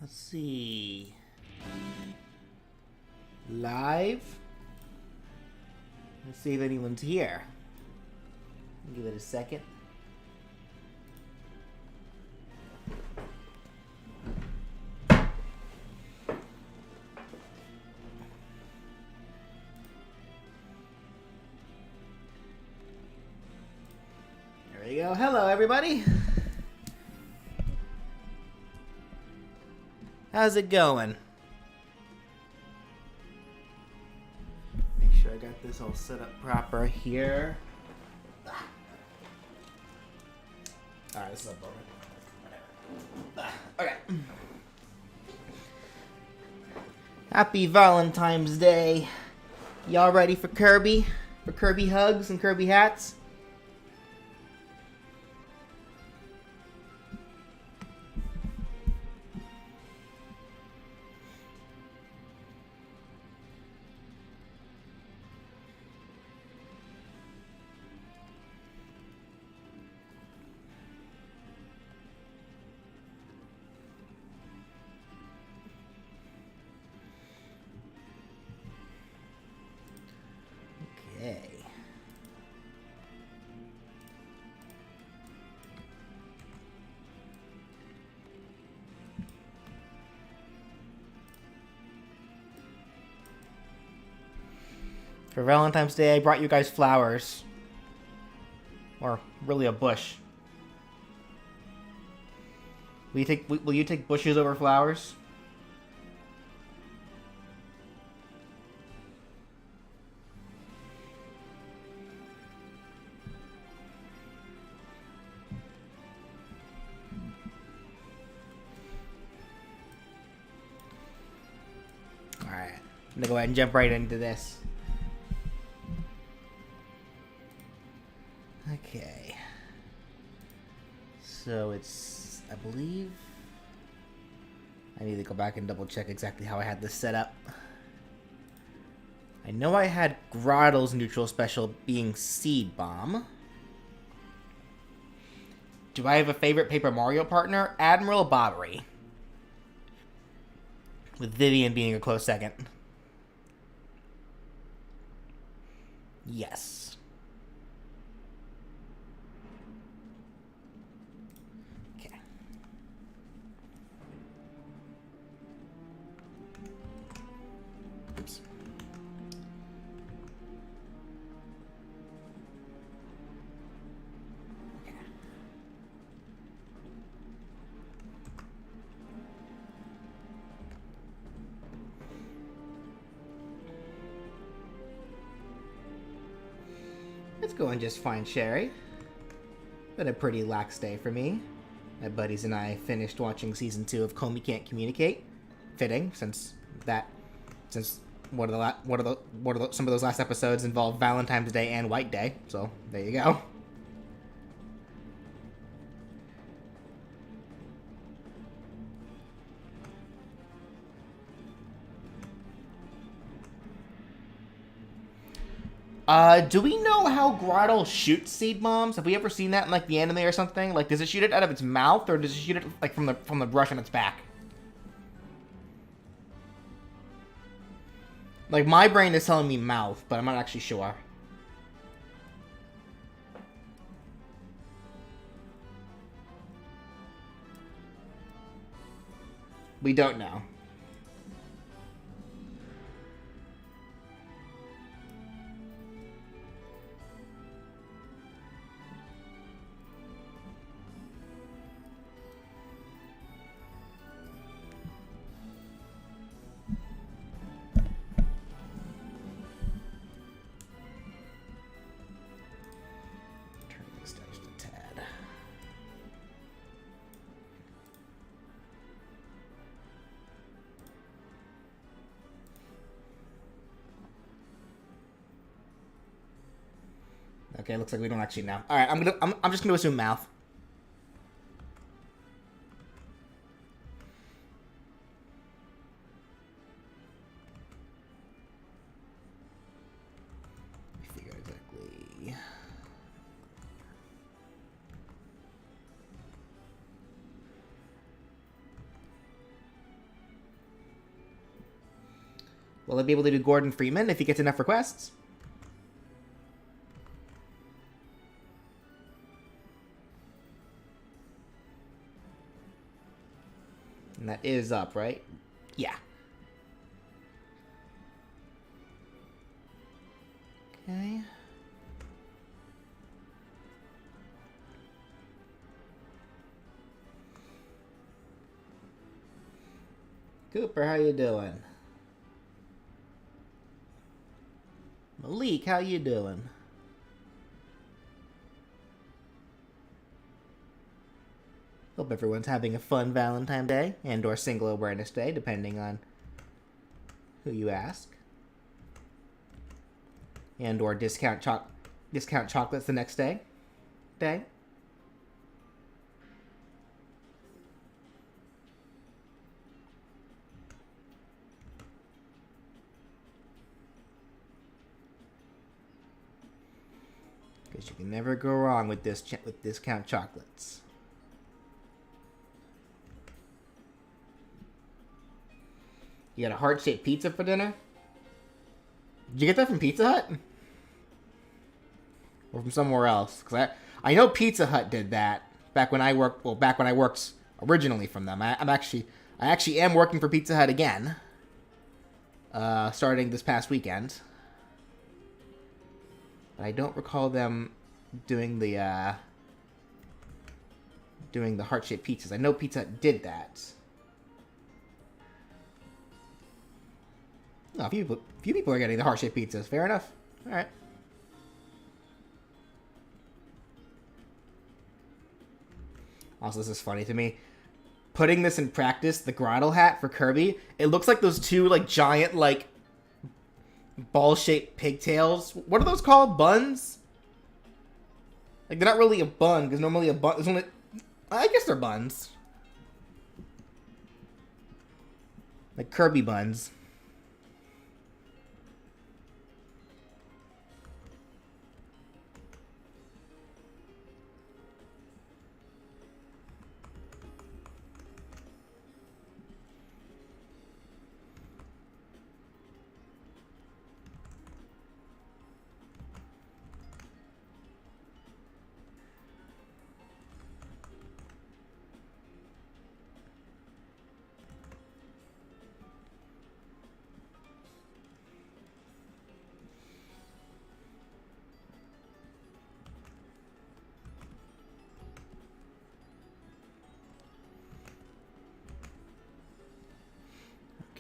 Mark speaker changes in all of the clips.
Speaker 1: Let's see. Live. Let's see if anyone's here. Give it a second. There we go. Hello, everybody. How's it going? Make sure I got this all set up proper here. Alright, this is a bummer. Okay. Happy Valentine's Day. Y'all ready for Kirby? For Kirby hugs and Kirby hats? Okay. For Valentine's Day, I brought you guys flowers. Or really a bush. Will you take bushes over flowers? Alright. I'm gonna go ahead and jump right into this. Okay. So it's, I believe, I need to go back and double check exactly how I had this set up. I know I had Grotto's neutral special being Seed Bomb. Do I have a favorite Paper Mario partner? Admiral Bobbery. With Vivian being a close second. Yes. It's going just fine, Sherry. Been a pretty lax day for me. My buddies and I finished watching season 2 of Comey Can't Communicate. Fitting, since some of those last episodes involved Valentine's Day and White Day. So there you go. Do we know how Grotto shoots seed bombs? Have we ever seen that in, like, the anime or something? Like, does it shoot it out of its mouth, or does it shoot it, like, from the brush on its back? Like, my brain is telling me mouth, but I'm not actually sure. We don't know. Okay, looks like we don't actually know. All right, I'm just gonna assume mouth. Figure exactly. Will I be able to do Gordon Freeman if he gets enough requests? And that is up, right? Yeah. Okay. Cooper, how you doing? Malik, how you doing? Hope everyone's having a fun Valentine's Day and or Single Awareness Day, depending on who you ask. And or discount chocolates the next day. Because you can never go wrong with discount chocolates. You got a heart-shaped pizza for dinner? Did you get that from Pizza Hut? Or from somewhere else? Because I know Pizza Hut did that back when I worked. Well, back when I worked originally from them. I actually am working for Pizza Hut again. Starting this past weekend. But I don't recall them doing the heart-shaped pizzas. I know Pizza Hut did that. No, a few people are getting the heart-shaped pizzas. Fair enough. All right. Also, this is funny to me. Putting this in practice, the grotto hat for Kirby, it looks like those two like giant like ball-shaped pigtails. What are those called? Buns? Like they're not really a bun because normally a bun is only. I guess they're buns. Like Kirby buns.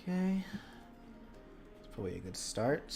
Speaker 1: Okay. That's probably a good start.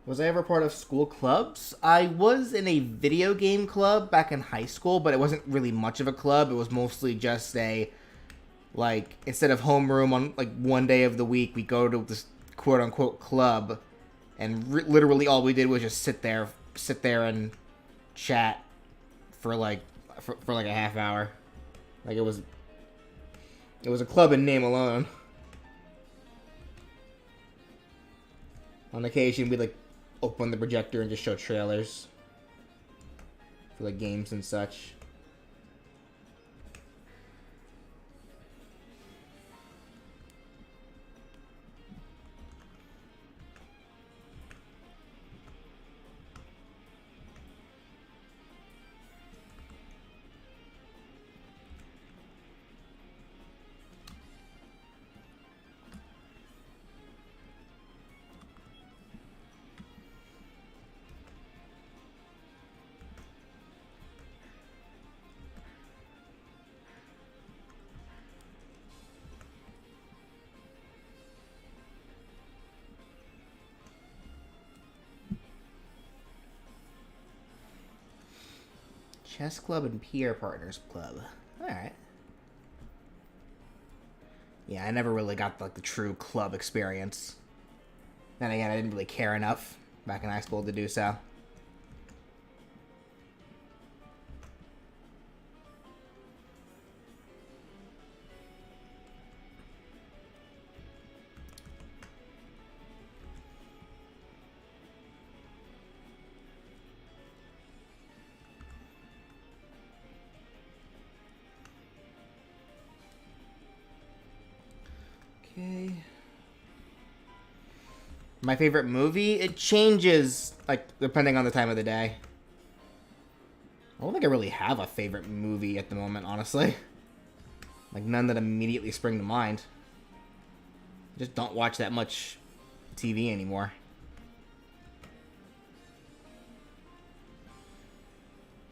Speaker 1: Was I ever part of school clubs? I was in a video game club back in high school, but it wasn't really much of a club. It was mostly just a, like, instead of homeroom on, like, one day of the week, we go to this quote-unquote club, and literally all we did was just sit there and chat for, like, for like a half hour. Like, it was a club in name alone. On occasion, we'd, like, open the projector and just show trailers for like games and such. Chess club and peer partners club. Alright. Yeah, I never really got like the true club experience. Then again, I didn't really care enough back in high school to do so. Okay. My favorite movie? It changes, like, depending on the time of the day. I don't think I really have a favorite movie at the moment, honestly. Like, none that immediately spring to mind. I just don't watch that much TV anymore.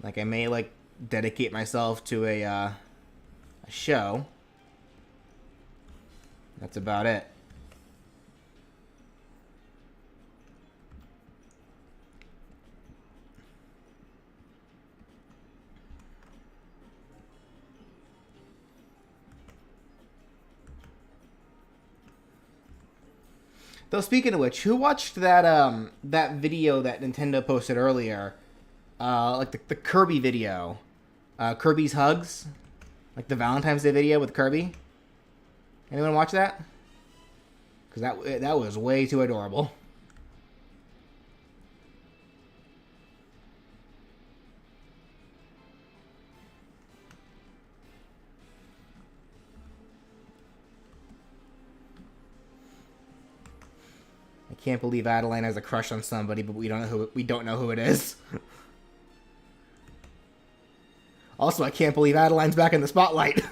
Speaker 1: Like, I may, like, dedicate myself to a show. That's about it. Though, speaking of which, who watched that that video that Nintendo posted earlier? Like the Kirby video. Kirby's Hugs? Like the Valentine's Day video with Kirby? Anyone watch that? Because that was way too adorable. I can't believe Adeline has a crush on somebody, but we don't know who it is. Also, I can't believe Adeline's back in the spotlight.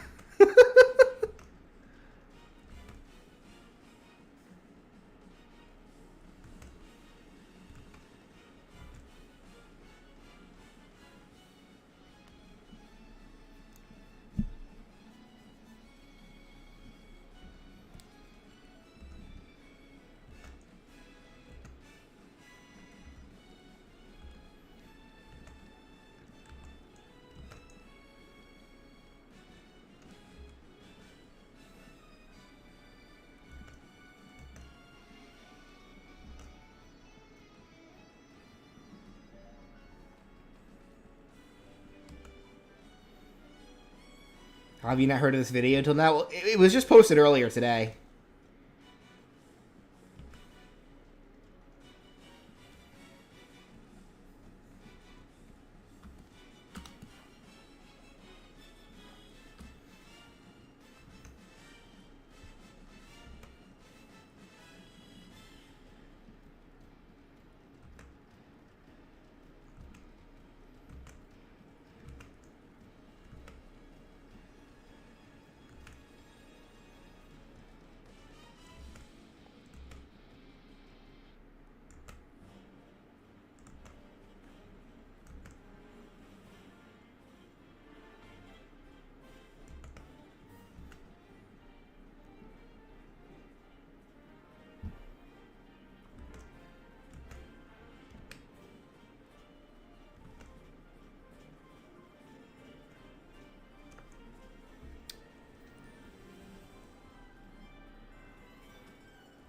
Speaker 1: Have you not heard of this video until now? Well, it was just posted earlier today.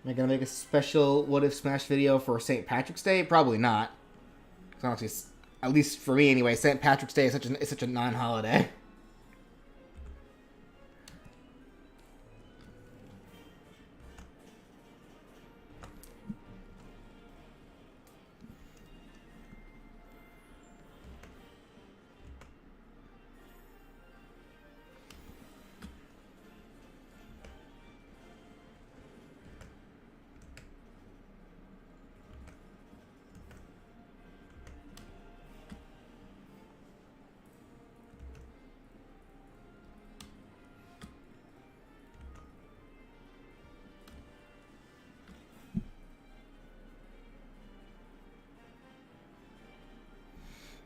Speaker 1: Am I gonna make a special What If Smash video for St. Patrick's Day? Probably not. Honestly, at least for me anyway, St. Patrick's Day is such a non-holiday.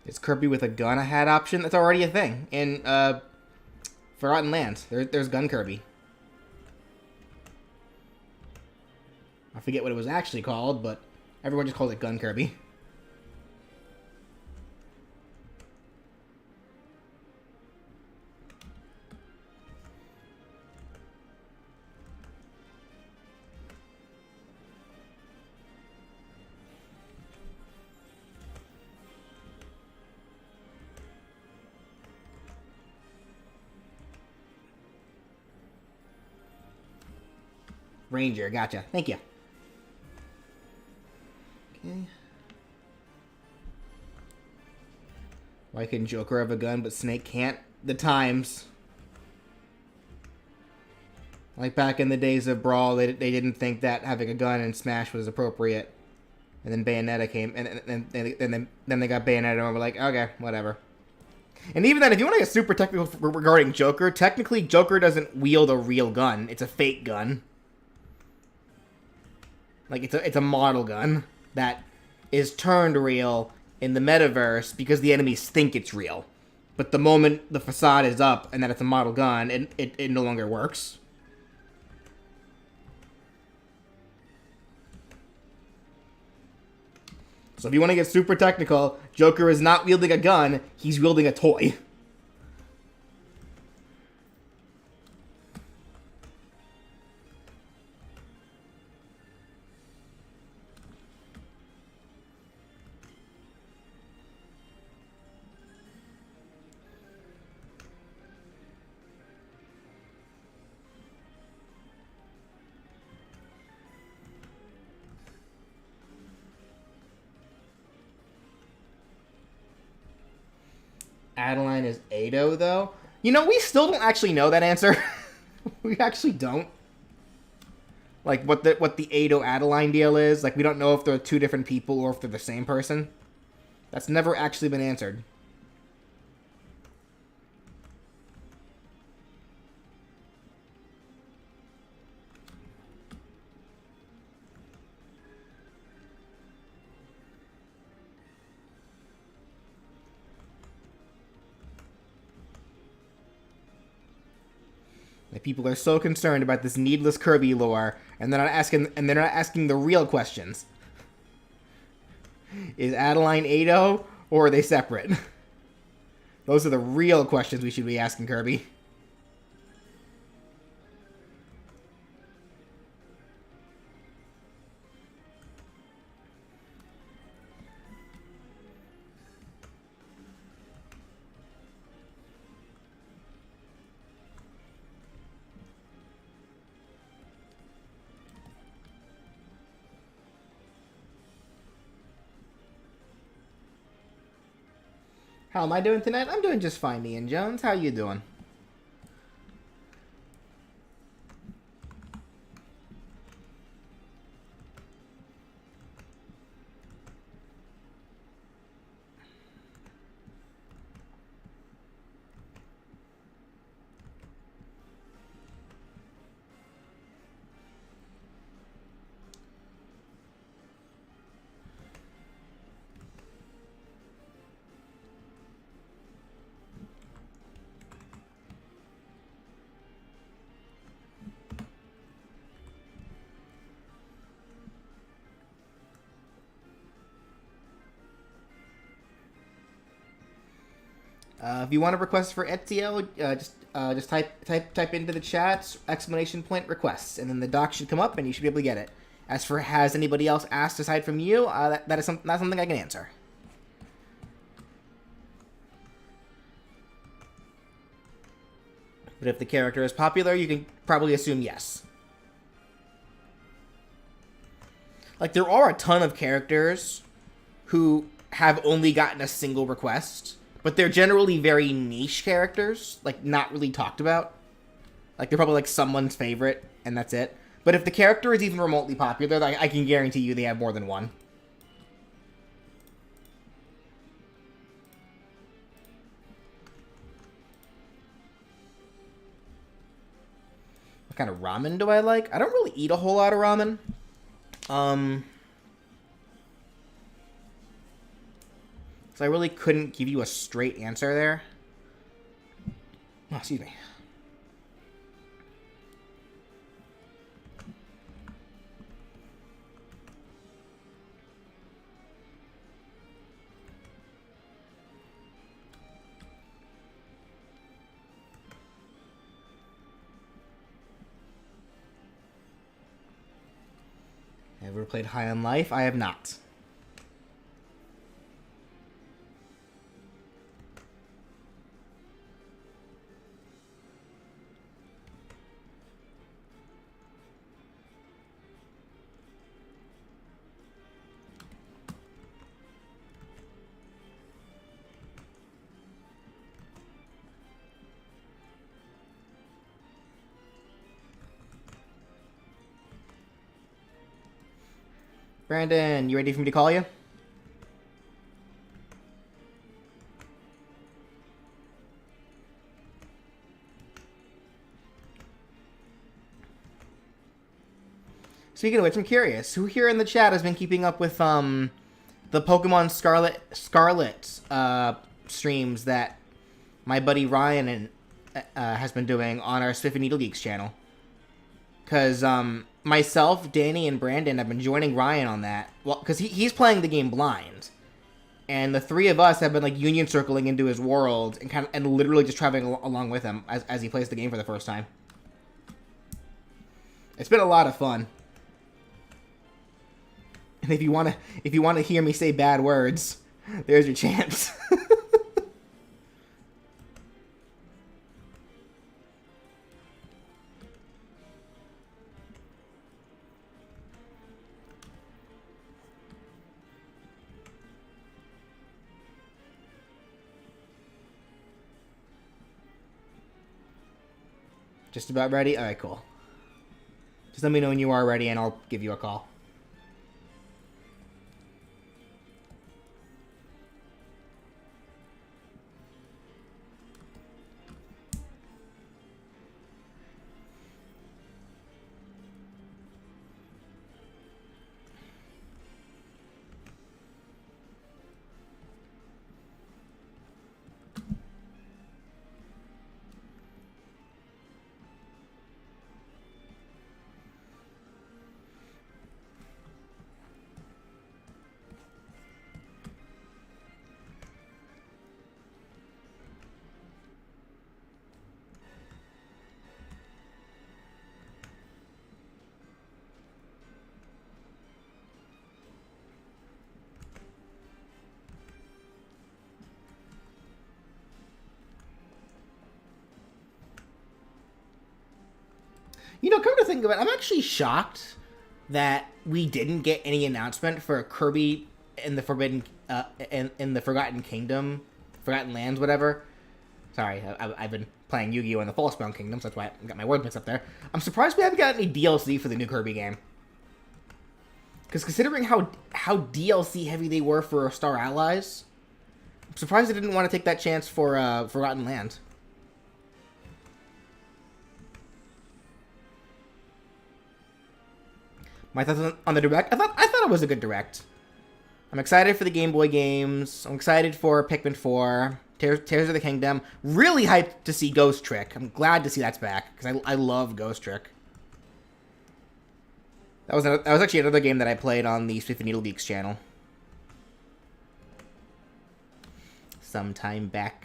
Speaker 1: Is Kirby with a gun a hat option? That's already a thing in Forgotten Lands. There's Gun Kirby. I forget what it was actually called, but everyone just calls it Gun Kirby. Ranger, gotcha. Thank you. Okay. Why can Joker have a gun but Snake can't? The times. Like back in the days of Brawl, they didn't think that having a gun in Smash was appropriate. And then Bayonetta came, and then they got Bayonetta, and we're like, okay, whatever. And even then, if you want to get super technical regarding Joker, technically Joker doesn't wield a real gun. It's a fake gun. Like, it's a model gun that is turned real in the metaverse because the enemies think it's real. But the moment the facade is up and that it's a model gun, it no longer works. So if you want to get super technical, Joker is not wielding a gun, he's wielding a toy. Adeline is Ado, though? You know, we still don't actually know that answer. We actually don't. Like, what the Ado-Adeline deal is. Like, we don't know if they're two different people or if they're the same person. That's never actually been answered. Like, people are so concerned about this needless Kirby lore, and they're not asking the real questions. Is Adeline Ado, or are they separate? Those are the real questions we should be asking Kirby. How am I doing tonight? I'm doing just fine, Ian Jones. How you doing? If you want to request for Ezio, just type into the chat !point requests, and then the doc should come up, and you should be able to get it. As for has anybody else asked aside from you, that is not something I can answer. But if the character is popular, you can probably assume yes. Like, there are a ton of characters who have only gotten a single request, but they're generally very niche characters, like, not really talked about. Like, they're probably, like, someone's favorite, and that's it. But if the character is even remotely popular, I can guarantee you they have more than one. What kind of ramen do I like? I don't really eat a whole lot of ramen. So I really couldn't give you a straight answer there. Oh, excuse me. Ever played High on Life? I have not. Brandon, you ready for me to call you? Speaking of which, I'm curious, who here in the chat has been keeping up with the Pokemon Scarlet streams that my buddy Ryan has been doing on our Swift and Needle Geeks channel? Because myself, Danny, and Brandon have been joining Ryan on that. Well, because he's playing the game blind, and the three of us have been like union circling into his world and literally just traveling along with him as he plays the game for the first time. It's been a lot of fun. And if you wanna hear me say bad words, there's your chance. Just about ready? Alright, cool. Just let me know when you are ready and I'll give you a call. You know, come to think of it, I'm actually shocked that we didn't get any announcement for Kirby in the in the Forgotten Kingdom, Forgotten Lands, whatever. Sorry, I've been playing Yu-Gi-Oh! In the False-Bound Kingdom, so that's why I got my words mixed up there. I'm surprised we haven't got any DLC for the new Kirby game. Because considering how DLC heavy they were for Star Allies, I'm surprised they didn't want to take that chance for Forgotten Land. My thoughts on the Direct? I thought it was a good Direct. I'm excited for the Game Boy games. I'm excited for Pikmin 4, Tears of the Kingdom. Really hyped to see Ghost Trick. I'm glad to see that's back because I love Ghost Trick. That was actually another game that I played on the Swift and Needle Geeks channel sometime back.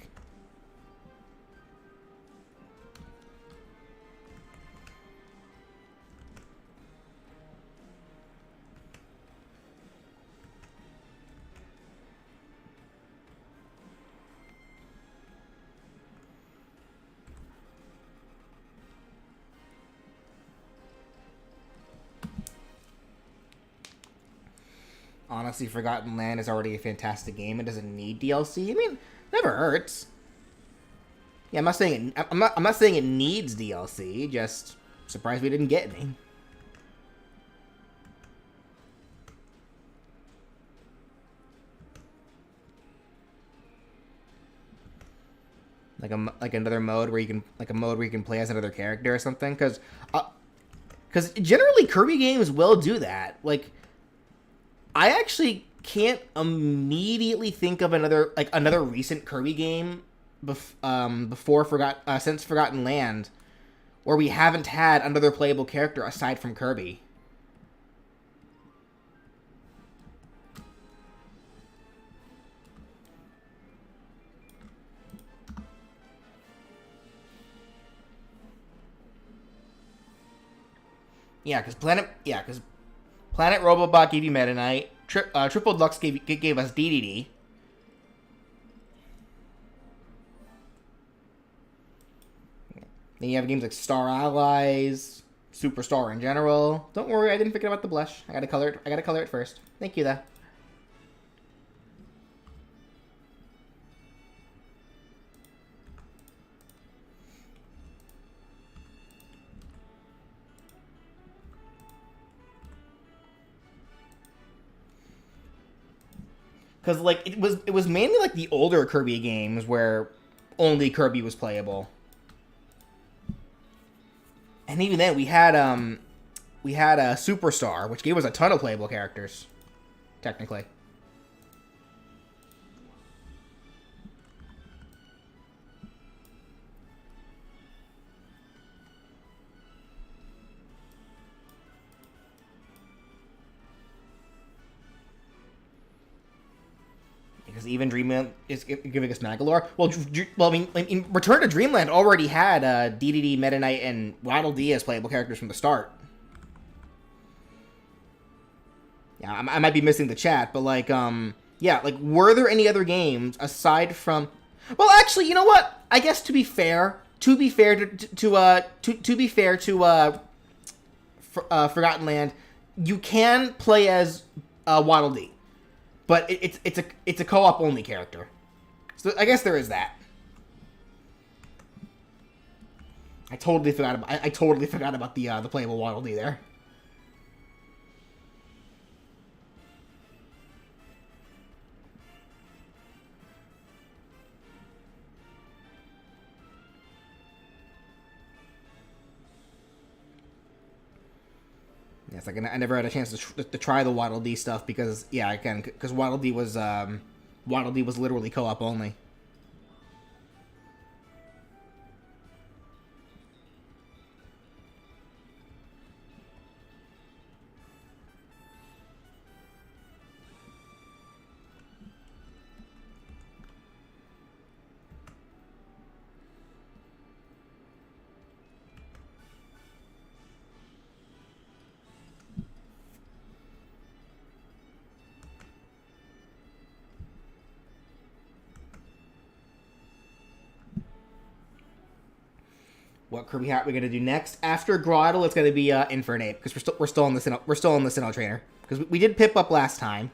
Speaker 1: Honestly, Forgotten Land is already a fantastic game. It doesn't need DLC. I mean, never hurts. Yeah, I'm not saying it needs DLC. Just surprised we didn't get any. Like another mode where you can play as another character or something. Because generally Kirby games will do that. Like, I actually can't immediately think of another recent Kirby game since Forgotten Land where we haven't had another playable character aside from Kirby. Yeah, because Planet Robobot gave you Meta Knight. Triple Deluxe gave us DDD. Then you have games like Star Allies, Superstar in general. Don't worry, I didn't forget about the blush. I gotta color it first. Thank you, though. because like it was mainly like the older Kirby games where only Kirby was playable, and even then we had a Superstar, which gave us a ton of playable characters, technically. Because even Dreamland is giving us Magolor. Well, I mean, Return to Dreamland already had DDD, Meta Knight, and Waddle Dee as playable characters from the start. Yeah, I might be missing the chat, but like, yeah, like, were there any other games aside from? Well, actually, you know what? I guess to be fair to Forgotten Land, you can play as Waddle Dee. But it's a co-op only character, so I guess there is that. I totally forgot about the playable Waddle Dee there. Yes, like I never had a chance to try the Waddle Dee stuff because because Waddle Dee was literally co-op only. What Kirby hat we're gonna do next? After Groddle, it's gonna be Infernape because we're still on the Sinnoh Trainer because we did Pip up last time.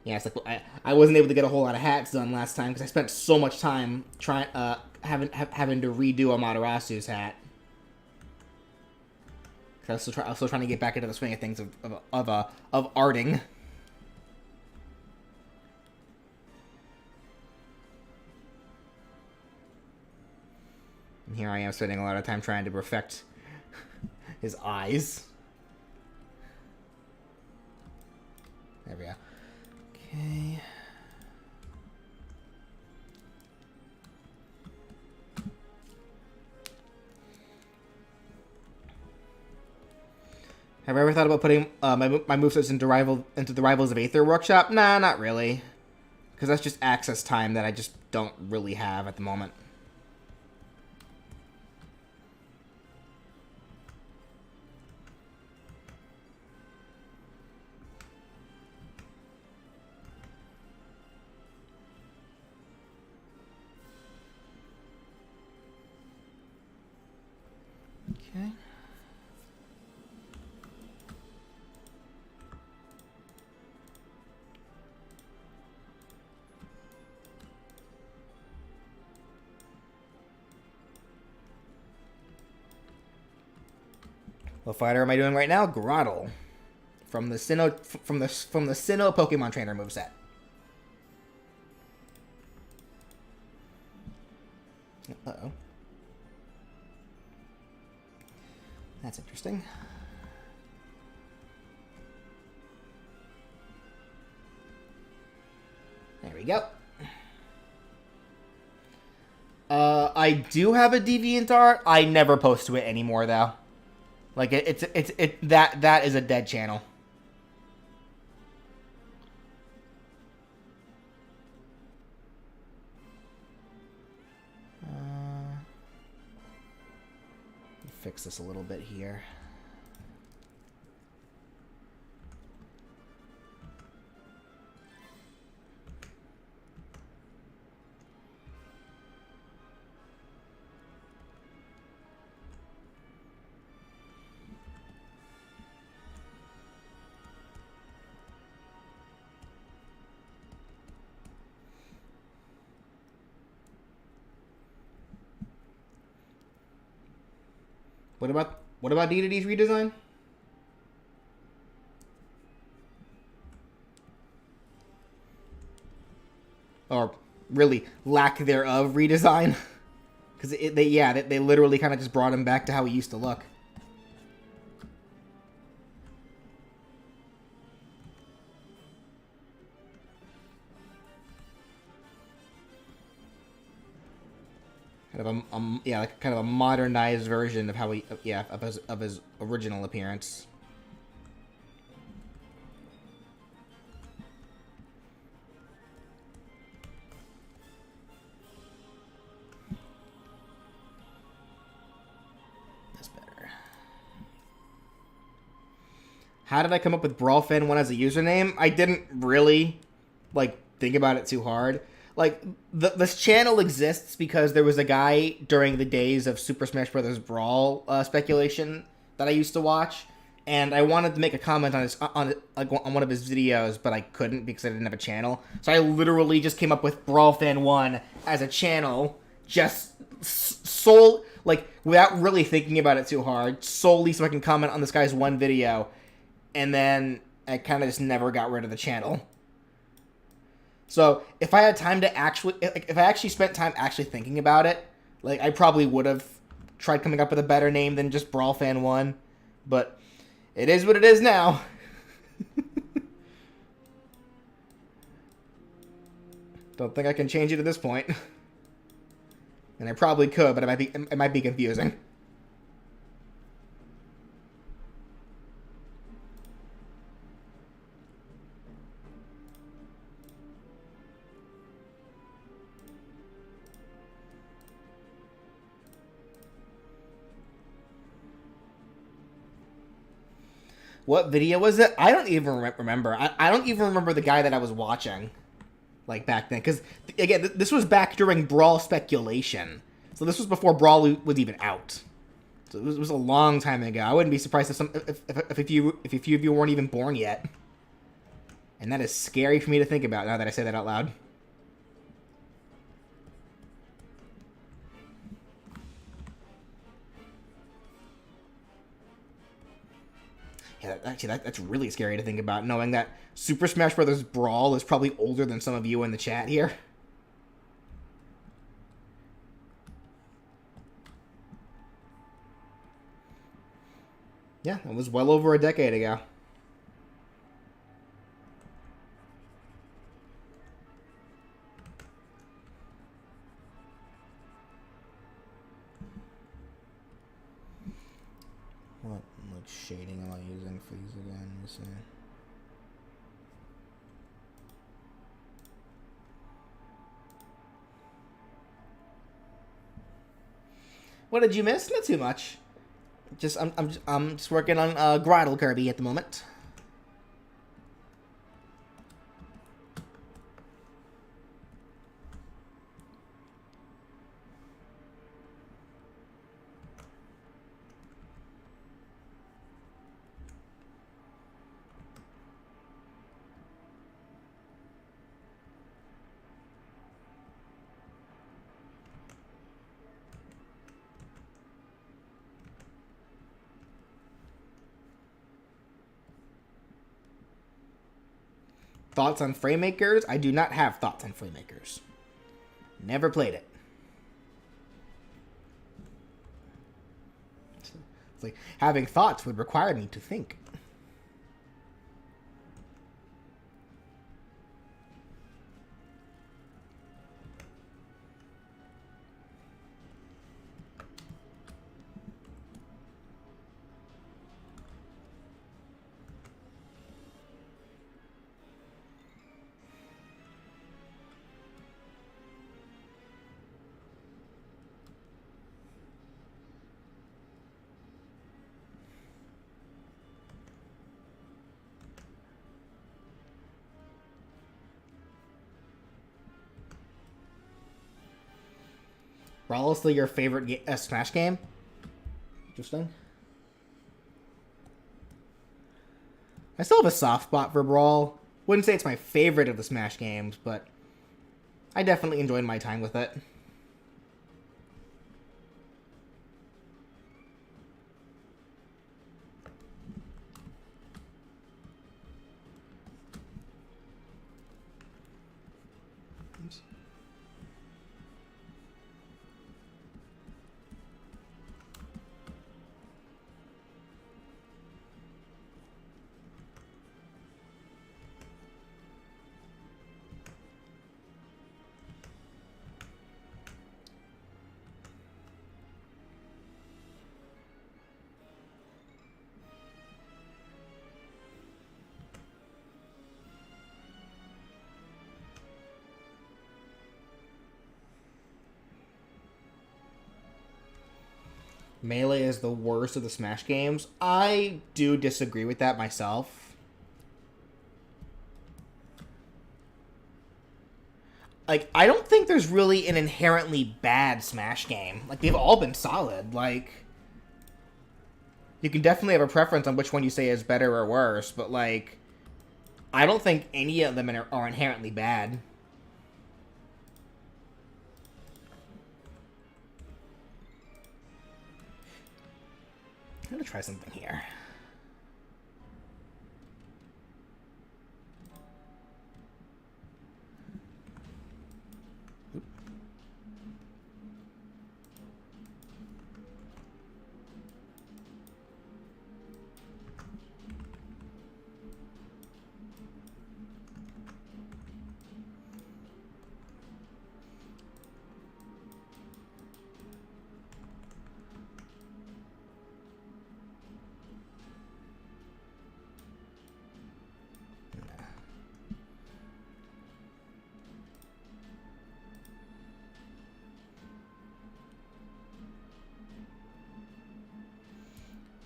Speaker 1: Yeah, it's like I wasn't able to get a whole lot of hats done last time because I spent so much time having to redo Amaterasu's hat. I was still trying to get back into the swing of things of arting. And here I am spending a lot of time trying to perfect his eyes. There we go. Okay. Have I ever thought about putting my movesets into the Rivals of Aether workshop? Nah, not really. Because that's just access time that I just don't really have at the moment. Okay. What fighter am I doing right now? Groddle, from the Sinnoh Pokemon Trainer moveset. Uh-oh. That's interesting. There we go. I do have a DeviantArt. I never post to it anymore, though. Like that is a dead channel. Fix this a little bit here. What about DDD's redesign? really lack thereof redesign. Because they literally kind of just brought him back to how he used to look. Kind of like kind of a modernized version of how he, of his original appearance. That's better. How did I come up with BrawlFan1 as a username? I didn't really like think about it too hard. Like, this channel exists because there was a guy during the days of Super Smash Bros. Brawl speculation that I used to watch, and I wanted to make a comment on one of his videos, but I couldn't because I didn't have a channel. So I literally just came up with BrawlFan1 as a channel, just without really thinking about it too hard, solely so I can comment on this guy's one video, and then I kind of just never got rid of the channel. So if I had time to if I actually spent time actually thinking about it, like, I probably would have tried coming up with a better name than just BrawlFan1, but it is what it is now. Don't think I can change it at this point. And I probably could, but it might be confusing. What video was it? I don't even remember. I don't even remember the guy that I was watching, like, back then. Because, again, this was back during Brawl speculation. So this was before Brawl was even out. So it was a long time ago. I wouldn't be surprised if a few of you weren't even born yet. And that is scary for me to think about now that I say that out loud. Yeah, that's really scary to think about, knowing that Super Smash Bros. Brawl is probably older than some of you in the chat here. Yeah, it was well over a decade ago. What shading am I using for these again? Let me see. What did you miss? Not too much. I'm just working on Grottle Kirby at the moment. Thoughts on Framemakers? I do not have thoughts on Framemakers. Never played it. It's like, having thoughts would require me to think. Brawl is still your favorite Smash game? Interesting. I still have a soft spot for Brawl. Wouldn't say it's my favorite of the Smash games, but I definitely enjoyed my time with it. Melee is the worst of the Smash games. I do disagree with that myself. Like, I don't think there's really an inherently bad Smash game. Like, they've all been solid. Like, you can definitely have a preference on which one you say is better or worse, but, like, I don't think any of them are inherently bad. I'm gonna try something here.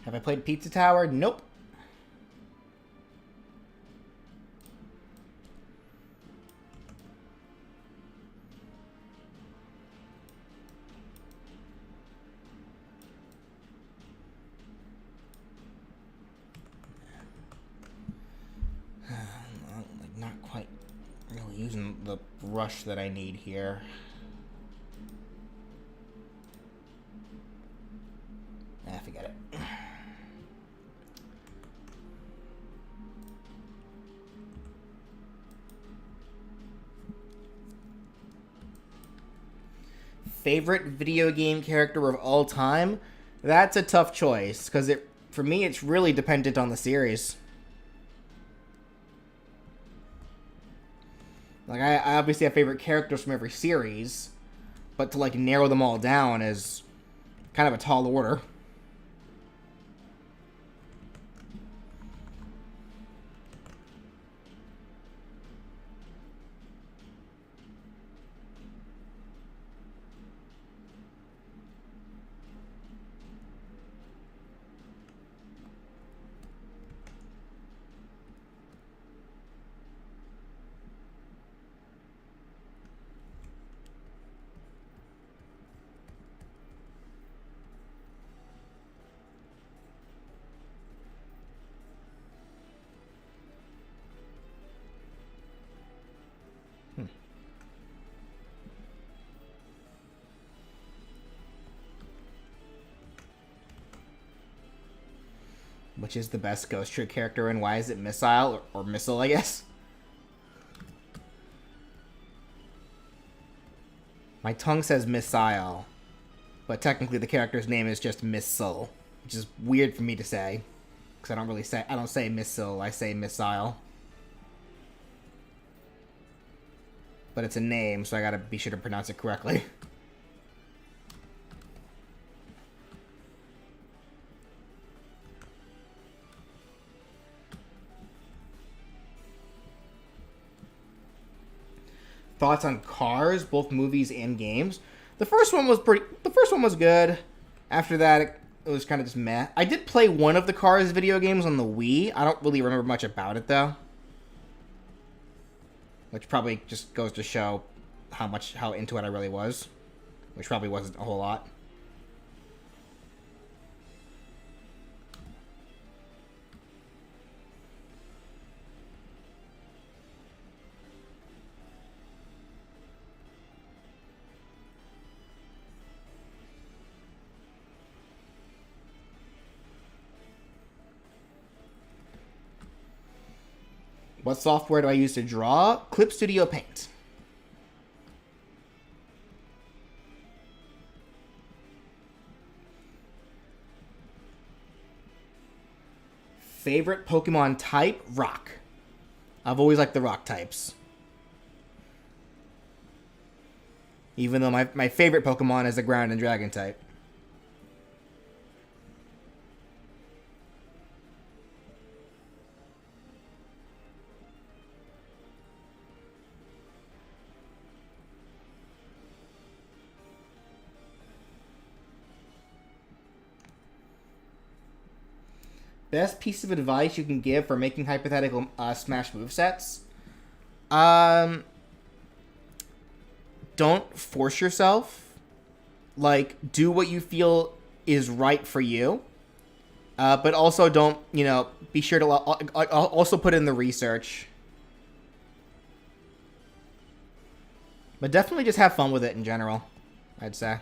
Speaker 1: Have I played Pizza Tower? Nope. Like, not quite really using the brush that I need here. Forget it. Favorite video game character of all time? That's a tough choice, because for me, it's really dependent on the series. Like, I obviously have favorite characters from every series, but to, like, narrow them all down is kind of a tall order. Which is the best Ghost Trick character, and why is it Missile? Or Missile, I guess? My tongue says Missile, but technically the character's name is just Missile, which is weird for me to say, because I don't say Missile, I say Missile. But it's a name, so I gotta be sure to pronounce it correctly. Thoughts on Cars, both movies and games. The first one was good. After that, it was kind of just meh. I did play one of the Cars video games on the Wii. I don't really remember much about it, though. Which probably just goes to show how into it I really was. Which probably wasn't a whole lot. What software do I use to draw? Clip Studio Paint. Favorite Pokemon type? Rock. I've always liked the rock types. Even though my favorite Pokemon is the ground and dragon type. best piece of advice you can give for making hypothetical Smash movesets? Don't force yourself. Like, do what you feel is right for you. But also don't, be sure to also put in the research. But definitely just have fun with it in general, I'd say.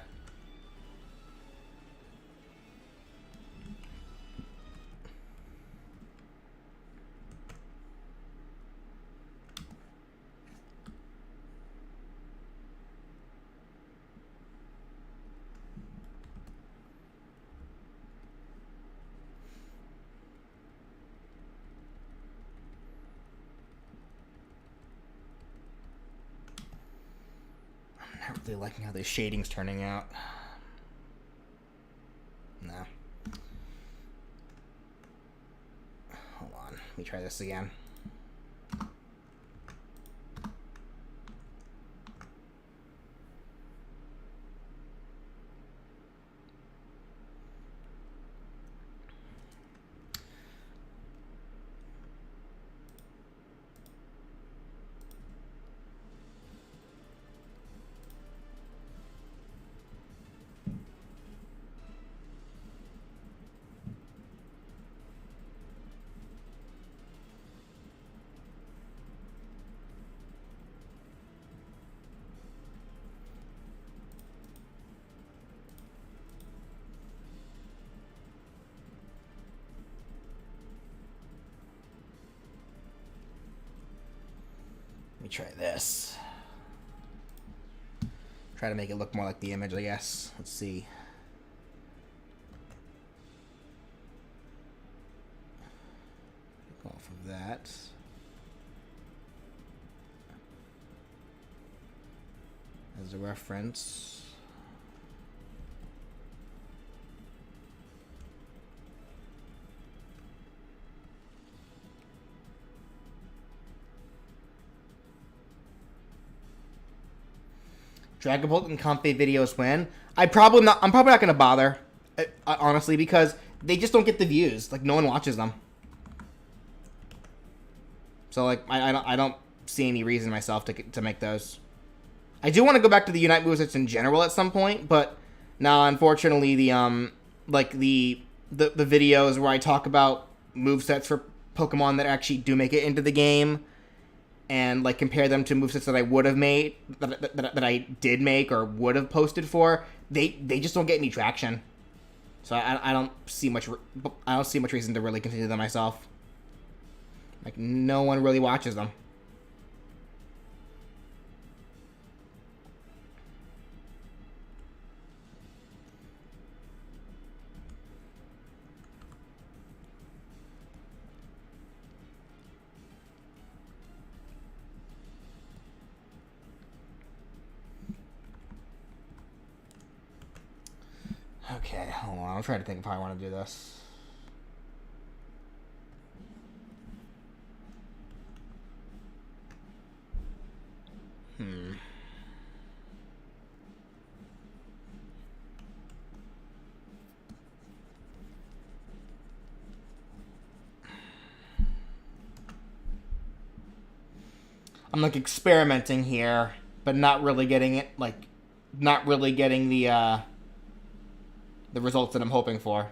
Speaker 1: I'm not really liking how this shading's turning out. No. Hold on. Let me try this again. Let me try this. Try to make it look more like the image, I guess. Let's see. Off of that. As a reference. Dragon Ball and Comfy videos win. I'm probably not gonna bother, honestly, because they just don't get the views. Like, no one watches them. So like, I don't see any reason myself to make those. I do want to go back to the Unite movesets in general at some point, but now unfortunately the the videos where I talk about movesets for Pokemon that actually do make it into the game, and like compare them to movesets that I would have made, that I did make or would have posted for, they just don't get any traction. So I don't see much reason to really continue them myself. Like, no one really watches them. Okay, hold on. I'm trying to think if I want to do this. I'm like experimenting here, but not really getting it, like, not really getting the results that I'm hoping for.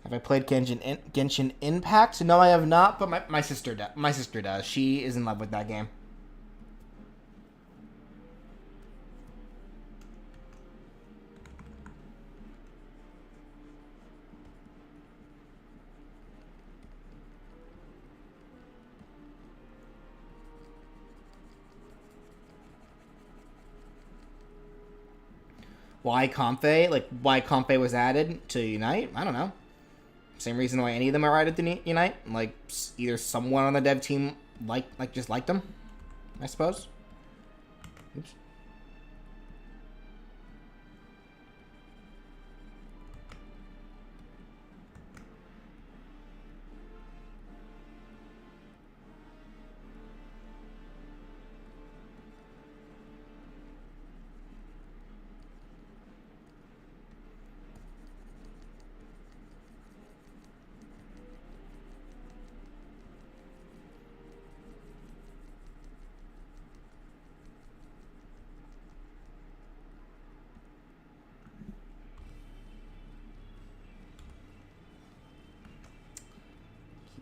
Speaker 1: Have I played Genshin Impact? No, I have not, but my sister does. My sister does. She is in love with that game. why Comfey, like why Comfey was added to Unite. I don't know. Same reason why any of them are added to Unite. Like either someone on the dev team just liked them, I suppose. Oops.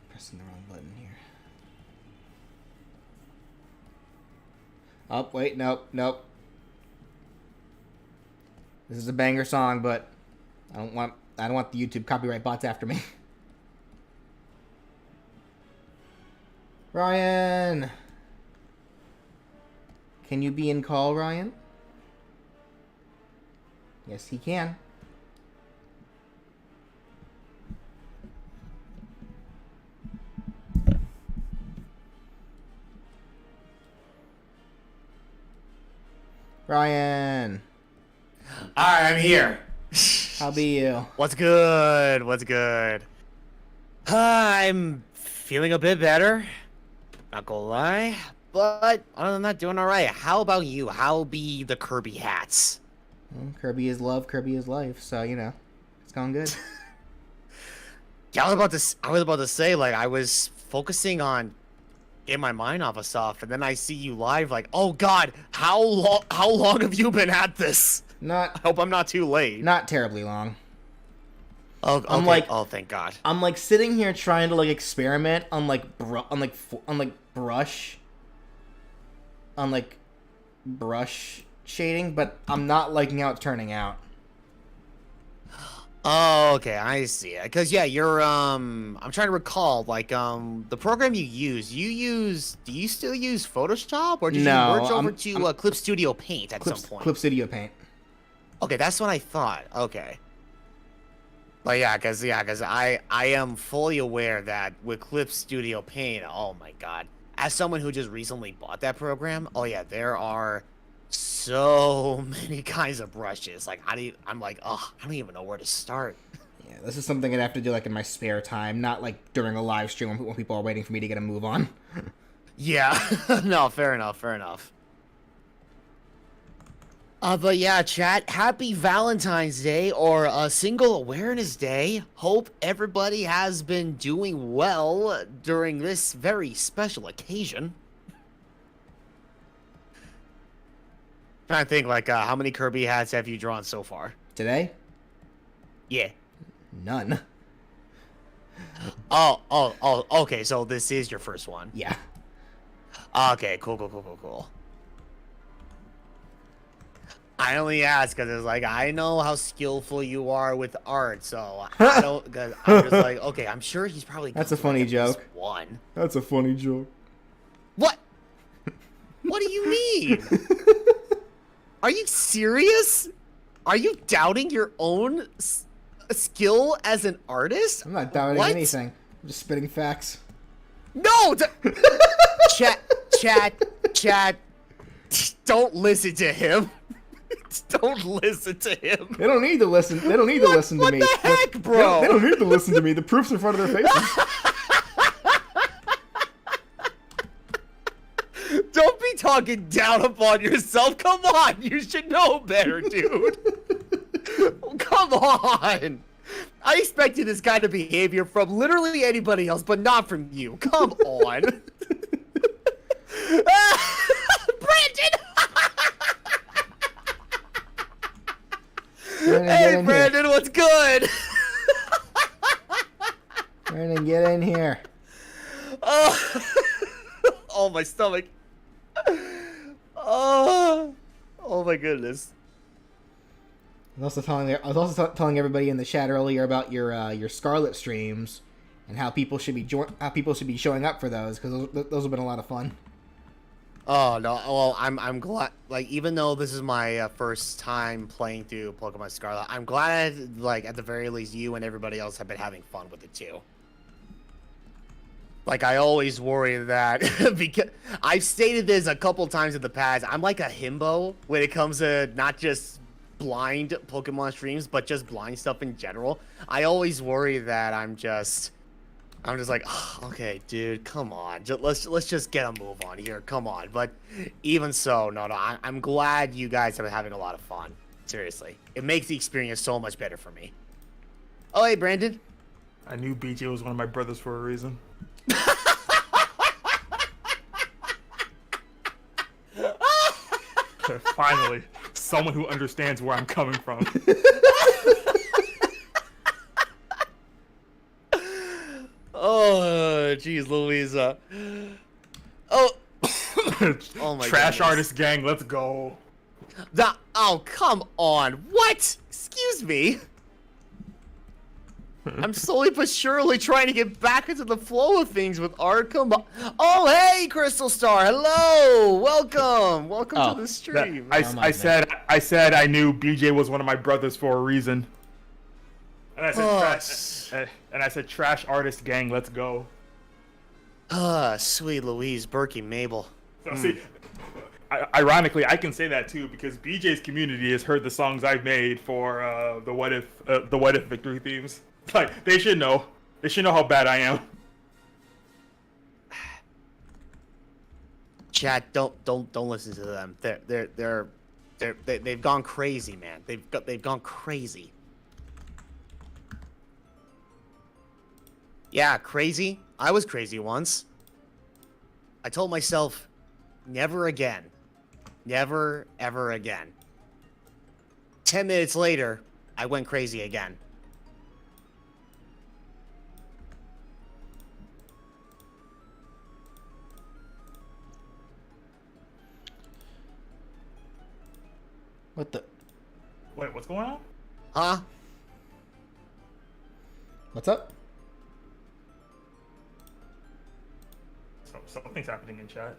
Speaker 1: Pressing the wrong button here. Oh, wait, nope. This is a banger song, but I don't want the YouTube copyright bots after me. Ryan! Can you be in call, Ryan? Yes, he can. Ryan.
Speaker 2: Alright, I'm here.
Speaker 1: How be you?
Speaker 2: What's good? I'm feeling a bit better. Not gonna lie. But other than that, doing alright. How about you? How be the Kirby hats?
Speaker 1: Well, Kirby is love, Kirby is life, so you know, it's going good.
Speaker 2: Yeah, I was about to say, like, I was focusing on getting my mind off of stuff, and then I see you live, like, oh god, how long have you been at this? I hope I'm not too late.
Speaker 1: Not terribly long.
Speaker 2: Oh, okay.
Speaker 1: I'm like,
Speaker 2: oh, thank God.
Speaker 1: I'm like sitting here trying to like experiment on brush shading, but I'm not liking how it's turning out.
Speaker 2: Oh, okay, I see. Because yeah, you're I'm trying to recall, like, the program you use. Do you still use Photoshop, or did you merge over to Clip Studio Paint at some point?
Speaker 1: Clip Studio Paint.
Speaker 2: Okay, that's what I thought. Okay. But yeah, because I am fully aware that with Clip Studio Paint, oh my god, as someone who just recently bought that program, oh yeah, there are so many kinds of brushes. Like, I'm like, oh, I don't even know where to start.
Speaker 1: Yeah, this is something I'd have to do like in my spare time, not like during a live stream when people are waiting for me to get a move on.
Speaker 2: Yeah, no, fair enough. But yeah, chat, happy Valentine's Day, or Single Awareness Day. Hope everybody has been doing well during this very special occasion. Trying to think, like, how many Kirby hats have you drawn so far?
Speaker 1: Today?
Speaker 2: Yeah.
Speaker 1: None.
Speaker 2: Oh, okay, so this is your first one.
Speaker 1: Yeah.
Speaker 2: Okay, cool. I only ask because it's like, I know how skillful you are with art, so I don't, cause I'm just like, okay, I'm sure he's probably.
Speaker 1: That's a funny joke.
Speaker 2: One.
Speaker 1: That's a funny joke.
Speaker 2: What? What do you mean? Are you serious? Are you doubting your own skill as an artist?
Speaker 1: I'm not doubting anything. I'm just spitting facts.
Speaker 2: No! Chat. Don't listen to him. Don't listen to him.
Speaker 1: They don't need to listen. They don't need to listen to me.
Speaker 2: What the heck, bro?
Speaker 1: They don't need to listen to me. The proof's in front of their faces.
Speaker 2: Don't be talking down upon yourself. Come on. You should know better, dude. Come on. I expected this kind of behavior from literally anybody else, but not from you. Come on. Brandon! Hey, Brandon, what's good?
Speaker 1: Brandon, get in here.
Speaker 2: Oh, my stomach. Oh my goodness.
Speaker 1: I was also telling everybody in the chat earlier about your Scarlet streams and how people should be showing up for those, because those have been a lot of fun.
Speaker 2: Oh no! Well, I'm glad. Like, even though this is my first time playing through Pokemon Scarlet, I'm glad. Like, at the very least, you and everybody else have been having fun with it too. Like, I always worry that because I've stated this a couple times in the past. I'm like a himbo when it comes to not just blind Pokemon streams, but just blind stuff in general. I always worry that I'm just like, oh, okay, dude, come on. Let's just get a move on here. Come on. But even so, no, I'm glad you guys have been having a lot of fun. Seriously, it makes the experience so much better for me. Oh, hey, Brandon.
Speaker 3: I knew BJ was one of my brothers for a reason. Finally, someone who understands where I'm coming from.
Speaker 2: Oh, jeez, Louisa. Oh. Oh my
Speaker 3: Trash
Speaker 2: goodness.
Speaker 3: artist gang, let's go.
Speaker 2: Oh, come on. What? Excuse me. I'm slowly but surely trying to get back into the flow of things with art. Come on. Oh, hey, Crystal Star. Hello. Welcome. Welcome to the stream.
Speaker 3: I said I knew BJ was one of my brothers for a reason. And I said trash artist gang, let's go.
Speaker 2: Sweet Louise, Berkey, Mabel.
Speaker 3: So, see, ironically, I can say that too because BJ's community has heard the songs I've made for the What If victory themes. Like, they should know. They should know how bad I am.
Speaker 2: Chat, don't listen to them. They've gone crazy, man. They've gone crazy. Yeah, crazy. I was crazy once. I told myself, never again. Never, ever again. 10 minutes later, I went crazy again.
Speaker 1: What the?
Speaker 3: Wait, what's going on?
Speaker 2: Huh?
Speaker 1: What's up?
Speaker 3: Something's happening in chat.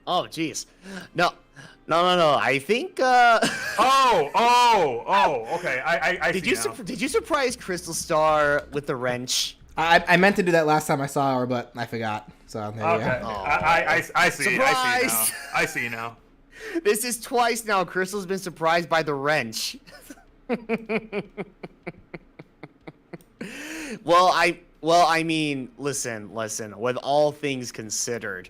Speaker 2: Oh, jeez. No. I think,
Speaker 3: Oh, okay. I see now.
Speaker 2: Did you surprise Crystal Star with the wrench?
Speaker 1: I meant to do that last time I saw her, but I forgot. So there you
Speaker 3: Okay.
Speaker 1: go.
Speaker 3: I see.
Speaker 2: Surprise!
Speaker 3: I see now.
Speaker 2: This is twice now. Crystal's been surprised by the wrench. Well, I mean, listen. With all things considered,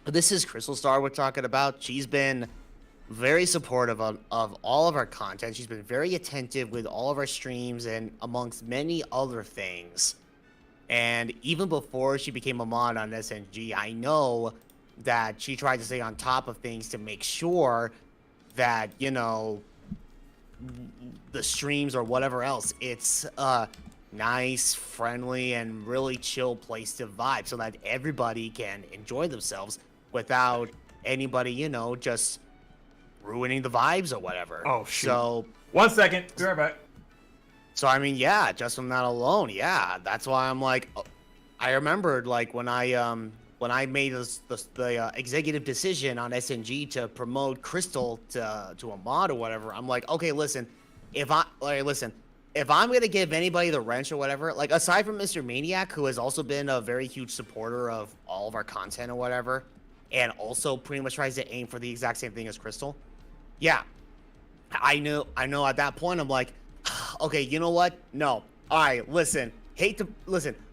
Speaker 2: this is Crystal Star we're talking about. She's been very supportive of all of our content. She's been very attentive with all of our streams and amongst many other things. And even before she became a mod on SNG, I know that she tried to stay on top of things to make sure that, you know, the streams or whatever else, it's a nice, friendly, and really chill place to vibe so that everybody can enjoy themselves without anybody, you know, just ruining the vibes or whatever.
Speaker 3: Oh, shoot.
Speaker 2: So,
Speaker 3: 1 second. Be right back.
Speaker 2: so I mean, yeah, just from that alone, yeah, that's why I'm like, I remembered like when I made the executive decision on SNG to promote Crystal to a mod or whatever. I'm like, okay, listen, if I'm gonna give anybody the wrench or whatever, like aside from Mr. Maniac, who has also been a very huge supporter of all of our content or whatever, and also pretty much tries to aim for the exact same thing as Crystal. Yeah, I know. At that point, I'm like, okay, you know what? No. All right, listen.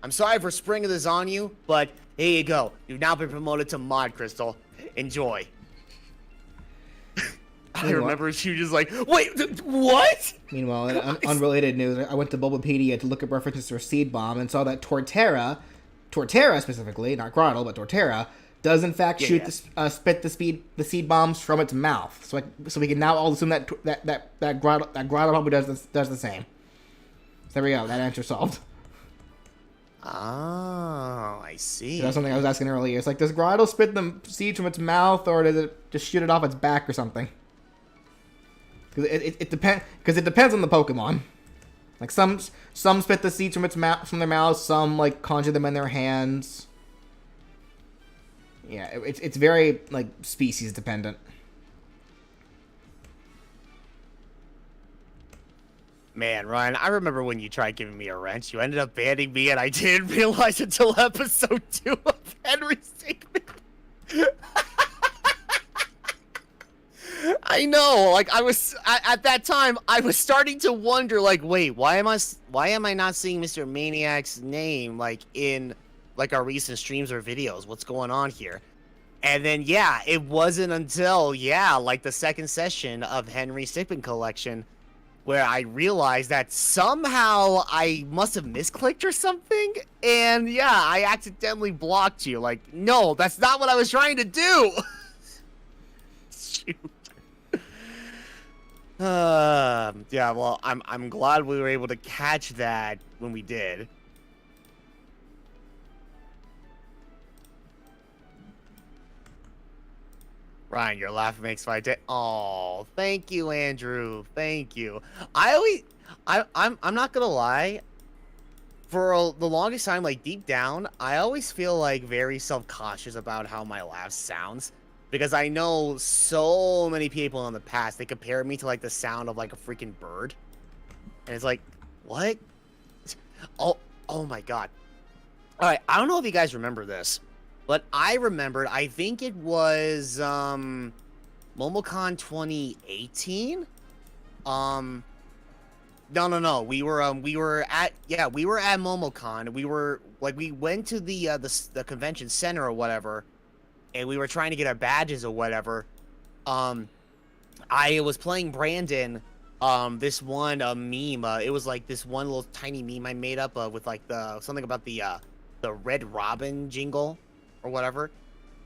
Speaker 2: I'm sorry for springing this on you, but here you go. You've now been promoted to mod, Crystal. Enjoy. I remember she was just like, wait, what?
Speaker 1: Meanwhile, in unrelated news, I went to Bulbapedia to look up references for Seed Bomb and saw that Torterra specifically, not Grotle, but Torterra, does in fact spit the seed bombs from its mouth. So we can now all assume that Grotle probably does the same. So there we go. That answer solved.
Speaker 2: Oh, I see.
Speaker 1: That's something I was asking earlier. It's like, does Grotle spit the seeds from its mouth, or does it just shoot it off its back or something? Because it depends on the Pokemon. Like some spit the seeds from their mouths, some like conjure them in their hands. Yeah, it's very like species dependent.
Speaker 2: Man, Ryan, I remember when you tried giving me a wrench. You ended up banning me, and I didn't realize until episode 2 of Henry's segment. I know, like I was at that time. I was starting to wonder, like, wait, why am I not seeing Mr. Maniac's name like in like our recent streams or videos? What's going on here? And then yeah, it wasn't until like the second session of Henry's Stickman collection where I realized that somehow I must have misclicked or something, and yeah, I accidentally blocked you. Like, no, that's not what I was trying to do. Shoot. Yeah, well, I'm glad we were able to catch that when we did. Ryan, your laugh makes my day. Oh, thank you, Andrew. Thank you. I'm not gonna lie. For the longest time, like deep down, I always feel like very self-conscious about how my laugh sounds. Because I know so many people in the past, they compare me to like the sound of like a freaking bird. And it's like, what? Oh my god. Alright, I don't know if you guys remember this. But I remembered, I think it was MomoCon 2018. No. We were at MomoCon. We went to the convention center or whatever, and we were trying to get our badges or whatever. I was playing Brandon this one meme. It was like this one little tiny meme I made up with like something about the Red Robin jingle or whatever.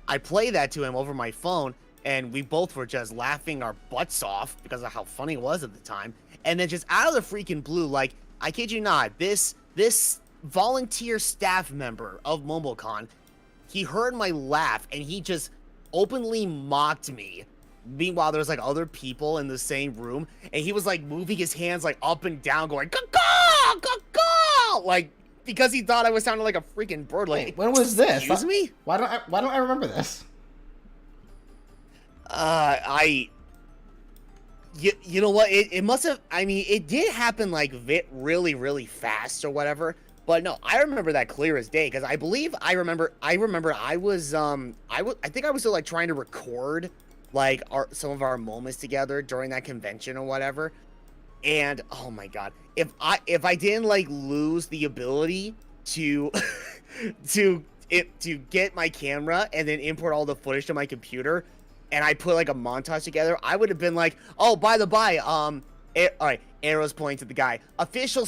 Speaker 2: I played that to him over my phone, and we both were just laughing our butts off because of how funny it was at the time. And then just out of the freaking blue, like, I kid you not, this volunteer staff member of MomoCon, he heard my laugh and he just openly mocked me. Meanwhile, there's like other people in the same room, and he was like moving his hands like up and down, going caw, caw, like, because he thought I was sounding like a freaking bird. Like,
Speaker 1: wait, when was this?
Speaker 2: Excuse me?
Speaker 1: Why don't I remember this?
Speaker 2: You know what? It must have. I mean, it did happen like really, really fast or whatever. But no, I remember that clear as day because I believe I remember. I was I think I was still like trying to record like some of our moments together during that convention or whatever. And oh my god, if I didn't like lose the ability to to get my camera and then import all the footage to my computer, and I put like a montage together, I would have been like, oh, by the by, all right, Arrow's pointing to the guy, official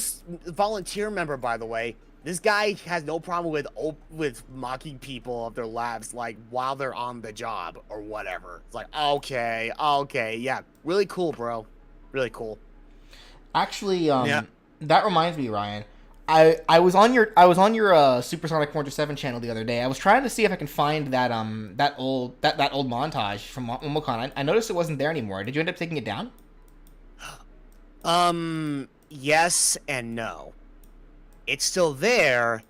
Speaker 2: volunteer member, by the way. This guy has no problem with mocking people of their laughs, like while they're on the job or whatever. It's like, okay, yeah, really cool, bro, really cool.
Speaker 1: Actually, yeah. That reminds me, Ryan. I was on your Supersonic 407 channel the other day. I was trying to see if I can find that that old montage from MomoCon. I noticed it wasn't there anymore. Did you end up taking it down?
Speaker 2: Yes and no. It's still there,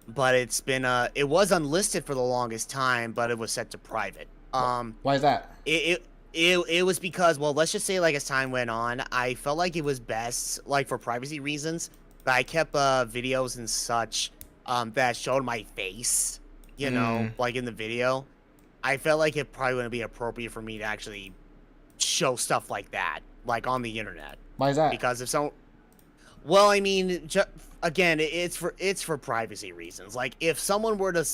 Speaker 2: but it's been it was unlisted for the longest time, but it was set to private.
Speaker 1: Why is that?
Speaker 2: It was because, well, let's just say, like, as time went on, I felt like it was best, like, for privacy reasons, that I kept videos and such that showed my face, you know, like in the video. I felt like it probably wouldn't be appropriate for me to actually show stuff like that, like, on the internet.
Speaker 1: Why is that?
Speaker 2: Because if someone... Well, I mean, again, it's for privacy reasons. Like, if someone were to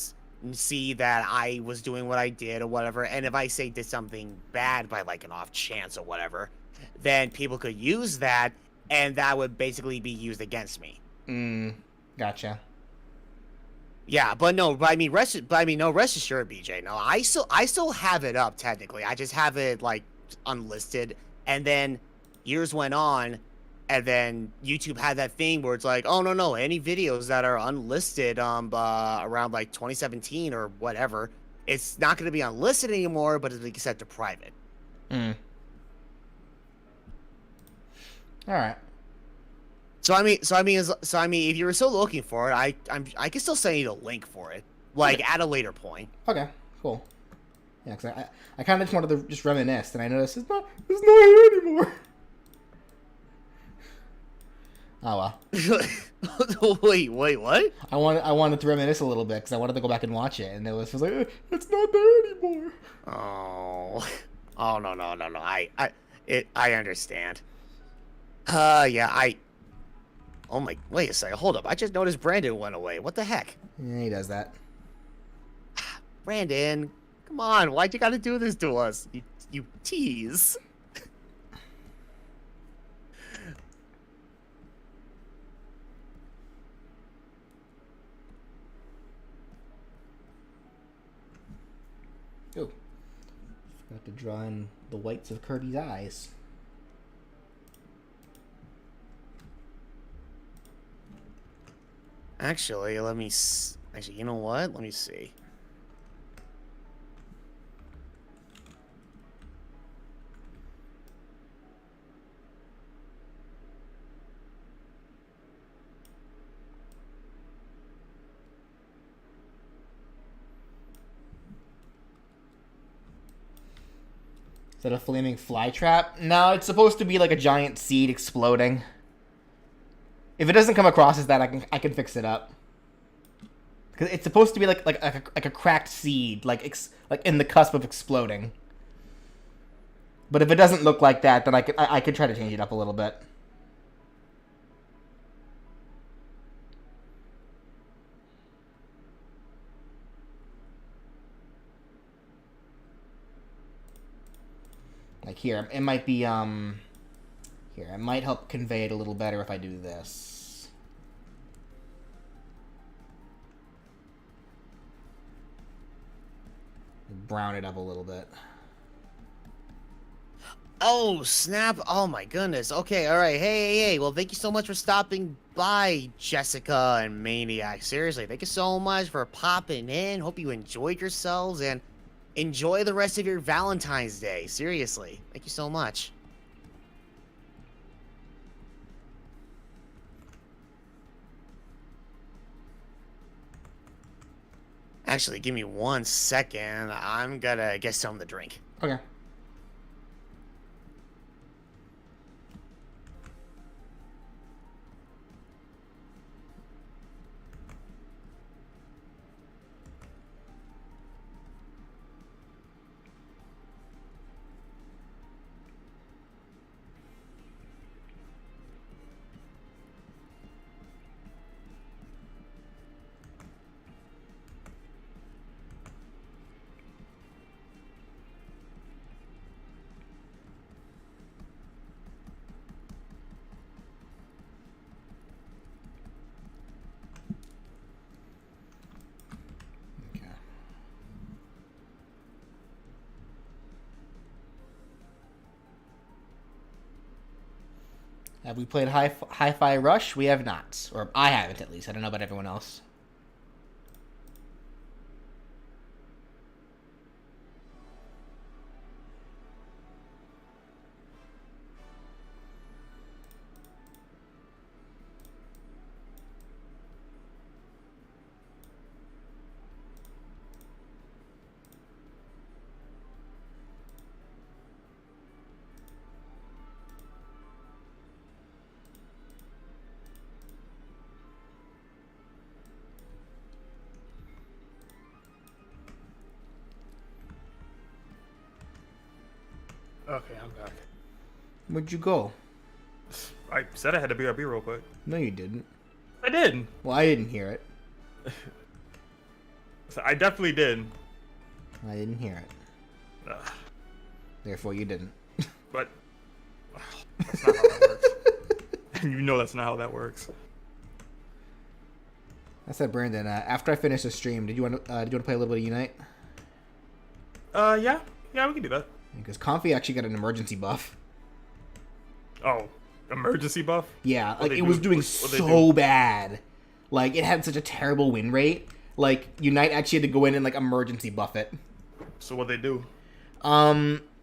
Speaker 2: see that I was doing what I did or whatever, and if I say did something bad by like an off chance or whatever, then people could use that, and that would basically be used against me.
Speaker 1: Gotcha.
Speaker 2: Yeah, but I mean, rest assured, BJ. No, I still have it up technically. I just have it like unlisted, and then years went on. And then YouTube had that thing where it's like, oh, no, any videos that are unlisted around like 2017 or whatever, it's not going to be unlisted anymore, but it's going to be set to private.
Speaker 1: All right.
Speaker 2: if you were still looking for it, I can still send you the link for it, like at a later point.
Speaker 1: Okay, cool. Yeah, because I kind of just wanted to just reminisce, and I noticed it's not here anymore. Oh well.
Speaker 2: Wait, what?
Speaker 1: I wanted to reminisce a little bit because I wanted to go back and watch it, and it was like it's not there anymore.
Speaker 2: Oh no. I understand. Yeah, Oh my, wait a second, hold up. I just noticed Brandon went away. What the heck?
Speaker 1: Yeah, he does that.
Speaker 2: Brandon, come on, why'd you gotta do this to us? You tease.
Speaker 1: Oh, forgot to draw in the whites of Kirby's eyes.
Speaker 2: Actually, you know what? Let me see.
Speaker 1: Is that a flaming fly trap? No, it's supposed to be like a giant seed exploding. If it doesn't come across as that, I can fix it up. Cause it's supposed to be like a cracked seed, like in the cusp of exploding. But if it doesn't look like that, then I could try to change it up a little bit. Like here, it might be here, it might help convey it a little better if I do this. Brown it up a little bit.
Speaker 2: Oh, snap. Oh, my goodness. Okay, all right. Hey. Well, thank you so much for stopping by, Jessica and Maniac. Seriously, thank you so much for popping in. Hope you enjoyed yourselves, and enjoy the rest of your Valentine's Day. Seriously. Thank you so much. Actually, give me 1 second. I'm gonna get something to drink.
Speaker 1: Okay. Have we played Hi-Fi Rush? We have not. Or I haven't, at least. I don't know about everyone else.
Speaker 3: Okay, I'm back.
Speaker 1: Where'd you go?
Speaker 3: I said I had to BRB real quick.
Speaker 1: No, you didn't.
Speaker 3: I did.
Speaker 1: Well, I didn't hear it.
Speaker 3: So I definitely did.
Speaker 1: I didn't hear it.
Speaker 3: Ugh.
Speaker 1: Therefore, you didn't.
Speaker 3: But that's not how that works. You know that's not how that works.
Speaker 1: I said, Brandon. After I finish the stream, did you want to play a little bit of Unite?
Speaker 3: Yeah, we can do that.
Speaker 1: Because Comfy actually got an emergency buff.
Speaker 3: Oh, emergency buff?
Speaker 1: Yeah,
Speaker 3: What
Speaker 1: like it was doing so bad. Like it had such a terrible win rate. Like Unite actually had to go in and like emergency buff it.
Speaker 3: So what they do?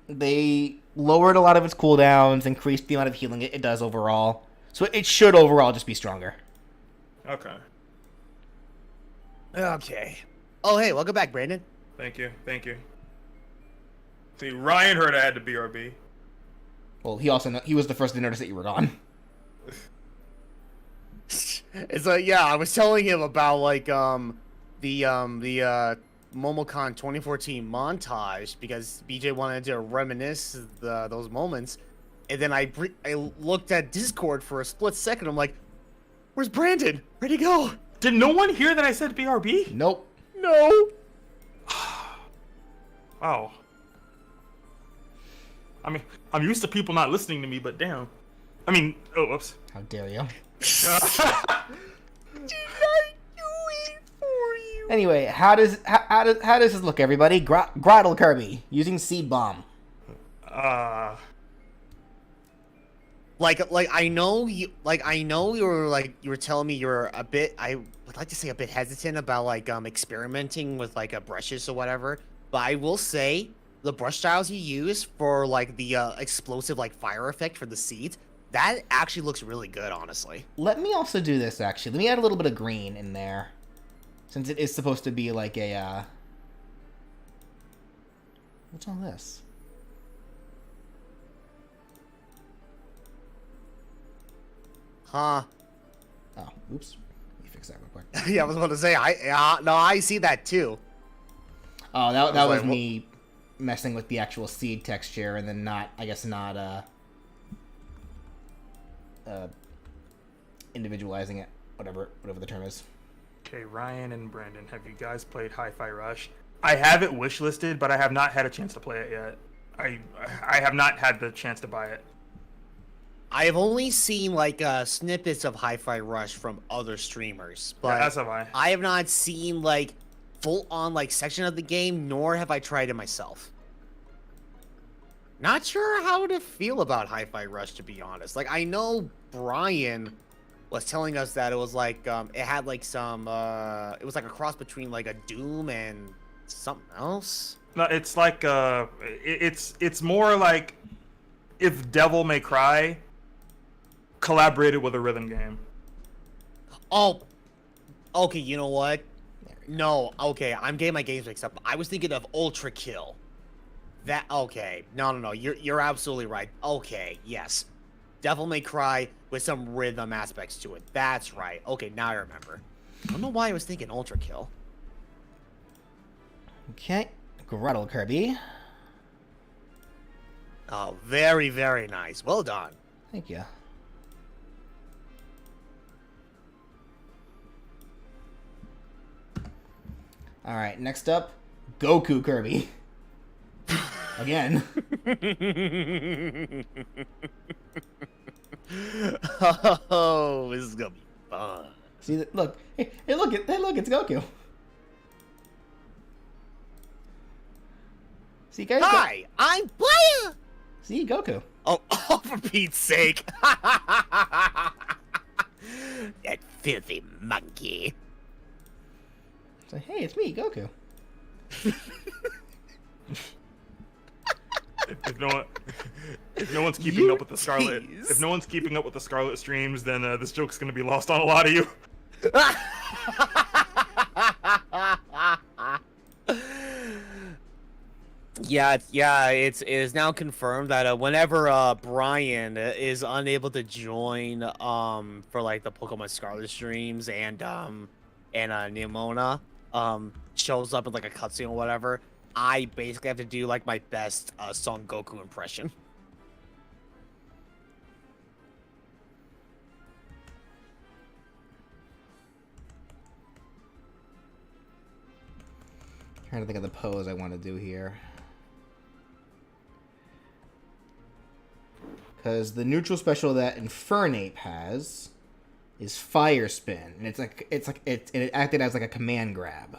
Speaker 1: They lowered a lot of its cooldowns, increased the amount of healing it does overall. So it should overall just be stronger.
Speaker 3: Okay.
Speaker 2: Okay. Oh, hey, welcome back, Brandon.
Speaker 3: Thank you. Thank you. See, Ryan heard I had the BRB.
Speaker 1: Well, he was the first to notice that you were gone.
Speaker 2: It's like, yeah, I was telling him about like the MomoCon 2014 montage because BJ wanted to reminisce those moments, and then I looked at Discord for a split second. I'm like, "Where's Brandon? Where'd he go?"
Speaker 3: Did no one hear that I said BRB?
Speaker 1: Nope.
Speaker 2: No.
Speaker 3: Oh. I mean, I'm used to people not listening to me, but damn. I mean, oh, whoops.
Speaker 1: How dare you?
Speaker 2: Did I do it for you?
Speaker 1: Anyway, how does this look, everybody? Grottle Kirby using Seed Bomb.
Speaker 2: Like I know you you were telling me you're a bit, I would like to say a bit hesitant about like experimenting with like brushes or whatever, but I will say the brush styles you use for like the explosive like fire effect for the seeds, that actually looks really good, honestly.
Speaker 1: Let me also do this, actually. Let me add a little bit of green in there. Since it is supposed to be like a, what's all this?
Speaker 2: Huh.
Speaker 1: Oh, oops. Let me fix that real quick.
Speaker 2: Yeah, I was about to say, no, I see that too.
Speaker 1: Oh, that was
Speaker 2: like,
Speaker 1: me messing with the actual seed texture and then not individualizing it, whatever the term is.
Speaker 3: Okay, Ryan and Brandon, have you guys played Hi-Fi Rush? I have it wishlisted, but I have not had a chance to play it yet. I have not had the chance to buy it.
Speaker 2: I have only seen like snippets of Hi-Fi Rush from other streamers, but
Speaker 3: Yeah, as have I.
Speaker 2: I have not seen like full-on like section of the game, nor have I tried it myself. Not sure how to feel about Hi-Fi Rush, to be honest. Like, I know Brian was telling us that it was like it had like some it was like a cross between like a Doom and something else.
Speaker 3: No, it's like it's more like if Devil May Cry collaborated with a rhythm game.
Speaker 2: Oh, okay. You know what? No, okay. I'm getting my games mixed up. I was thinking of Ultra Kill. That okay? No. You're absolutely right. Okay, yes. Devil May Cry with some rhythm aspects to it. That's right. Okay, now I remember. I don't know why I was thinking Ultra Kill.
Speaker 1: Okay, Grottle Kirby.
Speaker 2: Oh, very, very nice. Well done.
Speaker 1: Thank you. All right, next up, Goku Kirby. Again.
Speaker 2: Oh, this is gonna be fun.
Speaker 1: See, look, hey, look, it's Goku. See, guys.
Speaker 2: Hi, I'm Blair.
Speaker 1: See, Goku.
Speaker 2: Oh, for Pete's sake! That filthy monkey.
Speaker 1: So, hey, it's me, Goku.
Speaker 3: If no one's keeping up with the Scarlet,
Speaker 2: tease.
Speaker 3: if no one's keeping up with the Scarlet streams, then this joke's gonna be lost on a lot of you.
Speaker 2: Yeah, it is now confirmed that whenever Brian is unable to join for like the Pokemon Scarlet streams and Nimona shows up in like a cutscene or whatever, I basically have to do like my best Son Goku impression.
Speaker 1: Trying to think of the pose I want to do here. Because the neutral special that Infernape has is Fire Spin, and it acted as like a command grab.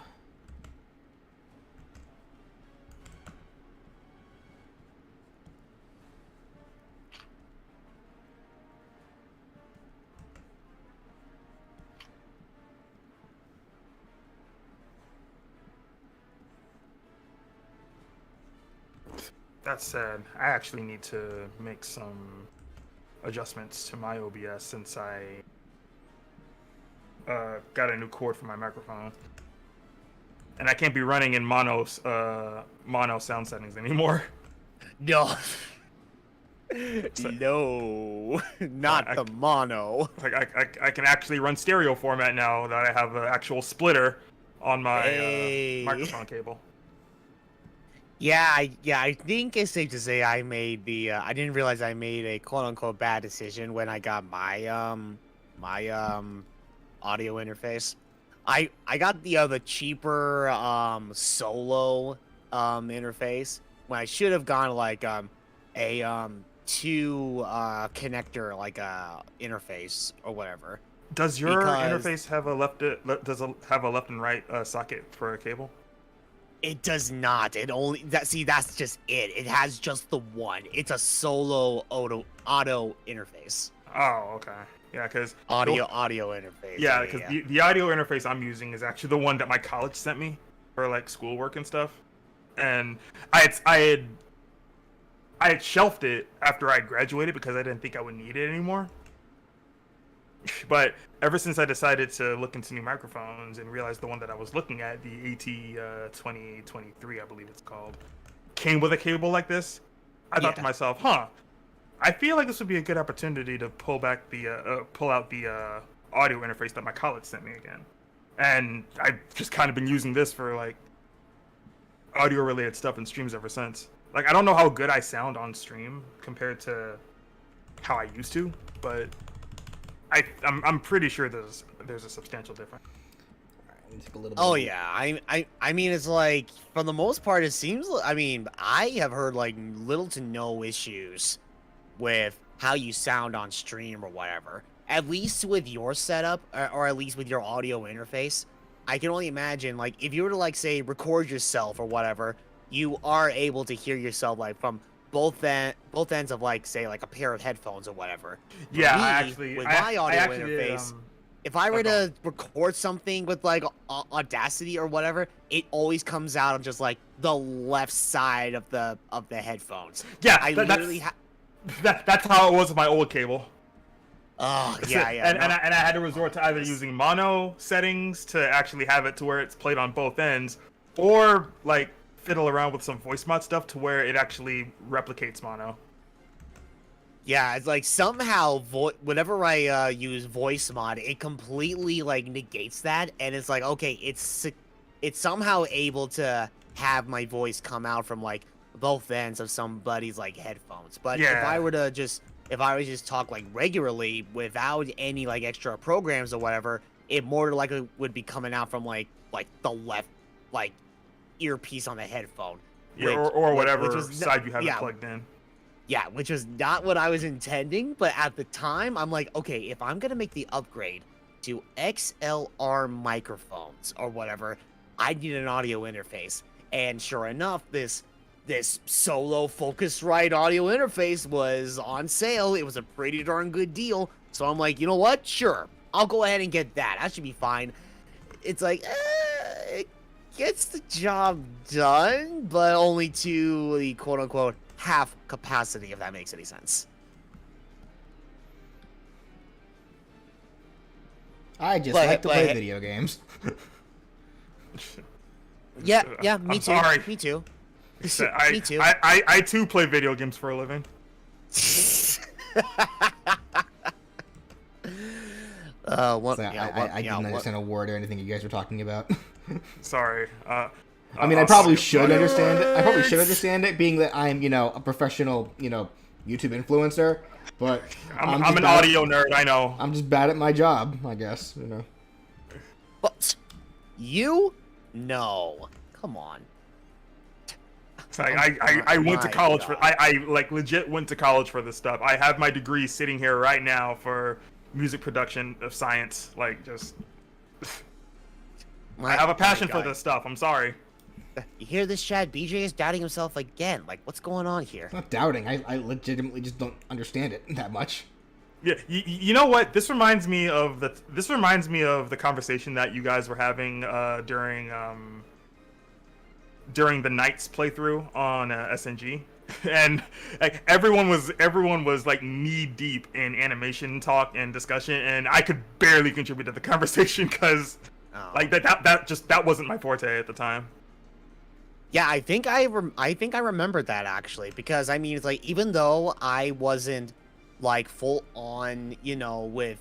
Speaker 3: That said, I actually need to make some adjustments to my OBS since I got a new cord for my microphone, and I can't be running in mono sound settings anymore.
Speaker 2: No. No, not the mono.
Speaker 3: Like I can actually run stereo format now that I have an actual splitter on my microphone cable.
Speaker 2: Yeah, I think it's safe to say I made the. I didn't realize I made a quote unquote bad decision when I got my audio interface. I got the cheaper solo interface when I should have gone like a two connector like interface or whatever.
Speaker 3: Does your interface have a left and right socket for a cable?
Speaker 2: It does not. It only that's just it. It has just the one. It's a solo auto interface.
Speaker 3: Oh, okay. Yeah, because
Speaker 2: audio interface.
Speaker 3: Yeah, because the audio interface I'm using is actually the one that my college sent me for like schoolwork and stuff, and I had shelved it after I graduated because I didn't think I would need it anymore. But ever since I decided to look into new microphones and realized the one that I was looking at, the AT2023, I believe it's called, came with a cable like this, I thought to myself, I feel like this would be a good opportunity to pull out the audio interface that my college sent me again. And I've just kind of been using this for like audio related stuff in streams ever since. Like, I don't know how good I sound on stream compared to how I used to, but I'm pretty sure there's a substantial difference.
Speaker 2: Oh yeah, I mean it's like for the most part it seems. I mean I have heard like little to no issues with how you sound on stream or whatever. At least with your setup or at least with your audio interface, I can only imagine like if you were to like say record yourself or whatever, you are able to hear yourself like from both ends of like say like a pair of headphones or whatever.
Speaker 3: Yeah,
Speaker 2: with my audio interface, if I were to record something with like Audacity or whatever, it always comes out on just like the left side of the headphones.
Speaker 3: Yeah, that's how it was with my old cable.
Speaker 2: Oh yeah.
Speaker 3: And I had to resort to either using mono settings to actually have it to where it's played on both ends, or like fiddle around with some voice mod stuff to where it actually replicates mono.
Speaker 2: Yeah, it's like somehow whenever I use voice mod, it completely like negates that, and it's like okay, it's somehow able to have my voice come out from like both ends of somebody's like headphones. But if I were to just talk like regularly without any like extra programs or whatever, it more likely would be coming out from like the left like earpiece on the headphone.
Speaker 3: Yeah, or whatever side you have it plugged in.
Speaker 2: Yeah, which was not what I was intending, but at the time, I'm like, okay, if I'm gonna make the upgrade to XLR microphones or whatever, I need an audio interface. And sure enough, this solo Focusrite audio interface was on sale. It was a pretty darn good deal. So I'm like, you know what? Sure, I'll go ahead and get that. That should be fine. It's like, it gets the job done, but only to the quote-unquote half capacity, if that makes any sense.
Speaker 1: I just like to play video games.
Speaker 2: Yeah, me
Speaker 3: I'm
Speaker 2: too.
Speaker 3: sorry.
Speaker 2: Me too.
Speaker 3: Me too. I too play video games for a living.
Speaker 1: I didn't understand a word or anything you guys were talking about.
Speaker 3: Sorry.
Speaker 1: I mean, I probably should understand it. I probably should understand it, being that I'm, a professional, YouTube influencer. But
Speaker 3: I'm an audio nerd. I know.
Speaker 1: I'm just bad at my job, I guess.
Speaker 2: But you? No. Come on.
Speaker 3: I went to college for. I like legit went to college for this stuff. I have my degree sitting here right now for music production of science. Like just. I have a passion for this stuff. I'm sorry.
Speaker 2: You hear this, Chad? BJ is doubting himself again. Like, what's going on here?
Speaker 1: It's not doubting. I legitimately just don't understand it that much.
Speaker 3: Yeah, you know what? This reminds me of the conversation that you guys were having during the Knights playthrough on SNG, and like everyone was like knee deep in animation talk and discussion, and I could barely contribute to the conversation because like that wasn't my forte at the time.
Speaker 2: Yeah, I think I remember that actually, because I mean, it's like, even though I wasn't like full on, with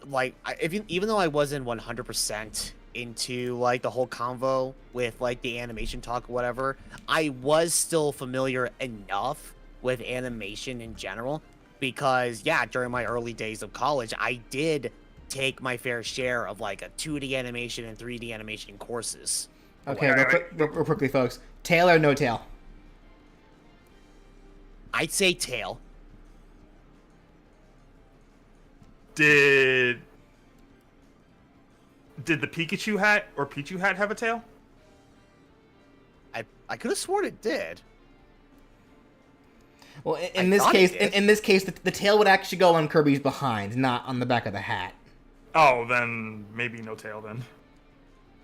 Speaker 2: like, even though I wasn't 100% into like the whole convo with like the animation talk or whatever, I was still familiar enough with animation in general, because yeah, during my early days of college, I did take my fair share of like a 2D animation and 3D animation courses.
Speaker 1: Okay, real quickly, folks. Tail or no tail?
Speaker 2: I'd say tail.
Speaker 3: Did the Pikachu hat or Pichu hat have a tail?
Speaker 2: I could have sworn it did.
Speaker 1: Well, in this case, the tail would actually go on Kirby's behind, not on the back of the hat.
Speaker 3: Oh, then maybe no tail then.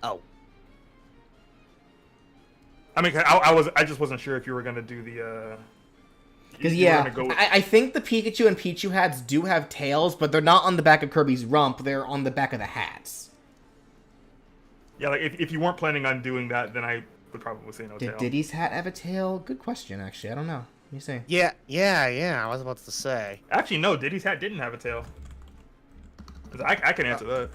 Speaker 2: Oh.
Speaker 3: I mean, I just wasn't sure if you were gonna do the.
Speaker 1: Because I think the Pikachu and Pichu hats do have tails, but they're not on the back of Kirby's rump. They're on the back of the hats.
Speaker 3: Yeah, like if you weren't planning on doing that, then I would probably say no tail.
Speaker 1: Did Diddy's hat have a tail? Good question, actually. I don't know. Let me see.
Speaker 2: Yeah. I was about to say.
Speaker 3: Actually, no. Diddy's hat didn't have a tail. I can answer that.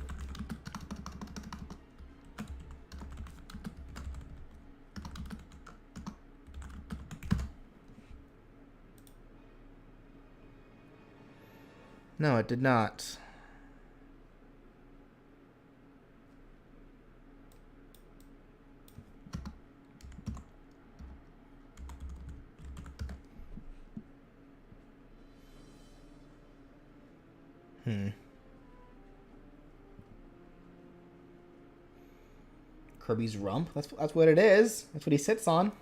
Speaker 1: No, it did not. Kirby's rump? That's what it is. That's what he sits on.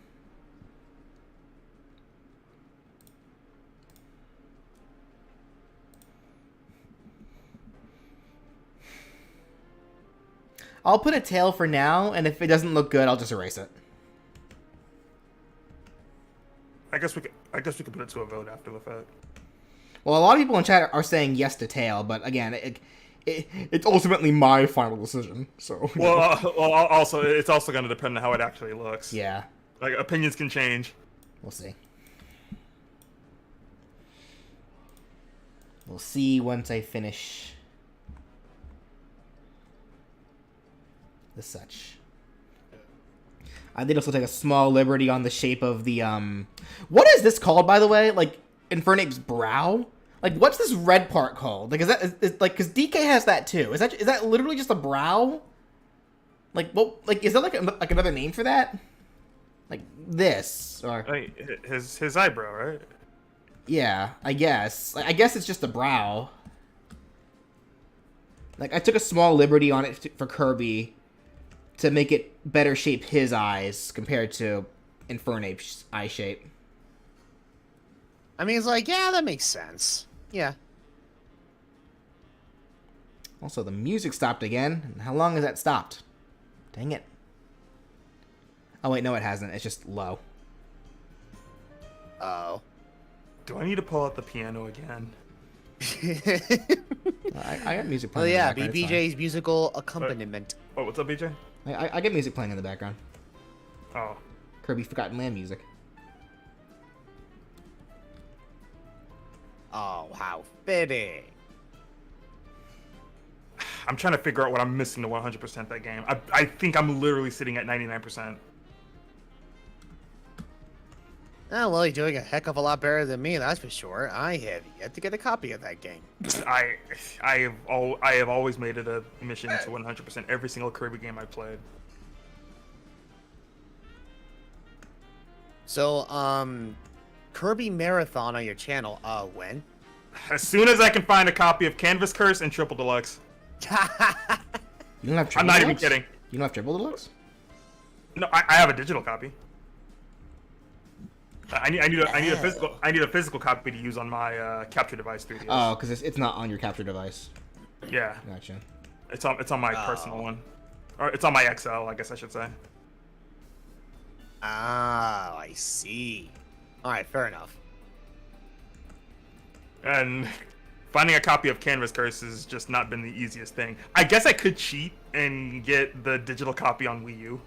Speaker 1: I'll put a tail for now, and if it doesn't look good, I'll just erase it.
Speaker 3: I guess we could put it to a vote after the fact.
Speaker 1: Well, a lot of people in chat are saying yes to tail, but again, it's ultimately my final decision. So.
Speaker 3: Also, it's also going to depend on how it actually looks.
Speaker 1: Yeah.
Speaker 3: Like, opinions can change.
Speaker 1: We'll see. We'll see once I finish the such. I did also take a small liberty on the shape of the what is this called, by the way? Like Infernape's brow? Like, what's this red part called? Like, like, because DK has that too. Is that literally just a brow? Like, what? Like, is there like another name for that? Like this or
Speaker 3: his eyebrow, right?
Speaker 1: Yeah, I guess. I guess it's just a brow. Like, I took a small liberty on it for Kirby to make it better shape his eyes compared to Infernape's eye shape.
Speaker 2: I mean, it's like, yeah, that makes sense. Yeah.
Speaker 1: Also, the music stopped again. How long has that stopped? Dang it. Oh, wait, no, it hasn't. It's just low.
Speaker 2: Oh.
Speaker 3: Do I need to pull out the piano again?
Speaker 1: I got music
Speaker 2: Oh,
Speaker 1: playing
Speaker 2: yeah,
Speaker 1: in the background.
Speaker 2: BJ's musical accompaniment.
Speaker 3: Oh, what's up, BJ?
Speaker 1: I get music playing in the background.
Speaker 3: Oh.
Speaker 1: Kirby Forgotten Land music.
Speaker 2: Oh, how fitting.
Speaker 3: I'm trying to figure out what I'm missing to 100% that game. I think I'm literally sitting at 99%.
Speaker 2: Oh, well, you're doing a heck of a lot better than me, that's for sure. I have yet to get a copy of that game.
Speaker 3: I have always made it a mission to 100% every single Kirby game I played.
Speaker 2: So, Kirby Marathon on your channel, when?
Speaker 3: As soon as I can find a copy of Canvas Curse and Triple Deluxe.
Speaker 1: You don't have Triple
Speaker 3: I'm not
Speaker 1: Deluxe?
Speaker 3: even kidding.
Speaker 1: You don't have Triple Deluxe?
Speaker 3: No, I have a digital copy. I need a physical copy to use on my capture device 3DS.
Speaker 1: Oh, because it's not on your capture device.
Speaker 3: Yeah.
Speaker 1: Gotcha.
Speaker 3: It's on my personal one, or it's on my XL, I guess I should say.
Speaker 2: Ah, I see. All right, fair enough.
Speaker 3: And finding a copy of Canvas Curse has just not been the easiest thing. I guess I could cheat and get the digital copy on Wii U.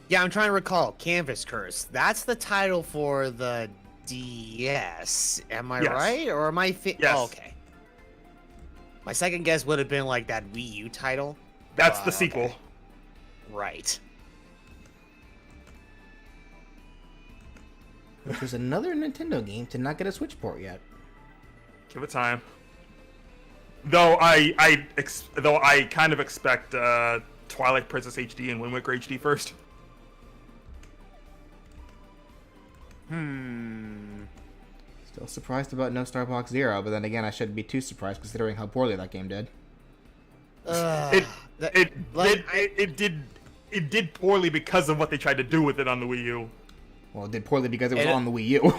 Speaker 2: Yeah, I'm trying to recall. Canvas Curse. That's the title for the DS. Am I
Speaker 3: Yes.
Speaker 2: right? Or am I...
Speaker 3: Yes.
Speaker 2: Oh, okay. My second guess would have been like that Wii U title.
Speaker 3: That's the sequel.
Speaker 2: Okay. Right.
Speaker 1: Which was another Nintendo game to not get a Switch port yet.
Speaker 3: Give it time. Though I kind of expect Twilight Princess HD and Wind Waker HD first.
Speaker 1: Still surprised about no Starbox Zero, but then again, I shouldn't be too surprised considering how poorly that game did.
Speaker 3: It did poorly because of what they tried to do with it on the Wii U.
Speaker 1: Well, it did poorly because it was on the Wii U.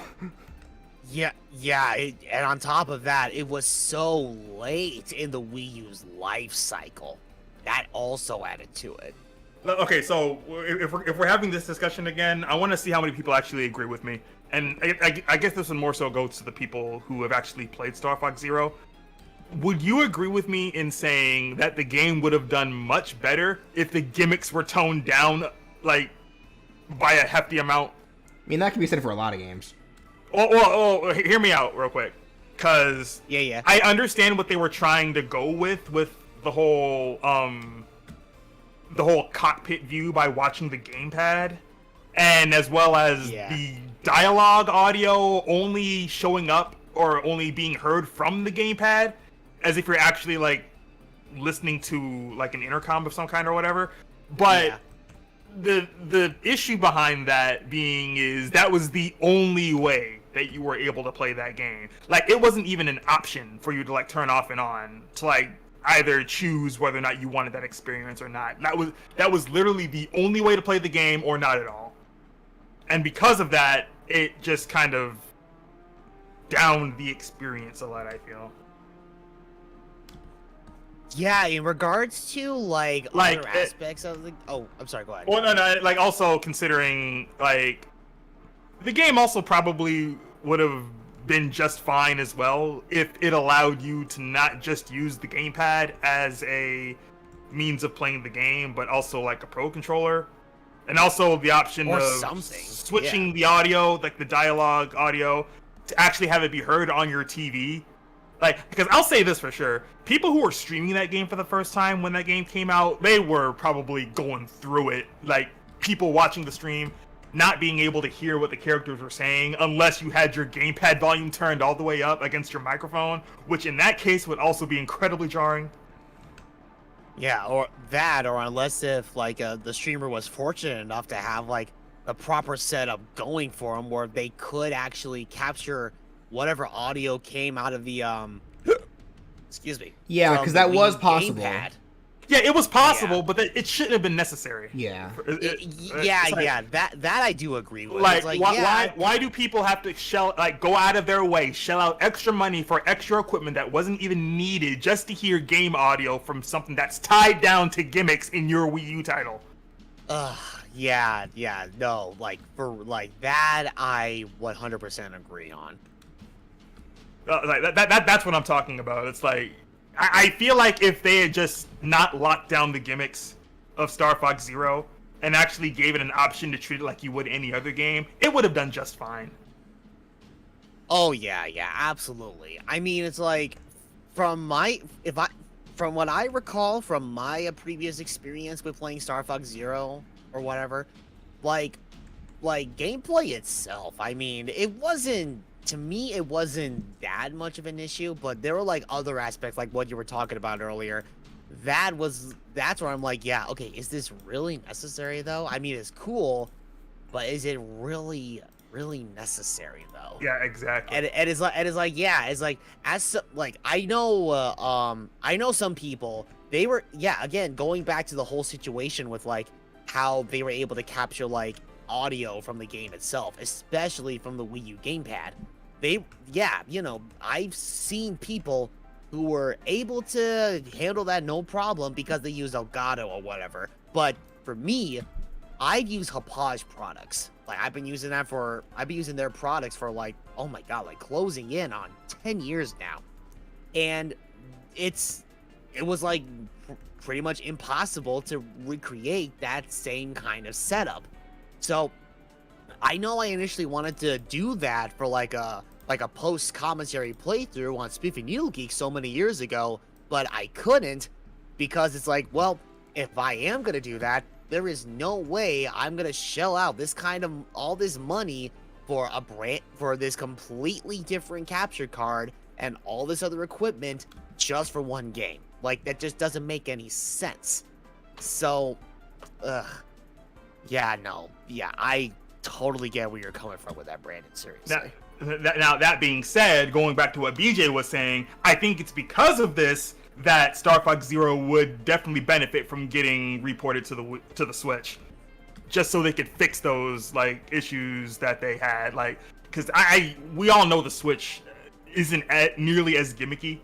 Speaker 2: Yeah, and on top of that, it was so late in the Wii U's life cycle. That also added to it.
Speaker 3: Okay, so if we're having this discussion again, I want to see how many people actually agree with me. And I guess this one more so goes to the people who have actually played Star Fox Zero. Would you agree with me in saying that the game would have done much better if the gimmicks were toned down, like, by a hefty amount?
Speaker 1: I mean, that can be said for a lot of games.
Speaker 3: Oh, hear me out real quick. Because
Speaker 2: Yeah.
Speaker 3: I understand what they were trying to go with the whole cockpit view by watching the gamepad, and as well as the dialogue audio only showing up or only being heard from the gamepad, as if you're actually like listening to like an intercom of some kind or whatever. But the issue behind that being is that was the only way that you were able to play that game. Like, it wasn't even an option for you to like turn off and on to like either choose whether or not you wanted that experience or not. That was literally the only way to play the game or not at all. And because of that, it just kind of downed the experience a lot, I feel.
Speaker 2: Yeah, in regards to like other aspects of the... Oh, I'm sorry, go ahead.
Speaker 3: Well, no, like also considering like the game also probably would have been just fine as well if it allowed you to not just use the gamepad as a means of playing the game, but also like a pro controller, and also the option
Speaker 2: or
Speaker 3: of
Speaker 2: something.
Speaker 3: switching the audio, like the dialogue audio, to actually have it be heard on your TV. Like, because I'll say this for sure, people who were streaming that game for the first time when that game came out, they were probably going through it. Like, people watching the stream not being able to hear what the characters were saying unless you had your gamepad volume turned all the way up against your microphone, which in that case would also be incredibly jarring.
Speaker 2: Yeah, or that, or unless if like the streamer was fortunate enough to have like a proper setup going for them where they could actually capture whatever audio came out of the excuse me.
Speaker 1: Yeah, because that was possible.
Speaker 2: Gamepad.
Speaker 3: Yeah, it was possible, but it shouldn't have been necessary.
Speaker 1: Yeah.
Speaker 2: That I do agree with.
Speaker 3: Like,
Speaker 2: It's
Speaker 3: why do people have to go out of their way, shell out extra money for extra equipment that wasn't even needed just to hear game audio from something that's tied down to gimmicks in your Wii U title?
Speaker 2: No, like for like that, I 100% agree on.
Speaker 3: That's what I'm talking about. It's like, I feel like if they had just not locked down the gimmicks of Star Fox Zero and actually gave it an option to treat it like you would any other game, it would have done just fine.
Speaker 2: Oh yeah, absolutely. I mean, it's like from what I recall from my previous experience with playing Star Fox Zero or whatever, like gameplay itself, I mean, to me, it wasn't that much of an issue, but there were like other aspects, like what you were talking about earlier. That's where I'm like, yeah, okay, is this really necessary though? I mean, it's cool, but is it really necessary though?
Speaker 3: Yeah, exactly.
Speaker 2: And it's like I know some people, they were, again, going back to the whole situation with like how they were able to capture like audio from the game itself, especially from the Wii U gamepad. I've seen people who were able to handle that no problem because they used Elgato or whatever. But for me, I use Hauppauge products. Like I've been using their products for like, oh my god, like closing in on 10 years now. And it was like pretty much impossible to recreate that same kind of setup. So I know I initially wanted to do that for like a post commentary playthrough on Spiffy Needle Geek so many years ago, but I couldn't because it's like, well, if I am gonna do that, there is no way I'm gonna shell out this kind of all this money for this completely different capture card and all this other equipment just for one game. Like that just doesn't make any sense. So, yeah, I totally get where you're coming from with that, Brandon. Seriously.
Speaker 3: Now that being said, going back to what BJ was saying, I think it's because of this that Star Fox Zero would definitely benefit from getting reported to the Switch, just so they could fix those like issues that they had. Like, because we all know the Switch isn't nearly as gimmicky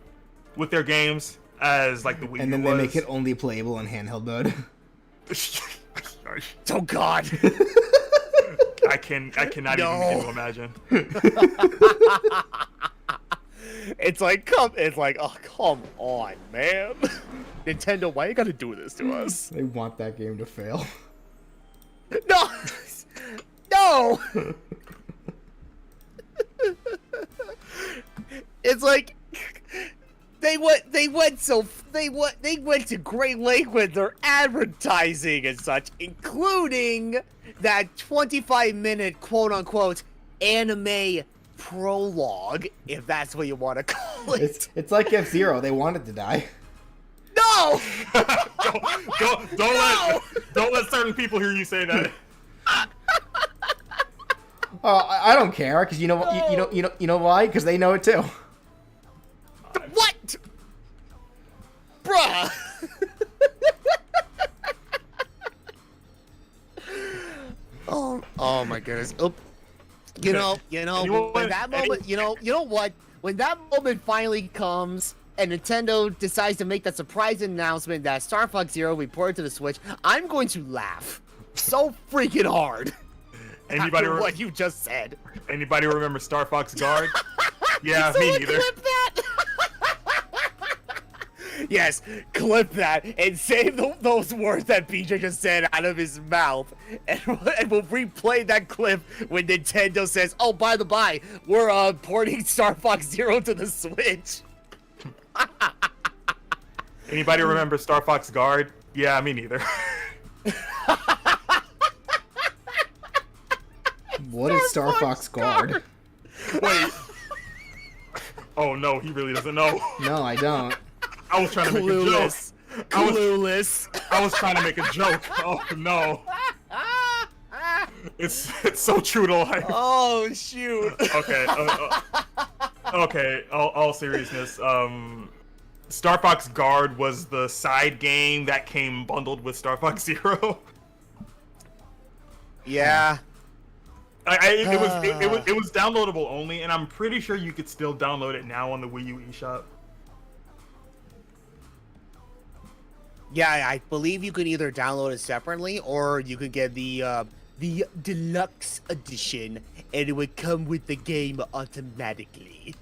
Speaker 3: with their games as like the Wii U
Speaker 1: And then
Speaker 3: was.
Speaker 1: they make it only playable in handheld mode.
Speaker 2: Oh God.
Speaker 3: I cannot even begin to imagine.
Speaker 2: It's like, oh, come on, man. Nintendo, why you gotta do this to us?
Speaker 1: They want that game to fail.
Speaker 2: No! No! It's like, they went to great length with their advertising and such, including that 25-minute quote-unquote anime prologue, if that's what you want to call it.
Speaker 1: It's like F-Zero. They wanted to die.
Speaker 2: No!
Speaker 3: Don't let certain people hear you say that.
Speaker 1: I don't care, because you know why? Because they know it too.
Speaker 2: What? Bruh! Oh my goodness. Oop. You know, when that moment, you know what? When that moment finally comes and Nintendo decides to make that surprise announcement that Star Fox Zero reported to the Switch, I'm going to laugh so freaking hard.
Speaker 3: Anybody
Speaker 2: After what you just said.
Speaker 3: Anybody remember Star Fox Guard? Yeah, me neither.
Speaker 2: Clip that. Yes, clip that and save those words that BJ just said out of his mouth, and we'll replay that clip when Nintendo says, "Oh, by the by, we're porting Star Fox Zero to the Switch."
Speaker 3: Anybody remember Star Fox Guard? Yeah, me neither.
Speaker 1: What is Star Fox Guard?
Speaker 3: Wait. Oh no, he really doesn't know.
Speaker 1: No, I don't.
Speaker 3: I was trying to make a joke.
Speaker 2: Clueless.
Speaker 3: I was trying to make a joke. Oh no. It's so true to life.
Speaker 2: Oh shoot.
Speaker 3: Okay. Okay. All seriousness. Star Fox Guard was the side game that came bundled with Star Fox Zero.
Speaker 2: Yeah.
Speaker 3: It was downloadable only, and I'm pretty sure you could still download it now on the Wii U eShop.
Speaker 2: Yeah, I believe you can either download it separately or you could get the deluxe edition, and it would come with the game automatically.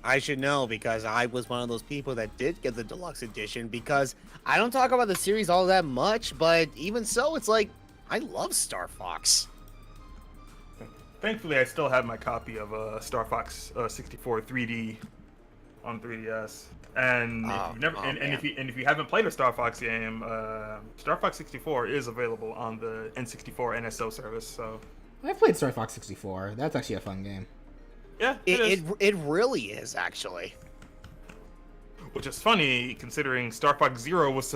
Speaker 2: I should know because I was one of those people that did get the deluxe edition, because I don't talk about the series all that much, but even so, it's like, I love Star Fox.
Speaker 3: Thankfully, I still have my copy of Star Fox 64 3D on 3DS. And if you haven't played a Star Fox game, Star Fox 64 is available on the N64 NSO service. So
Speaker 1: I've played Star Fox 64. That's actually a fun game.
Speaker 3: yeah,
Speaker 2: It really is, actually.
Speaker 3: Which is funny considering Star Fox Zero was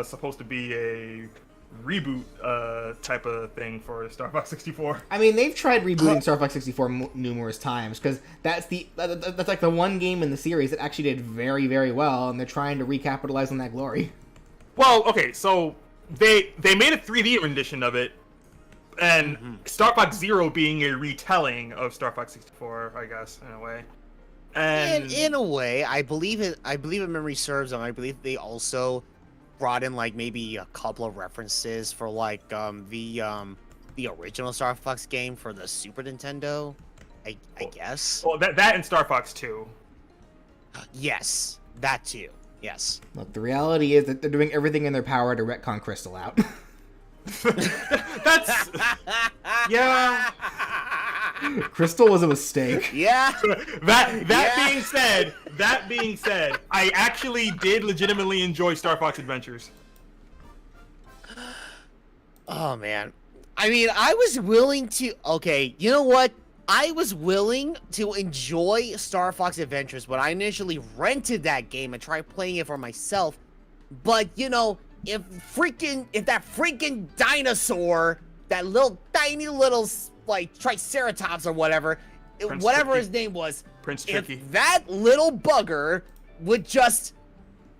Speaker 3: supposed to be a reboot type of thing for Star Fox 64.
Speaker 1: I mean, they've tried rebooting Star Fox 64 numerous times, because that's like the one game in the series that actually did very, very well, and they're trying to recapitalize on that glory.
Speaker 3: Well, okay, so they made a 3D rendition of it, and Star Fox Zero being a retelling of Star Fox 64, I guess, in a way. And
Speaker 2: in a way, I believe it. I believe if memory serves them. I believe they also brought in like maybe a couple of references for like the original Star Fox game for the Super Nintendo. I guess.
Speaker 3: well, that and Star Fox 2.
Speaker 2: Yes, that too. Yes.
Speaker 1: Look, the reality is that they're doing everything in their power to retcon Crystal out.
Speaker 3: That's yeah.
Speaker 1: Crystal was a mistake.
Speaker 2: Yeah.
Speaker 3: That being said, I actually did legitimately enjoy Star Fox Adventures.
Speaker 2: Oh man. I mean, I was willing to. Okay, you know what? I was willing to enjoy Star Fox Adventures when I initially rented that game and tried playing it for myself. But you know, if that freaking dinosaur, that little tiny little like Triceratops or whatever, whatever his name was,
Speaker 3: Prince Tricky.
Speaker 2: if that little bugger would just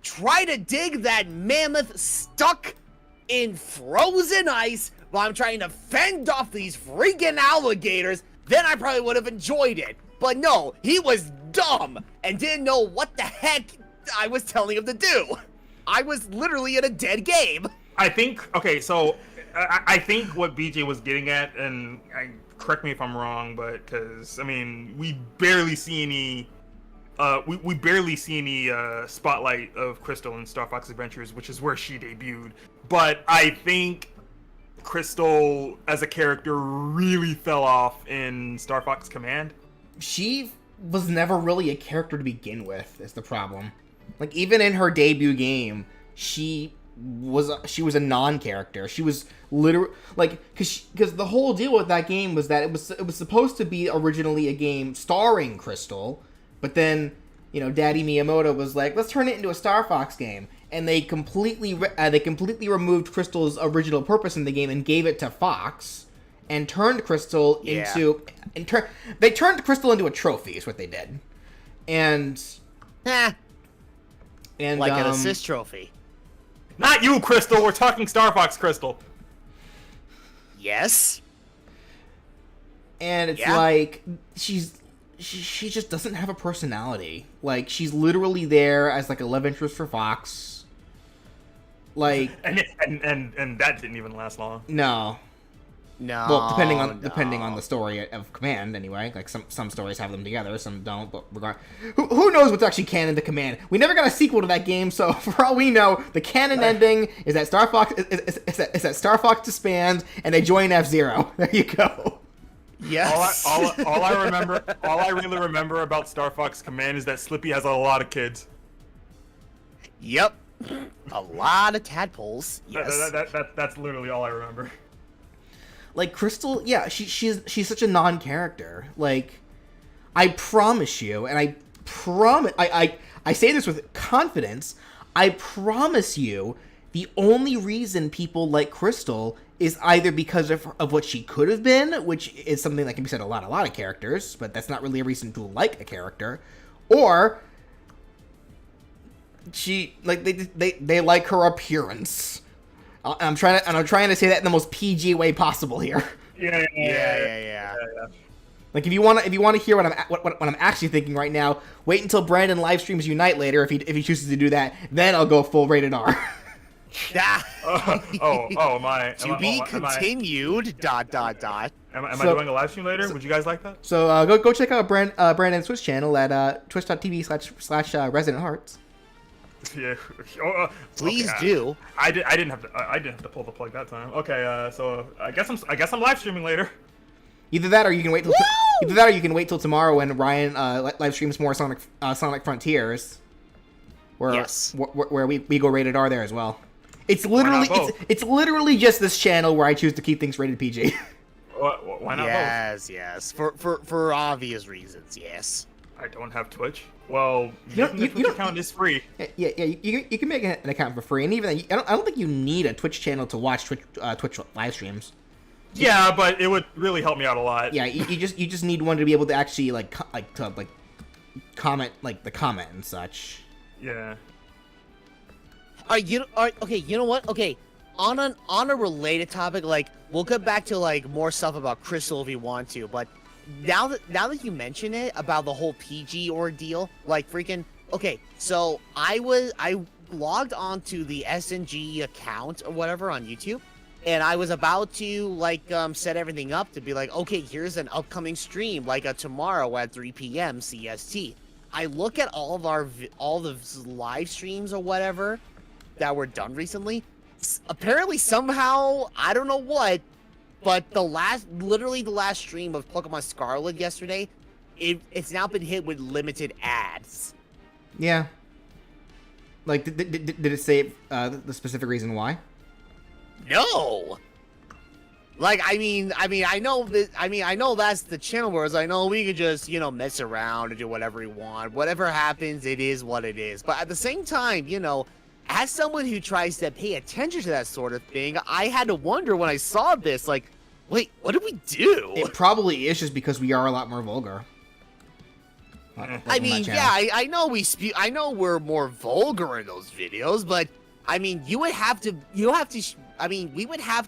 Speaker 2: try to dig that mammoth stuck in frozen ice while I'm trying to fend off these freaking alligators, then I probably would have enjoyed it. But no, he was dumb and didn't know what the heck I was telling him to do. I was literally in a dead game.
Speaker 3: I think, okay, so I think what BJ was getting at, and correct me if I'm wrong, but because, I mean, we barely see any spotlight of Crystal in Star Fox Adventures, which is where she debuted. But I think Crystal as a character really fell off in Star Fox Command.
Speaker 1: She was never really a character to begin with, is the problem. Like, even in her debut game, she was a non-character. She was literally, like, because the whole deal with that game was that it was supposed to be originally a game starring Crystal, but then, you know, Daddy Miyamoto was like, let's turn it into a Star Fox game. And they completely removed Crystal's original purpose in the game and gave it to Fox, and turned Crystal into they turned Crystal into a trophy. Is what they did, and
Speaker 2: like an assist trophy.
Speaker 3: Not you, Crystal. We're talking Star Fox Crystal.
Speaker 2: Yes.
Speaker 1: And it's like she just doesn't have a personality. Like, she's literally there as like a love interest for Fox. Like,
Speaker 3: and that didn't even last long.
Speaker 1: No. Well, depending on the story of Command, anyway. Like, some stories have them together, some don't. But who knows what's actually canon to Command? We never got a sequel to that game, so for all we know, the canon ending is that Star Fox is that Star Fox disbands and they join F-Zero. There you go.
Speaker 2: Yes.
Speaker 3: All I really remember about Star Fox Command is that Slippy has a lot of kids.
Speaker 2: Yep. A lot of tadpoles. Yes.
Speaker 3: That's literally all I remember.
Speaker 1: Like, Crystal, yeah, she's such a non-character. Like, I promise you, and I say this with confidence, I promise you, the only reason people like Crystal is either because of what she could have been, which is something that can be said a lot of characters, but that's not really a reason to like a character, or she, like, they like her appearance. I'm trying to say that in the most PG way possible here.
Speaker 2: Yeah.
Speaker 1: Like, if you want to hear what I'm actually thinking right now, wait until Brandon live streams Unite later. If he chooses to do that, then I'll go full rated R.
Speaker 3: My.
Speaker 2: To be continued. Dot.
Speaker 3: Am I doing a live stream later? Would you guys like that?
Speaker 1: So go check out Brandon's Twitch channel at twitch.tv/Resident Hearts.
Speaker 3: Yeah.
Speaker 2: Please do.
Speaker 3: I didn't have to pull the plug that time. Okay. So I guess I'm live streaming later.
Speaker 1: Either that, or you can wait till tomorrow when Ryan live streams more Sonic Frontiers, where we go rated R there as well. It's literally just this channel where I choose to keep things rated PG.
Speaker 3: Why not both?
Speaker 2: Yes. For obvious reasons. Yes.
Speaker 3: I don't have Twitch. Well, the Twitch account is free.
Speaker 1: Yeah. You can make an account for free, and even I don't think you need a Twitch channel to watch Twitch live streams.
Speaker 3: Yeah, but it would really help me out a lot.
Speaker 1: Yeah, you just need one to be able to actually comment the comment and such.
Speaker 3: Yeah.
Speaker 2: Okay, you know what? Okay, on a related topic, like, we'll get back to like more stuff about Crystal if you want to, but now that you mention it about the whole PG ordeal, like freaking okay, so I logged onto the SNG account or whatever on YouTube, and I was about to like set everything up to be like, okay, here's an upcoming stream like tomorrow at 3 p.m. CST. I look at all the live streams or whatever that were done recently. Apparently, somehow, I don't know what, but literally the last stream of Pokemon Scarlet yesterday, it's now been hit with limited ads.
Speaker 1: Yeah. Like, did it say the specific reason why?
Speaker 2: No. Like, I mean, I know that's the channel, whereas I know we could just, mess around and do whatever we want. Whatever happens, it is what it is. But at the same time, as someone who tries to pay attention to that sort of thing, I had to wonder when I saw this, like, wait, what did we do?
Speaker 1: It probably is just because we are a lot more vulgar.
Speaker 2: I mean, yeah, I know I know we're more vulgar in those videos, but I mean, we would have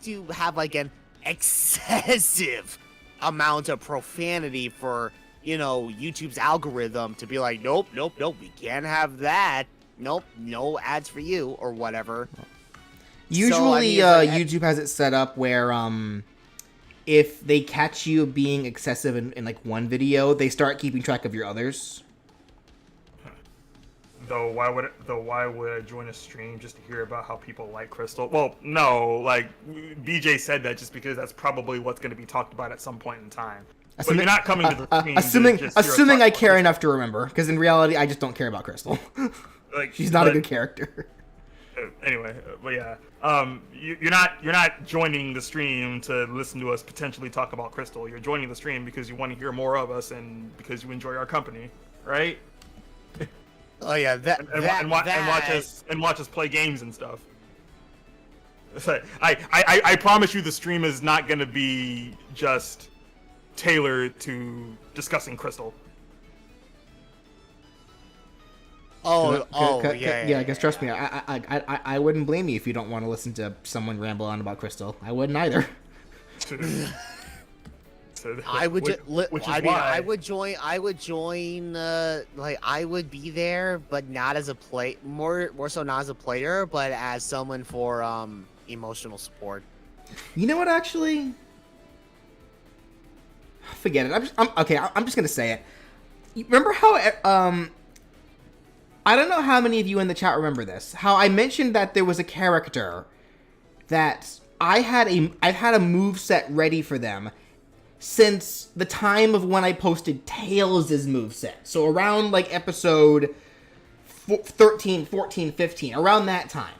Speaker 2: to have like an excessive amount of profanity for, YouTube's algorithm to be like, nope, we can't have that. Nope, no ads for you or whatever.
Speaker 1: Usually, YouTube has it set up where if they catch you being excessive in like one video, they start keeping track of your others.
Speaker 3: Though why would I join a stream just to hear about how people like Crystal? Well, no, like BJ said that just because that's probably what's going to be talked about at some point in time. But you're not coming to the stream.
Speaker 1: Assuming I care enough to remember, because in reality, I just don't care about Crystal.
Speaker 3: Like,
Speaker 1: she's not a good character.
Speaker 3: Anyway, but yeah, you're not joining the stream to listen to us potentially talk about Crystal. You're joining the stream because you want to hear more of us and because you enjoy our company, right?
Speaker 2: Oh yeah,
Speaker 3: and watch us play games and stuff. So, I promise you, the stream is not going to be just tailored to discussing Crystal.
Speaker 1: Yeah. I guess trust me, I wouldn't blame you if you don't want to listen to someone ramble on about Crystal. I wouldn't either.
Speaker 2: I would join. Like I would be there, but not as a more so not as a player, but as someone for emotional support.
Speaker 1: You know what? Actually, forget it. I'm just gonna say it. Remember how I don't know how many of you in the chat remember this. How I mentioned that there was a character that I've had a moveset ready for them since the time of when I posted Tails' moveset. So around like episode 13, 14, 15, around that time.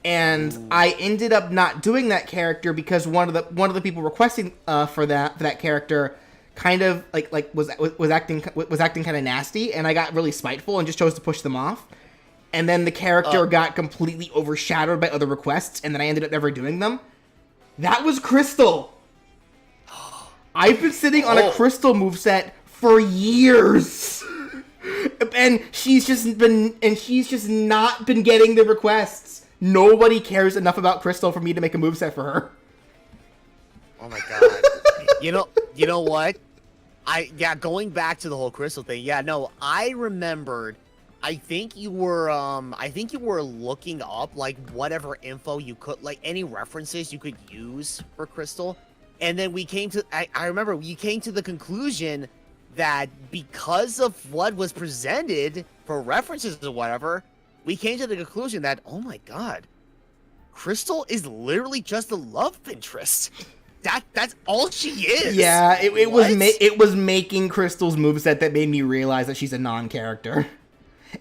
Speaker 1: And I ended up not doing that character because one of the people requesting for that character kind of was acting kind of nasty, and I got really spiteful and just chose to push them off. And then the character got completely overshadowed by other requests, and then I ended up never doing them. That was Crystal. I've been sitting on a Crystal moveset for years. And she's just not been getting the requests. Nobody cares enough about Crystal for me to make a moveset for her.
Speaker 2: Oh my god. You know what? Going back to the whole Crystal thing. Yeah, no, I remembered. I think you were looking up like whatever info you could, like any references you could use for Crystal. And then I remember you came to the conclusion that because of what was presented for references or whatever, we came to the conclusion that, oh my god, Crystal is literally just a love interest. That's all she is.
Speaker 1: Yeah, it was making Crystal's moveset that made me realize that she's a non-character.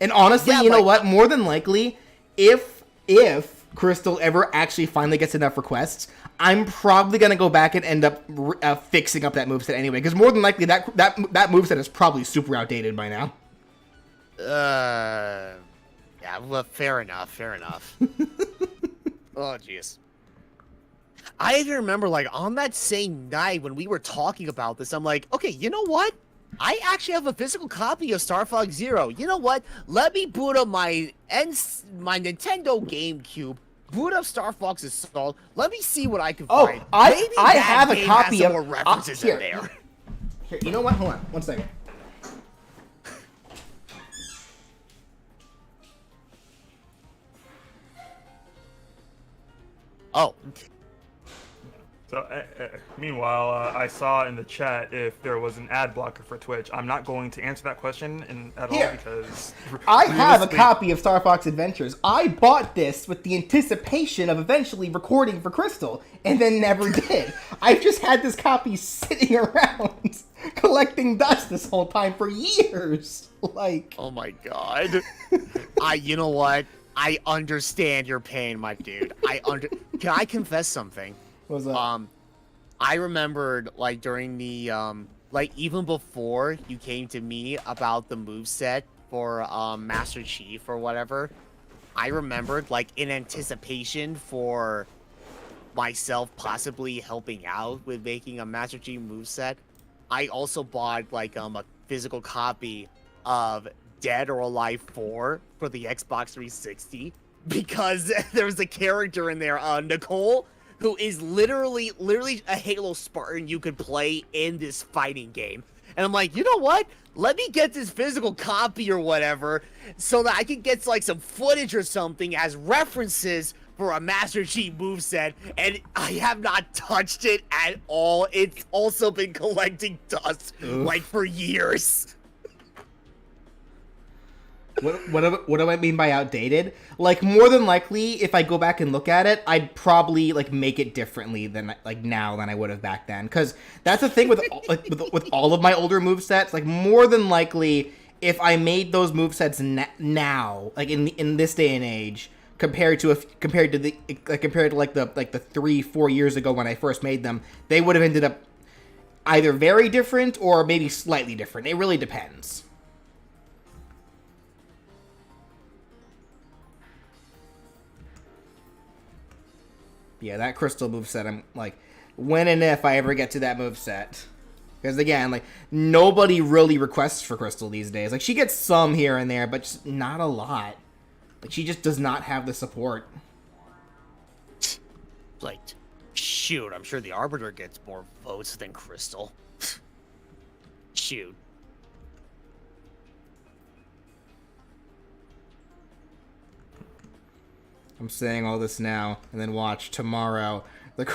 Speaker 1: And honestly, you know what? More than likely, if Crystal ever actually finally gets enough requests, I'm probably gonna go back and end up fixing up that moveset anyway. Because more than likely, that moveset is probably super outdated by now.
Speaker 2: Yeah, well, fair enough. Oh, jeez. I even remember, like, on that same night when we were talking about this, I'm like, okay, you know what? I actually have a physical copy of Star Fox Zero. You know what? Let me boot up my Nintendo GameCube, boot up Star Fox Assault. Let me see what I can find.
Speaker 1: I have a copy of
Speaker 2: more references in there.
Speaker 1: Here, you know what? Hold on, 1 second.
Speaker 2: Oh.
Speaker 3: So, meanwhile, I saw in the chat if there was an ad blocker for Twitch. I'm not going to answer that question at all
Speaker 1: Here.
Speaker 3: because
Speaker 1: I have a
Speaker 3: realistically-
Speaker 1: copy of Star Fox Adventures. I bought this with the anticipation of eventually recording for Crystal, and then never did. I've just had this copy sitting around, collecting dust this whole time for years. Like,
Speaker 2: Oh my god. You know what? I understand your pain, my dude. Can I confess something?
Speaker 1: what was that?
Speaker 2: I remembered, like, during the, like, even before you came to me about the moveset for, Master Chief or whatever, I remembered, like, in anticipation for myself possibly helping out with making a Master Chief moveset, I also bought, like, a physical copy of Dead or Alive 4 for the Xbox 360, because there's a character in there, Nicole, who is literally a Halo Spartan you could play in this fighting game. And I'm like, you know what? Let me get this physical copy or whatever so that I can get like some footage or something as references for a Master Chief moveset, and I have not touched it at all. It's also been collecting dust like for years.
Speaker 1: What do I mean by outdated? Like, more than likely, if I go back and look at it, I'd probably like make it differently than like now than I would have back then. Because that's the thing with like with all of my older movesets. Like, more than likely, if I made those movesets now, like in this day and age, compared to like the 3-4 years ago when I first made them, they would have ended up either very different or maybe slightly different. It really depends. Yeah, that Crystal moveset, I'm like, when and if I ever get to that moveset. Because again, like, nobody really requests for Crystal these days. Like, she gets some here and there, but just not a lot. Like, she just does not have the support.
Speaker 2: Like, shoot, I'm sure the Arbiter gets more votes than Crystal. Shoot.
Speaker 1: I'm saying all this now, and then watch tomorrow. Like,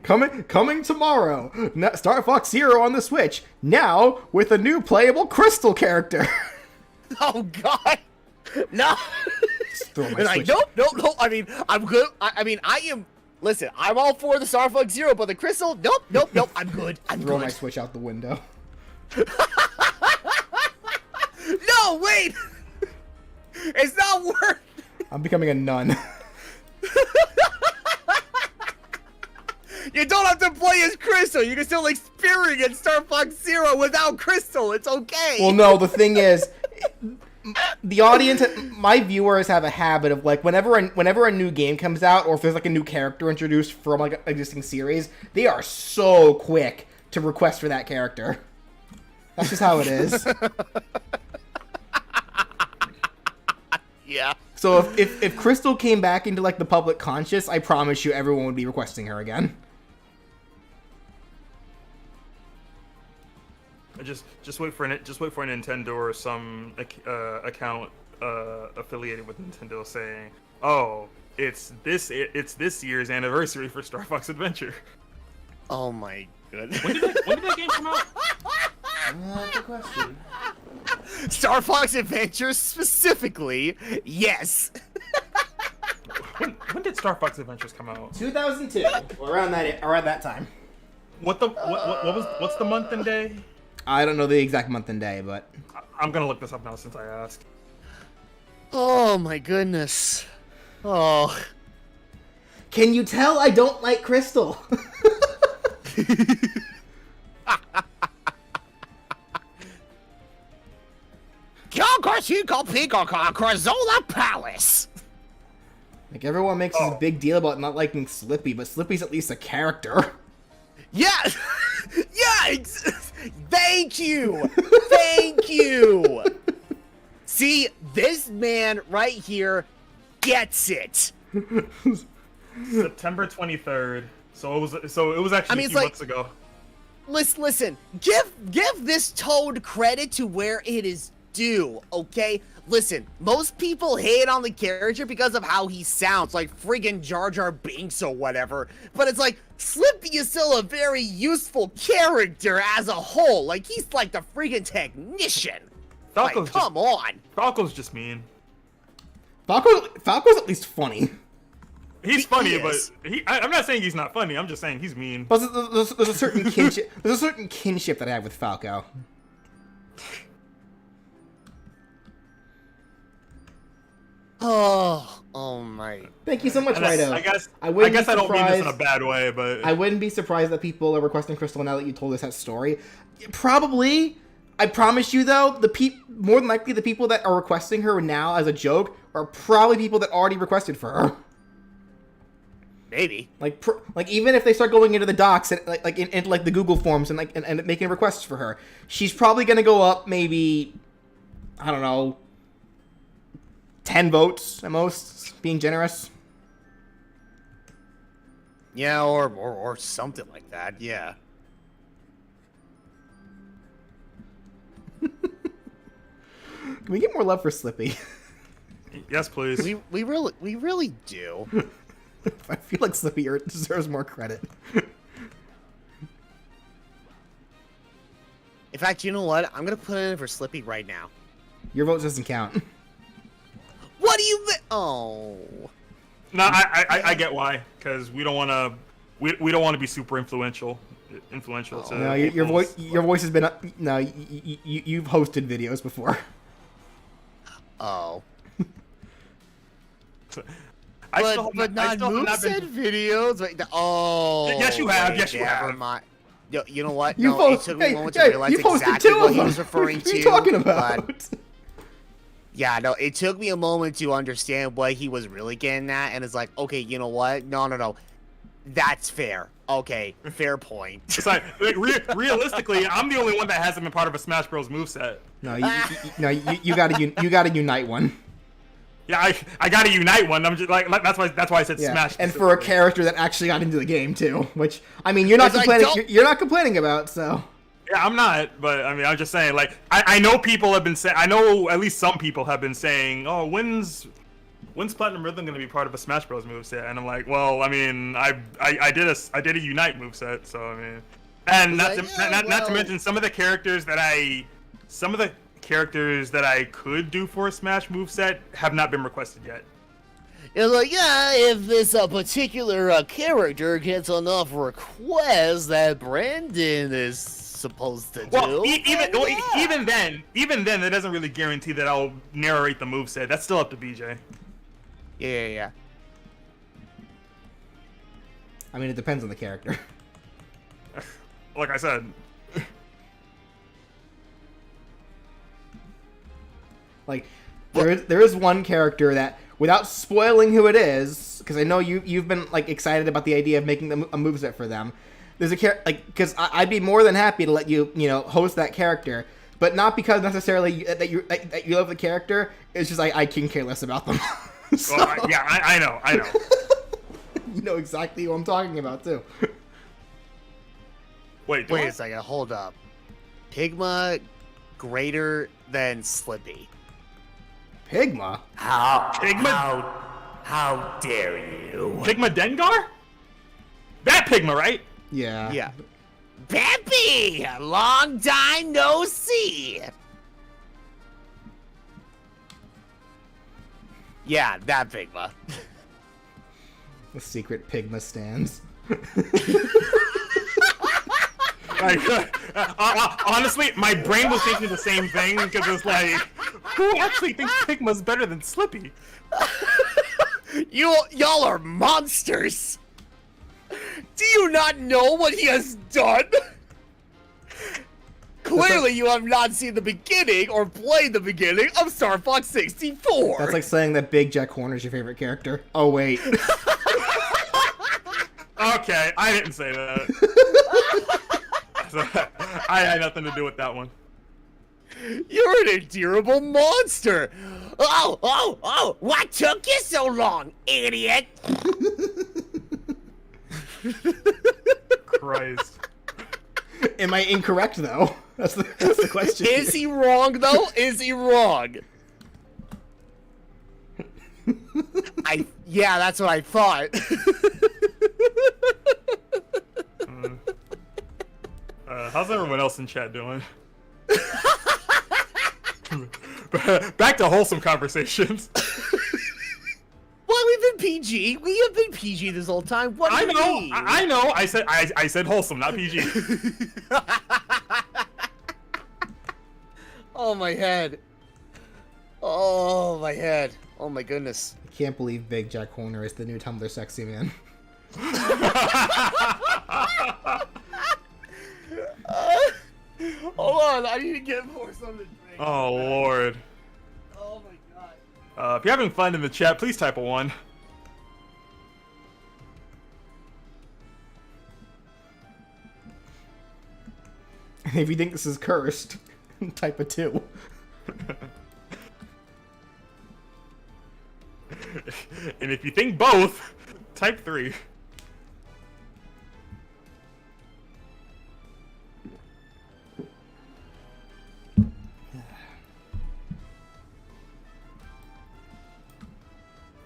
Speaker 1: coming tomorrow. Star Fox Zero on the Switch now with a new playable Crystal character.
Speaker 2: Oh God, no!
Speaker 1: Just throw my
Speaker 2: And
Speaker 1: Switch.
Speaker 2: nope. I mean, I'm good. I mean, I am. Listen, I'm all for the Star Fox Zero, but the Crystal, nope. I'm good. I'm
Speaker 1: Throw
Speaker 2: good.
Speaker 1: my Switch out the window.
Speaker 2: No, wait! It's not worth.
Speaker 1: I'm becoming a nun.
Speaker 2: You don't have to play as Crystal. You can still experience Star Fox Zero without Crystal. It's okay.
Speaker 1: Well, no, the thing is, the audience, my viewers have a habit of, like, whenever a new game comes out, or if there's, like, a new character introduced from, like, an existing series, they are so quick to request for that character. That's just how it is.
Speaker 2: Yeah.
Speaker 1: So if Crystal came back into, like, the public conscious, I promise you everyone would be requesting her again.
Speaker 3: Just wait for a Nintendo or some account affiliated with Nintendo saying, "Oh, it's this year's anniversary for Star Fox Adventure."
Speaker 2: Oh my goodness.
Speaker 3: When did that game come out?
Speaker 1: Good question.
Speaker 2: Star Fox Adventures specifically, yes.
Speaker 3: When did Star Fox Adventures come out?
Speaker 1: 2002, or around that time.
Speaker 3: What's the month and day?
Speaker 1: I don't know the exact month and day, but
Speaker 3: I'm gonna look this up now since I asked.
Speaker 2: Oh my goodness. Oh.
Speaker 1: can you tell I don't like Crystal?
Speaker 2: Krazola Palace.
Speaker 1: Like, everyone makes this big deal about not liking Slippy, but Slippy's at least a character.
Speaker 2: Yeah. Yeah. Thank you. Thank you. See, this man right here gets it.
Speaker 3: September 23rd. So it was actually a few months ago.
Speaker 2: listen. Give this toad credit to where it is due, okay? Listen, most people hate on the character because of how he sounds, like friggin' Jar Jar Binks or whatever. But it's like, Slippy is still a very useful character as a whole. Like, he's like the friggin' technician.
Speaker 3: Falco's
Speaker 2: like, come on.
Speaker 3: Falco's just mean.
Speaker 1: Falco's at least funny.
Speaker 3: He's funny, but I'm not saying he's not funny. I'm just saying he's mean.
Speaker 1: But there's a certain kinship. There's a certain kinship that I have with Falco.
Speaker 2: Oh my.
Speaker 1: Thank you so much, Rido.
Speaker 3: I guess I don't mean this in a bad way, but
Speaker 1: I wouldn't be surprised that people are requesting Crystal now that you told us that story. Probably. I promise you, though, more than likely the people that are requesting her now as a joke are probably people that already requested for her.
Speaker 2: Maybe.
Speaker 1: Like even if they start going into the docs and into the Google forms and making requests for her, she's probably gonna go up maybe, I don't know, 10 votes at most, being generous.
Speaker 2: Yeah, or something like that. Yeah.
Speaker 1: Can we get more love for Slippy?
Speaker 3: Yes, please.
Speaker 2: We really do.
Speaker 1: I feel like Slippy deserves more credit.
Speaker 2: In fact, you know what? I'm gonna put it in for Slippy right now.
Speaker 1: Your vote doesn't count.
Speaker 2: What do you? Oh.
Speaker 3: No, I get why, because we don't want to. We don't want to be super influential. To
Speaker 1: no, your voice has been. No, you've hosted videos before.
Speaker 2: Oh.
Speaker 3: But
Speaker 2: not moveset videos. Like, oh.
Speaker 3: Yes, you have. Yes, you
Speaker 2: never
Speaker 3: have.
Speaker 2: Mind. You know what?
Speaker 1: You
Speaker 2: It took me a moment to realize exactly what he was referring to.
Speaker 1: What are you talking about?
Speaker 2: Yeah, no, it took me a moment to understand what he was really getting at, and it's like, okay, you know what? No. That's fair. Okay, fair point.
Speaker 3: It's like realistically, I'm the only one that hasn't been part of a Smash Bros. Moveset.
Speaker 1: No, you gotta unite one.
Speaker 3: Yeah, I gotta unite one. I'm just like that's why I said Smash.
Speaker 1: And for a character that actually got into the game too, which I mean, you're not complaining. You're not complaining about, so.
Speaker 3: Yeah, I'm not, but I mean, I'm just saying. Like, I know people have been saying. I know at least some people have been saying, "Oh, when's Platinum Rhythm gonna be part of a Smash Bros. Moveset?" And I'm like, well, I mean, I did a Unite moveset, so I mean, and not to mention some of the characters that I could do for a Smash moveset have not been requested yet.
Speaker 2: It's like, yeah, if this particular character gets enough requests that Brandon is supposed to do.
Speaker 3: Well, even then, that doesn't really guarantee that I'll narrate the moveset. That's still up to BJ.
Speaker 2: Yeah.
Speaker 1: I mean, it depends on the character.
Speaker 3: Like I said.
Speaker 1: Like, there is one character that, without spoiling who it is, because I know you've been like excited about the idea of making a moveset for them. There's a character, like, because I'd be more than happy to let you host that character, but not because necessarily that you love the character. It's just I can care less about them. So,
Speaker 3: well, I know.
Speaker 1: You know exactly who I'm talking about too.
Speaker 3: Wait
Speaker 2: a second. Hold up. Pigma greater than Slippy.
Speaker 1: Pigma?
Speaker 2: How
Speaker 4: dare you?
Speaker 3: Pigma Dengar? That Pigma, right?
Speaker 1: Yeah.
Speaker 2: Peppy! Long time no see! Yeah, that Pigma.
Speaker 1: The secret Pigma stands.
Speaker 3: Honestly, my brain was thinking the same thing because it's like, who actually thinks Pigma's better than Slippy?
Speaker 2: Y'all are monsters! Do you not know what he has done? Clearly you have not seen the beginning or played the beginning of Star Fox 64!
Speaker 1: That's like saying that Big Jack Horner's your favorite character. Oh, wait.
Speaker 3: Okay, I didn't say that. I had nothing to do with that one.
Speaker 2: You're an endearable monster! Oh! What took you so long, idiot?
Speaker 3: Christ.
Speaker 1: Am I incorrect though? That's the question.
Speaker 2: Is he wrong though? Is he wrong? Yeah, that's what I thought.
Speaker 3: How's everyone else in chat doing? Back to wholesome conversations.
Speaker 2: Well, we've been PG. We have been PG this whole time. What do
Speaker 3: I
Speaker 2: you
Speaker 3: know.
Speaker 2: mean?
Speaker 3: I know. I said wholesome, not PG.
Speaker 2: Oh my head. Oh my head. Oh my goodness.
Speaker 1: I can't believe Big Jack Horner is the new Tumblr sexy man.
Speaker 2: Hold on, I need to get more something to drink.
Speaker 3: Oh lord.
Speaker 2: Oh my god.
Speaker 3: If you're having fun in the chat, please type a 1.
Speaker 1: If you think this is cursed, type a 2.
Speaker 3: And if you think both, type 3.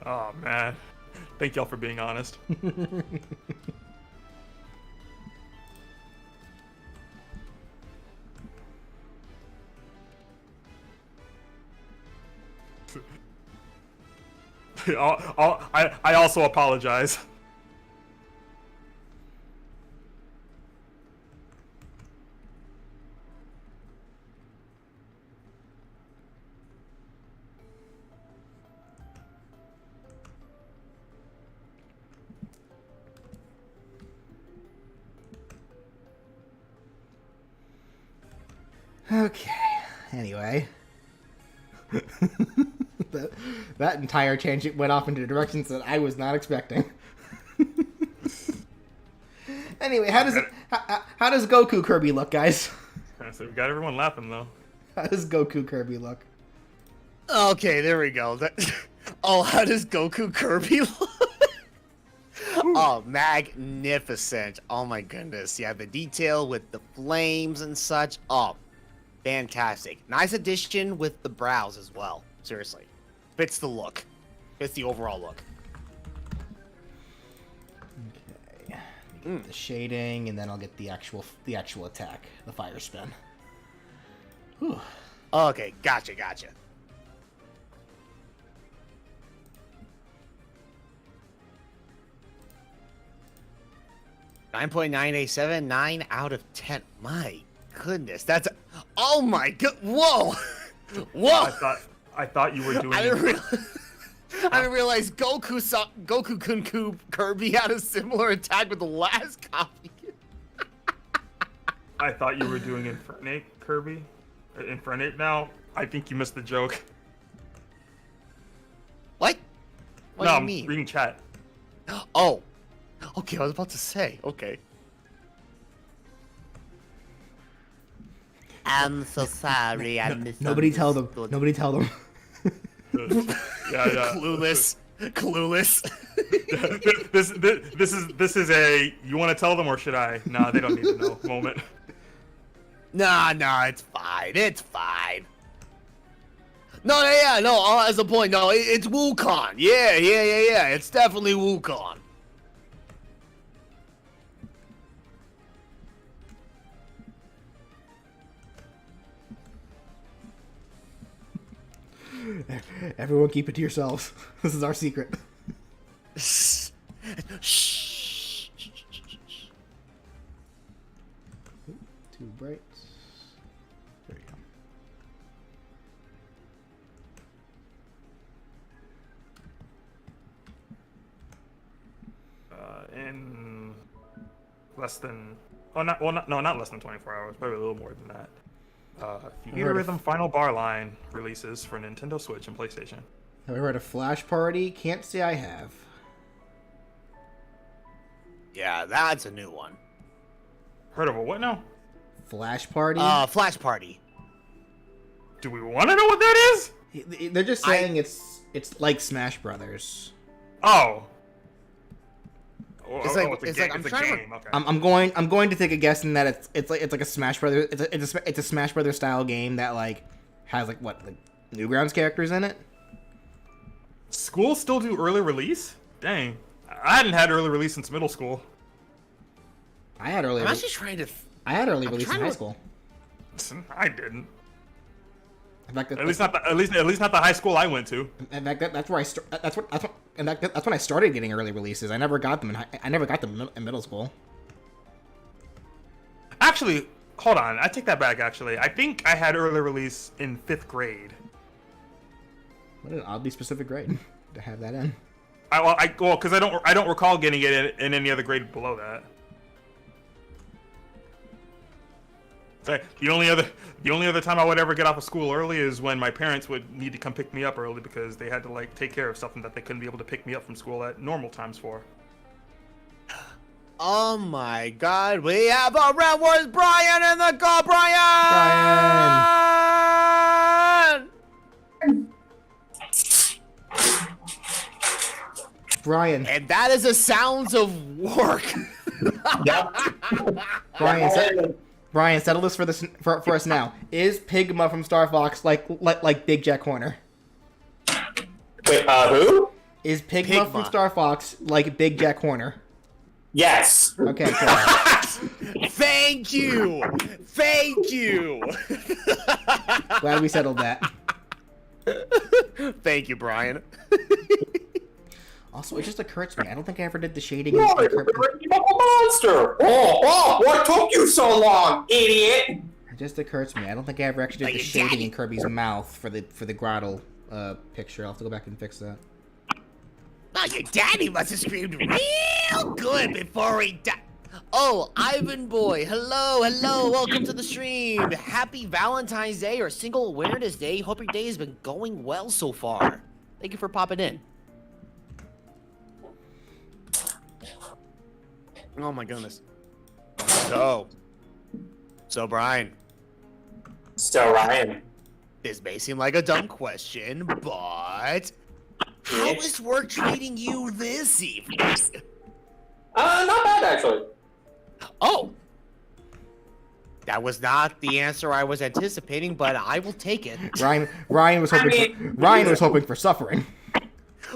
Speaker 3: Oh man. Thank y'all for being honest. I also apologize.
Speaker 1: Okay. Anyway. that entire tangent went off into directions that I was not expecting. Anyway, how does Goku Kirby look, guys?
Speaker 3: So we got everyone laughing though.
Speaker 1: How does Goku Kirby look?
Speaker 2: Okay, there we go. Oh, how does Goku Kirby look? Oh, magnificent. Oh my goodness. Yeah, the detail with the flames and such. Oh, fantastic. Nice addition with the brows as well. Seriously. Fits the look. Fits the overall look.
Speaker 1: Okay. Get the shading, and then I'll get the actual attack, the fire spin. Whew.
Speaker 2: Okay, gotcha. 9.987, 9 out of 10. My goodness, that's... Oh my god, whoa! Whoa!
Speaker 3: I thought you were doing...
Speaker 2: I didn't realize Goku Kirby had a similar attack with the last copy.
Speaker 3: I thought you were doing Infernape Kirby. Infernape now. I think you missed the joke.
Speaker 2: What? What do you mean?
Speaker 3: I'm reading chat.
Speaker 2: Oh. Okay, I was about to say. Okay. I'm so sorry. I missed.
Speaker 1: Nobody tell them. Nobody tell them.
Speaker 3: Yeah.
Speaker 2: Clueless.
Speaker 3: This is a you want to tell them or should I? Nah, they don't need to know moment.
Speaker 2: Nah, it's fine. It's fine. No, as a point, no, it's Wukong. Yeah. It's definitely Wukong.
Speaker 1: Everyone keep it to yourselves. This is our secret.
Speaker 2: Shh.
Speaker 1: Too bright. There you
Speaker 3: go. In less than not less than 24 hours, probably a little more than that. Theater Rhythm Final Bar Line releases for Nintendo Switch and PlayStation.
Speaker 1: Have I read a Flash Party? Can't say I have.
Speaker 2: Yeah, that's a new one.
Speaker 3: Heard of a what now?
Speaker 1: Flash Party?
Speaker 2: Flash Party.
Speaker 3: Do we want to know what that is?
Speaker 1: They're just saying it's like Smash Brothers.
Speaker 3: Oh.
Speaker 2: It's like I'm trying to.
Speaker 3: game. Okay.
Speaker 1: I'm going to take a guess in that it's like a Smash Brothers it's a Smash Brothers style game that like has like Newgrounds characters in it.
Speaker 3: Schools still do early release? Dang, I hadn't had early release since middle school.
Speaker 1: I had early.
Speaker 2: I'm actually trying to.
Speaker 1: I had early release in high school.
Speaker 3: I didn't.
Speaker 1: In fact,
Speaker 3: At least not the high school I went to.
Speaker 1: In fact, that's where that's when I started getting early releases. I never got them in middle school.
Speaker 3: Actually, hold on. I take that back. Actually, I think I had early release in 5th grade.
Speaker 1: What an oddly specific grade to have that in.
Speaker 3: Because I don't recall getting it in any other grade below that. The only other time I would ever get off of school early is when my parents would need to come pick me up early because they had to like take care of something that they couldn't be able to pick me up from school at normal times for.
Speaker 2: Oh my God, we have a Red Wars Brian in the call, Brian!
Speaker 1: Brian.
Speaker 2: And that is the sounds of work.
Speaker 4: Yep.
Speaker 1: Brian, settle this for us now. Is Pigma from Star Fox like Big Jack Horner?
Speaker 4: Wait, who?
Speaker 1: Is Pigma from Star Fox like Big Jack Horner?
Speaker 4: Yes.
Speaker 1: Okay, cool.
Speaker 2: Thank you.
Speaker 1: Glad we settled that.
Speaker 2: Thank you, Brian.
Speaker 1: Also, it just occurred to me, I don't think I ever did the shading.
Speaker 4: You're a monster. Oh, what took you so long, idiot?
Speaker 1: It just occurred to me, I don't think I ever actually did the shading in Kirby's mouth for the Grottle picture. I'll have to go back and fix that.
Speaker 2: Oh, your daddy must have screamed real good before he died. Oh, Ivan boy, hello, welcome to the stream. Happy Valentine's Day or Single Awareness Day. Hope your day has been going well so far. Thank you for popping in. Oh my goodness. So Brian.
Speaker 4: So Ryan.
Speaker 2: This may seem like a dumb question, but how is work treating you this evening?
Speaker 4: Not bad actually.
Speaker 2: Oh. That was not the answer I was anticipating, but I will take it.
Speaker 1: Ryan was hoping for suffering.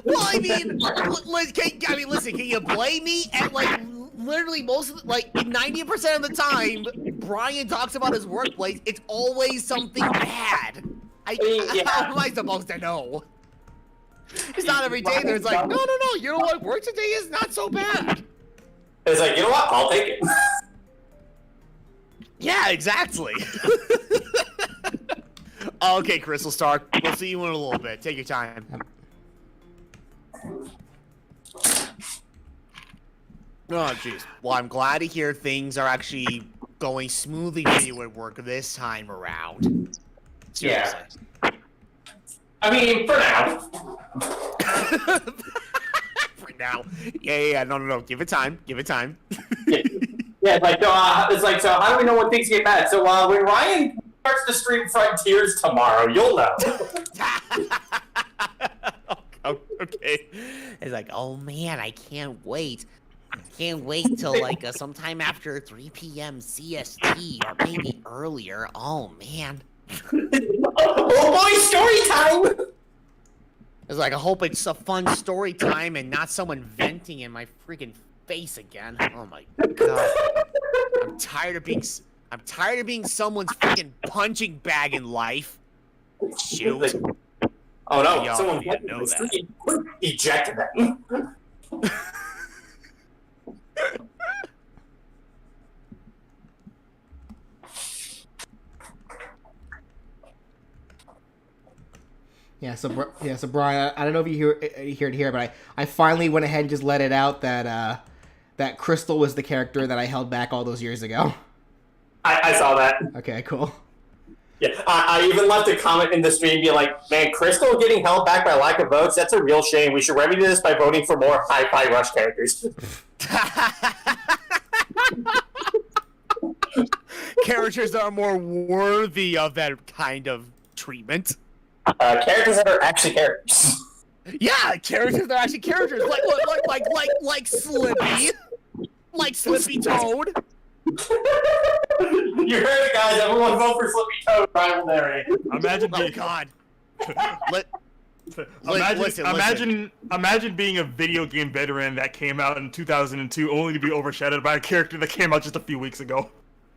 Speaker 2: Well, I mean, listen, can you blame me? And like, literally most of 90% of the time, Brian talks about his workplace. It's always something bad. How am I supposed to know? It's not every day there's like, no, you know what? Work today is not so bad.
Speaker 4: It's like, you know what? I'll take it.
Speaker 2: Yeah, exactly. Okay, Crystal Stark. We'll see you in a little bit. Take your time. Oh, jeez. Well, I'm glad to hear things are actually going smoothly for you at work this time around. Seriously.
Speaker 4: Yeah. I mean, for now.
Speaker 2: For now. Yeah. No. Give it time.
Speaker 4: Yeah, so how do we know when things get bad? So when Ryan starts to stream Frontiers tomorrow, you'll know.
Speaker 2: Okay. It's like, oh man, I can't wait. I can't wait till sometime after 3 p.m. CST or maybe earlier. Oh man.
Speaker 4: Oh boy, story time!
Speaker 2: It's like, I hope it's a fun story time and not someone venting in my freaking face again. Oh my god. I'm tired of being someone's freaking punching bag in life. Shoot.
Speaker 4: Oh no,
Speaker 2: Y'all
Speaker 4: someone
Speaker 2: didn't know that.
Speaker 4: ejected them.
Speaker 1: So Brian, I don't know if you hear it here, but I finally went ahead and just let it out that that Crystal was the character that I held back all those years ago.
Speaker 4: I saw that.
Speaker 1: Okay, cool.
Speaker 4: Yeah, I even left a comment in the stream being like, man, Crystal getting held back by lack of votes, that's a real shame. We should remedy this by voting for more Hi-Fi Rush characters.
Speaker 2: Characters that are more worthy of that kind of treatment.
Speaker 4: Characters that are actually characters.
Speaker 2: Yeah, characters that are actually characters, like Slippy, like Slippy Toad.
Speaker 4: You heard it, guys. Everyone vote for Slippy Toad Rivalry.
Speaker 3: Imagine
Speaker 2: Oh
Speaker 3: being,
Speaker 2: God.
Speaker 3: imagine being a video game veteran that came out in 2002 only to be overshadowed by a character that came out just a few weeks ago.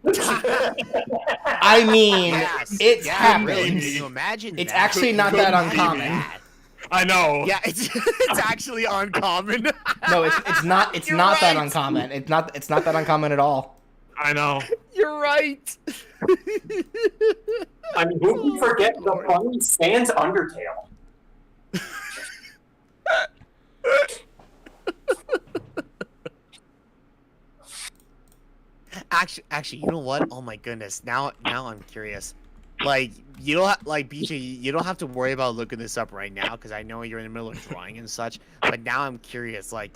Speaker 1: I mean, it's happened.
Speaker 2: Really. Can you imagine
Speaker 1: It's
Speaker 2: that?
Speaker 1: actually not that
Speaker 3: Couldn't
Speaker 1: uncommon.
Speaker 3: believe it. I know.
Speaker 2: Yeah, it's actually uncommon.
Speaker 1: No, it's not. It's
Speaker 2: You're
Speaker 1: not that
Speaker 2: right.
Speaker 1: uncommon. It's not that uncommon at all.
Speaker 3: I know.
Speaker 2: You're right.
Speaker 4: I mean, who can forget the funny Sans Undertale?
Speaker 2: Actually, you know what? Oh my goodness. Now I'm curious. Like, you don't like BJ. You don't have to worry about looking this up right now because I know you're in the middle of drawing and such. But now I'm curious. Like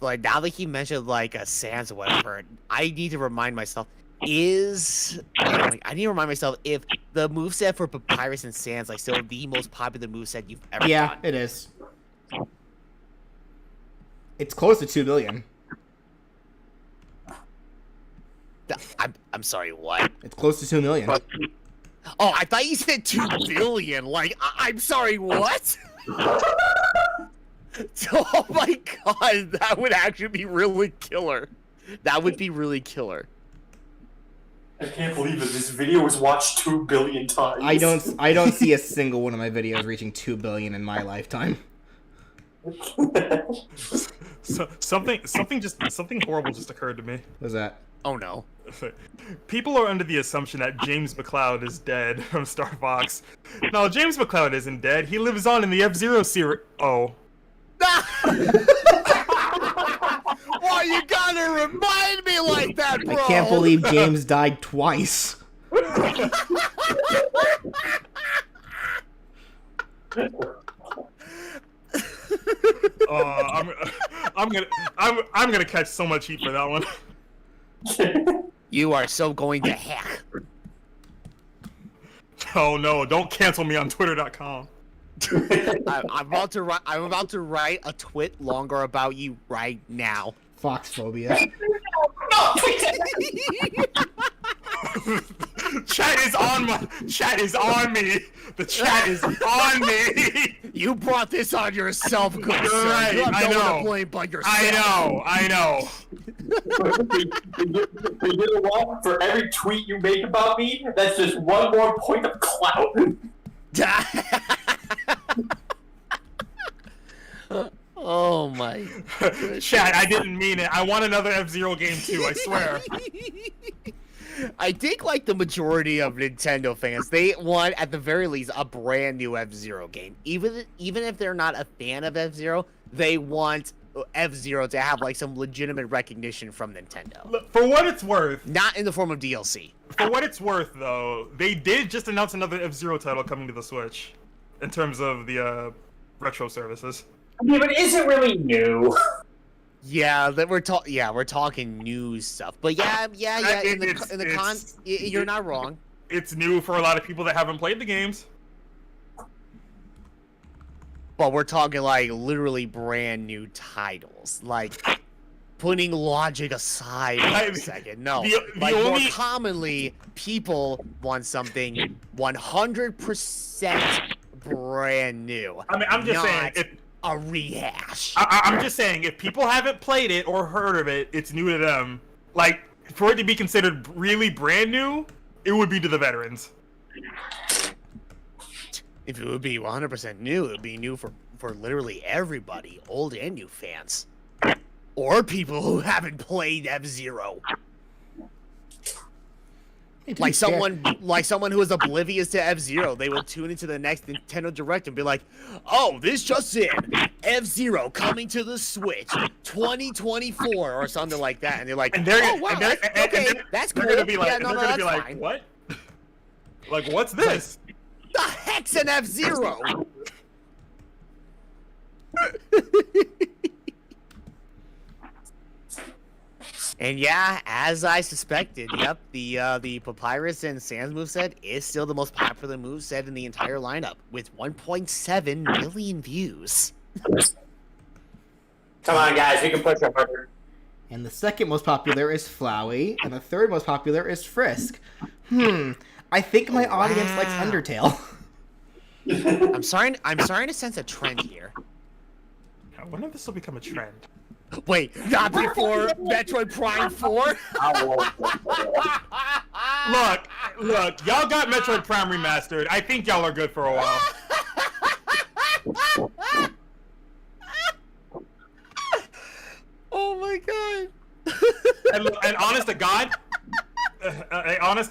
Speaker 2: now that he mentioned like a Sans or whatever, I need to remind myself. I need to remind myself if the moveset for Papyrus and Sans like still the most popular moveset you've ever
Speaker 1: Yeah,
Speaker 2: done.
Speaker 1: it is. It's close to 2 billion.
Speaker 2: I'm sorry. What?
Speaker 1: It's close to 2 million.
Speaker 2: Oh, I thought you said 2 billion. Like, I'm sorry, what? Oh my god, that would actually be really killer. That would be really killer.
Speaker 4: I can't believe it. This video was watched 2 billion times.
Speaker 1: I don't see a single one of my videos reaching 2 billion in my lifetime.
Speaker 3: So, something horrible just occurred to me.
Speaker 1: What's that?
Speaker 2: Oh no.
Speaker 3: People are under the assumption that James McCloud is dead from Star Fox. No, James McCloud isn't dead. He lives on in the F-Zero series. Oh.
Speaker 2: Why you gotta remind me like that, bro?
Speaker 1: I can't believe James died twice.
Speaker 3: I'm gonna catch so much heat for that one.
Speaker 2: You are so going to heck.
Speaker 3: Oh no! Don't cancel me on Twitter.com.
Speaker 2: I'm about to write a twit longer about you right now.
Speaker 1: Foxphobia.
Speaker 3: Chat is on me. The chat is on me.
Speaker 2: You brought this on yourself, good sir.
Speaker 3: Right,
Speaker 2: You have
Speaker 3: I
Speaker 2: no one
Speaker 3: know.
Speaker 2: to blame but yourself.
Speaker 3: I know.
Speaker 4: You know what? For every tweet you make about me, that's just one more point of clout.
Speaker 2: Oh my.
Speaker 3: Chat, I didn't mean it. I want another F-Zero game too, I swear.
Speaker 2: I think like the majority of Nintendo fans, they want at the very least a brand new F-Zero game. Even if they're not a fan of F-Zero, they want F-Zero to have like some legitimate recognition from Nintendo.
Speaker 3: Look, for what it's worth,
Speaker 2: Not in the form of DLC.
Speaker 3: For what it's worth, though, they did just announce another F-Zero title coming to the Switch, in terms of the retro services.
Speaker 4: Yeah, but is it really new?
Speaker 2: Yeah, that we're talking new stuff. But yeah. You're not wrong.
Speaker 3: It's new for a lot of people that haven't played the games.
Speaker 2: But we're talking like literally brand new titles. Like putting logic aside for a second. No. More commonly, people want something 100% brand new.
Speaker 3: I mean, I'm just saying, if
Speaker 2: a rehash.
Speaker 3: I'm just saying, if people haven't played it or heard of it, it's new to them. Like, for it to be considered really brand new, it would be to the veterans.
Speaker 2: If it would be 100% new, it would be new for literally everybody, old and new fans. Or people who haven't played F-Zero. Like someone who is oblivious to F-Zero, they will tune into the next Nintendo Direct and be like, "Oh, this just in, F-Zero coming to the Switch, 2024 or something like that." And they're like,
Speaker 3: And they're
Speaker 2: "Oh wow, that's cool."
Speaker 3: gonna be like,
Speaker 2: Yeah, no,
Speaker 3: they're gonna be
Speaker 2: that's
Speaker 3: like,
Speaker 2: fine.
Speaker 3: what? Like, what's this?
Speaker 2: The heck's an F-Zero? And yeah, as I suspected, yep, the Papyrus and Sans moveset is still the most popular moveset in the entire lineup, with 1.7 million views.
Speaker 4: Come on, guys, we can push it harder.
Speaker 1: And the second most popular is Flowey, and the third most popular is Frisk. I think my audience likes Undertale.
Speaker 2: I'm starting to sense a trend here.
Speaker 3: I wonder if this will become a trend.
Speaker 2: Wait, not before Metroid Prime 4?
Speaker 3: Look, y'all got Metroid Prime Remastered. I think y'all are good for a while.
Speaker 2: Oh my god.
Speaker 3: And honest to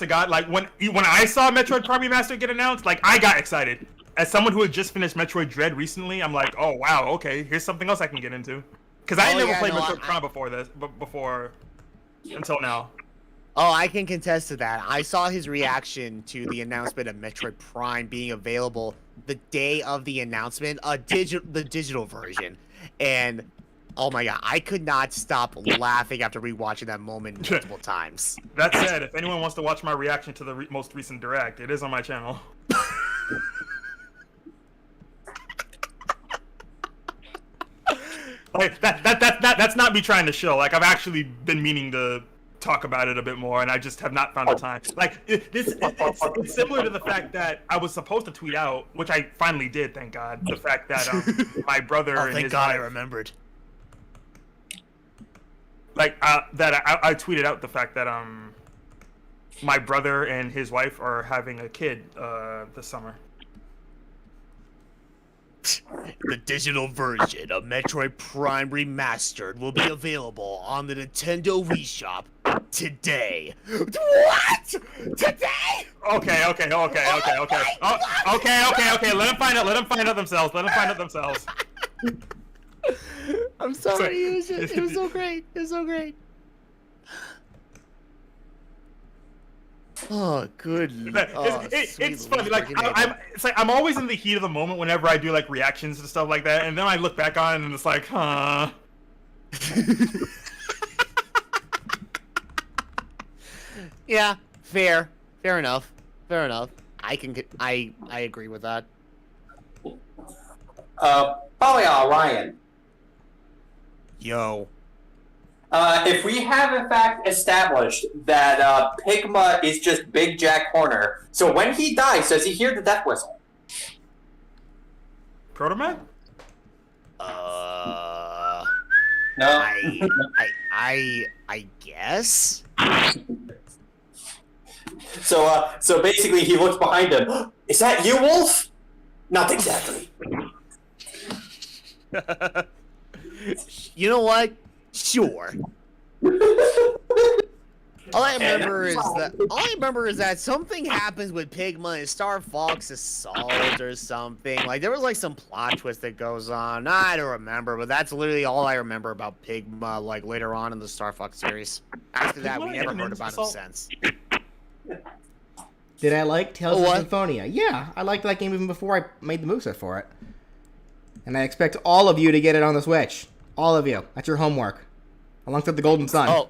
Speaker 3: God, like when I saw Metroid Prime Remastered get announced, like I got excited. As someone who had just finished Metroid Dread recently, I'm like, oh wow, okay, here's something else I can get into. Because I had never played Metroid Prime before until now.
Speaker 2: Oh, I can contest to that. I saw his reaction to the announcement of Metroid Prime being available the day of the announcement, the digital version, and oh my god, I could not stop laughing after rewatching that moment multiple times.
Speaker 3: That said, if anyone wants to watch my reaction to the most recent Direct, it is on my channel. Like that's not me trying to show. Like I've actually been meaning to talk about it a bit more, and I just have not found the time. Like it's similar to the fact that I was supposed to tweet out, which I finally did, thank God. The fact that my brother and
Speaker 2: thank
Speaker 3: his
Speaker 2: God
Speaker 3: wife,
Speaker 2: I remembered.
Speaker 3: Like that I tweeted out the fact that my brother and his wife are having a kid this summer.
Speaker 2: The digital version of Metroid Prime Remastered will be available on the Nintendo Wii Shop today. What? Today?
Speaker 3: Okay. Okay. Let them find out themselves.
Speaker 2: I'm sorry. It was so great. It was so great. Oh, good.
Speaker 3: It's funny. Like I'm always in the heat of the moment whenever I do like reactions and stuff like that, and then I look back on it and it's like, huh.
Speaker 2: Yeah, fair enough. I agree with that.
Speaker 4: Probably Ryan.
Speaker 2: Yo.
Speaker 4: If we have in fact established that Pigma is just Big Jack Horner, so when he dies, does he hear the death whistle?
Speaker 3: Protoman?
Speaker 4: No.
Speaker 2: I guess.
Speaker 4: So basically, he looks behind him. Is that you, Wolf? Not exactly.
Speaker 2: You know what? Sure. All I remember is that something happens with Pigma and Star Fox Assault or something. Like there was like some plot twist that goes on. I don't remember, but that's literally all I remember about Pigma. Like later on in the Star Fox series. After that, we never heard about him since.
Speaker 1: Did I like Tales of Symphonia? Yeah, I liked that game even before I made the moveset for it. And I expect all of you to get it on the Switch. All of you. That's your homework. Alongside the Golden Sun.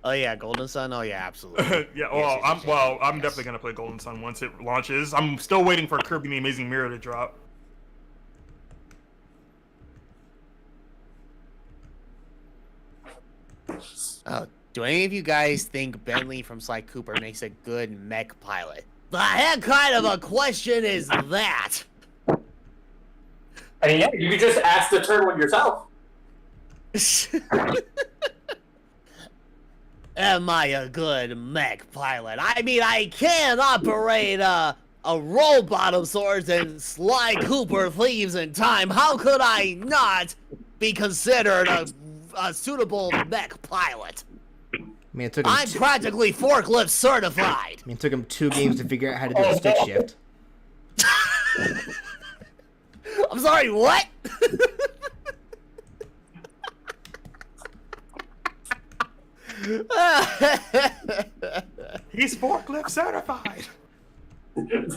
Speaker 2: Oh yeah, Golden Sun. Oh yeah, absolutely.
Speaker 3: Yeah. Well, I'm definitely gonna play Golden Sun once it launches. I'm still waiting for Kirby the Amazing Mirror to drop.
Speaker 2: Do any of you guys think Bentley from Sly Cooper makes a good mech pilot? The heck kind of a question is that?
Speaker 4: I mean, yeah, you could just ask the turn one yourself.
Speaker 2: Am I a good mech pilot? I mean, I can operate a robot of sorts and Sly Cooper thieves in time. How could I not be considered a suitable mech pilot? I'm practically forklift certified.
Speaker 1: I mean, it took him 2 games to figure out how to do a stick shift.
Speaker 2: I'm sorry, what?
Speaker 3: He's forklift certified.
Speaker 4: Ryan,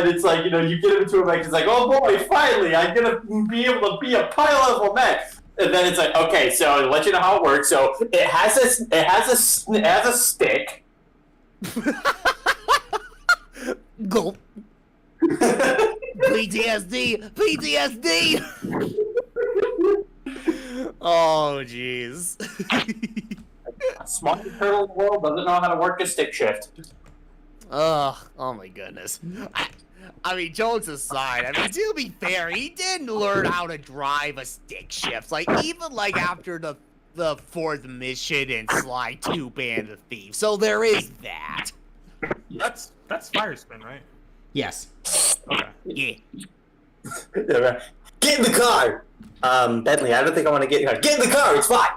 Speaker 4: it's like, you get him into a mech, it's like, oh boy, finally, I'm gonna be able to be a pilot of a mech. And then it's like, okay, so I'll let you know how it works. So it has a stick.
Speaker 2: Gulp. PTSD. PTSD. Oh, jeez.
Speaker 4: Smartest turtle in the world doesn't know how to work a stick shift.
Speaker 2: Oh my goodness. I mean, jokes aside, I mean, to be fair, he didn't learn how to drive a stick shift. Like, even, like, after the fourth mission in Sly 2 Band of Thieves. So there is that.
Speaker 3: That's fire spin, right?
Speaker 1: Yes.
Speaker 3: Okay.
Speaker 2: Yeah.
Speaker 4: Get in the car! Bentley, I don't think I want to get in the car. Get in the car, it's fine!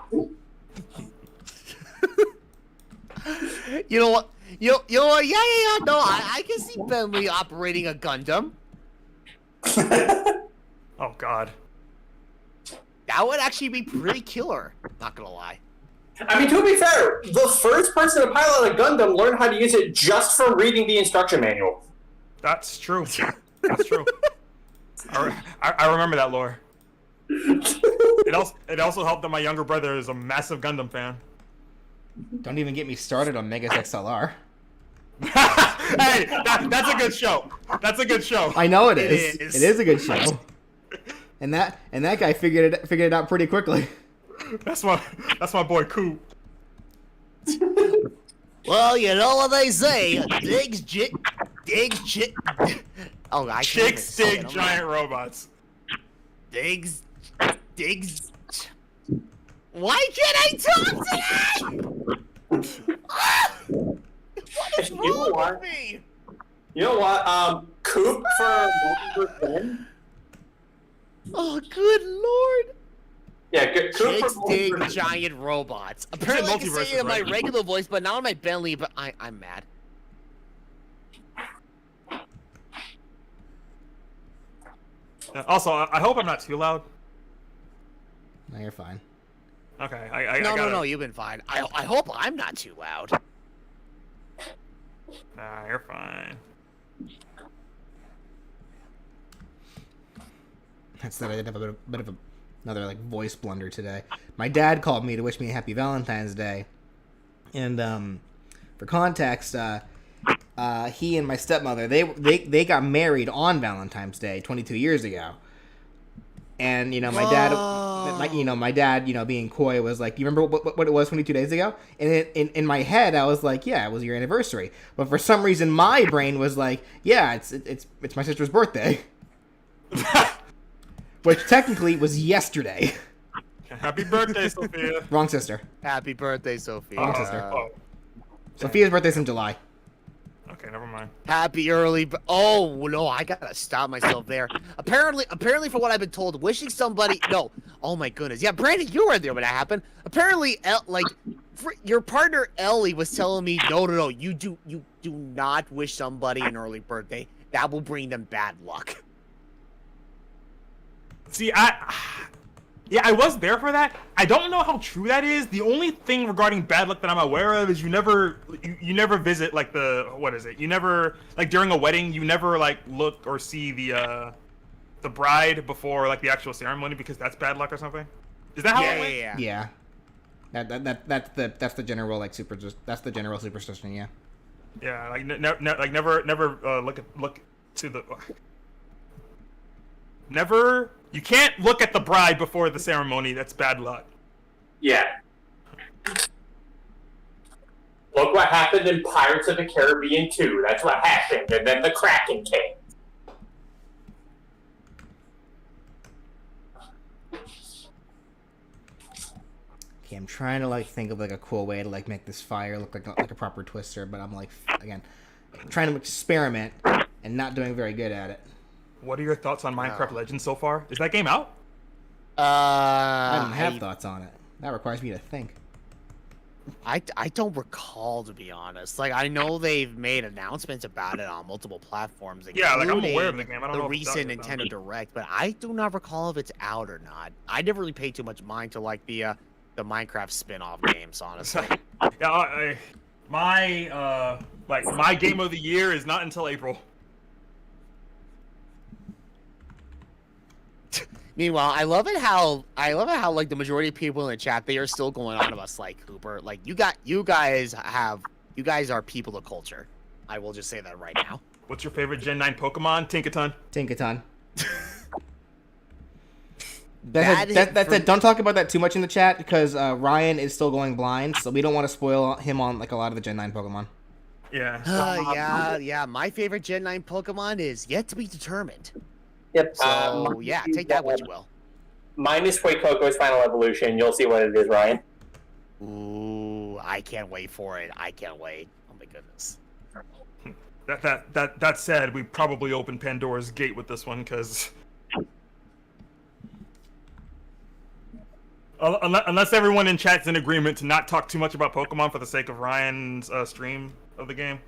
Speaker 2: You know what? You know what? Yeah. No, I can see Bentley operating a Gundam.
Speaker 3: Oh God.
Speaker 2: That would actually be pretty killer. Not gonna lie.
Speaker 4: I mean, to be fair, the first person to pilot a Gundam learned how to use it just from reading the instruction manual.
Speaker 3: That's true. That's true. I remember that lore. It also helped that my younger brother is a massive Gundam fan.
Speaker 1: Don't even get me started on Megas XLR.
Speaker 3: Hey, that's a good show. That's a good show.
Speaker 1: I know it is.
Speaker 2: is.
Speaker 1: It is a good show. And that guy figured it out pretty quickly.
Speaker 3: That's my boy Coop.
Speaker 2: Well, you know what they say. Digs chicks. Oh, I can't
Speaker 3: Chicks
Speaker 2: even say
Speaker 3: dig
Speaker 2: it.
Speaker 3: giant robots.
Speaker 2: Digs. Why can't I talk today? What is
Speaker 4: You know
Speaker 2: wrong
Speaker 4: what?
Speaker 2: with me?
Speaker 4: You know what? Coop for Multiverse.
Speaker 2: Oh, good lord.
Speaker 4: Yeah, Coop
Speaker 2: Chicks
Speaker 4: for
Speaker 2: dig
Speaker 4: Multiverse.
Speaker 2: giant robots. Apparently I can say it in my
Speaker 3: right?
Speaker 2: regular voice, but not in my Bentley, but I'm mad.
Speaker 3: Also, I hope I'm not too loud.
Speaker 1: No, you're fine.
Speaker 3: Okay,
Speaker 2: No, you've been fine. I hope I'm not too loud.
Speaker 3: Nah, you're fine.
Speaker 1: That's that I did have a bit of another like voice blunder today. My dad called me to wish me a happy Valentine's Day, and for context, he and my stepmother they got married on Valentine's Day 22 years ago. And my dad, being coy, was like, "You remember what it was 22 days ago?" And in my head, I was like, "Yeah, it was your anniversary." But for some reason, my brain was like, "Yeah, it's my sister's birthday," which technically was yesterday.
Speaker 3: Happy birthday, Sophia.
Speaker 1: Wrong sister.
Speaker 2: Happy birthday, Sophie.
Speaker 1: Wrong sister.
Speaker 3: Oh,
Speaker 1: Sophia's birthday's in July.
Speaker 3: okay, never mind.
Speaker 2: Happy early. Oh no, I gotta stop myself there. Apparently, for what I've been told, wishing somebody. No. Oh my goodness. Yeah, Brandon, you were there when that happened. Apparently, your partner Ellie was telling me, no. You do not wish somebody an early birthday. That will bring them bad luck.
Speaker 3: See, I was there for that. I don't know how true that is. The only thing regarding bad luck that I'm aware of is you never visit like what is it? You never, like, during a wedding, you never like look or see the bride before like the actual ceremony, because that's bad luck or something. Is that how it went?
Speaker 1: Yeah. That's the general that's the general superstition. Yeah.
Speaker 3: Yeah, like never look to the. Never. You can't look at the bride before the ceremony. That's bad luck.
Speaker 4: Yeah. Look what happened in Pirates of the Caribbean 2. That's what happened, and then the Kraken came.
Speaker 1: Okay, I'm trying to like think of like a cool way to like make this fire look like a proper twister, but I'm like again trying to experiment and not doing very good at it.
Speaker 3: What are your thoughts on Minecraft Legends so far? Is that game out?
Speaker 1: I don't have thoughts on it. That requires me to think.
Speaker 2: I don't recall, to be honest. Like, I know they've made announcements about it on multiple platforms.
Speaker 3: Yeah, like, I'm
Speaker 2: including
Speaker 3: aware of the game. I don't know
Speaker 2: the
Speaker 3: if it's out
Speaker 2: recent
Speaker 3: yet, though.
Speaker 2: Nintendo Direct, but I do not recall if it's out or not. I never really paid too much mind to like the Minecraft spin-off games, honestly.
Speaker 3: Yeah, my game of the year is not until April.
Speaker 2: Meanwhile, I love it how like the majority of people in the chat, they are still going on about Sly Cooper. Like you guys are people of culture. I will just say that right now.
Speaker 3: What's your favorite Gen 9 Pokemon? Tinkaton.
Speaker 1: Tinkaton. That's it. Don't talk about that too much in the chat because Ryan is still going blind, so we don't want to spoil him on like a lot of the Gen 9 Pokemon.
Speaker 3: Yeah.
Speaker 2: Yeah. My favorite Gen 9 Pokemon is yet to be determined.
Speaker 4: Yep.
Speaker 2: So yeah, take that what you will.
Speaker 4: Mine is Fuecoco's final evolution. You'll see what it is, Ryan.
Speaker 2: Ooh, I can't wait for it. I can't wait. Oh my goodness.
Speaker 3: That said, we probably opened Pandora's gate with this one because unless everyone in chat's in agreement to not talk too much about Pokemon for the sake of Ryan's stream of the game.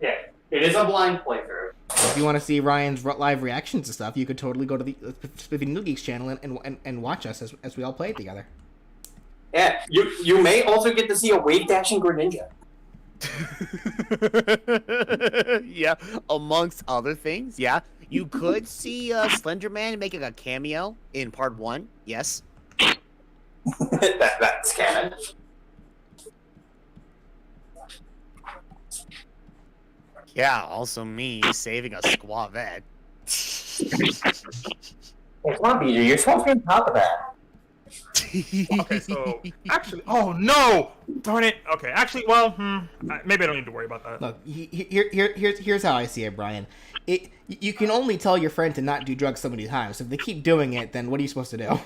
Speaker 4: Yeah, it is a blind playthrough.
Speaker 1: If you want to see Ryan's live reactions and stuff, you could totally go to the Spiffy New Geeks channel and watch us as we all play it together.
Speaker 4: Yeah, you may also get to see a wave dashing Greninja.
Speaker 2: Yeah, amongst other things. Yeah, you could see Slenderman making a cameo in part 1. Yes.
Speaker 4: That's canon.
Speaker 2: Yeah, also me saving a Squavette.
Speaker 4: Hey, come on, BJ, you're supposed to be on top of that.
Speaker 3: Okay, so actually, oh no, darn it. Okay, actually, well, maybe I don't need to worry about that.
Speaker 1: Look, here's how I see it, Brian. You can only tell your friend to not do drugs so many times. If they keep doing it, then what are you supposed to do?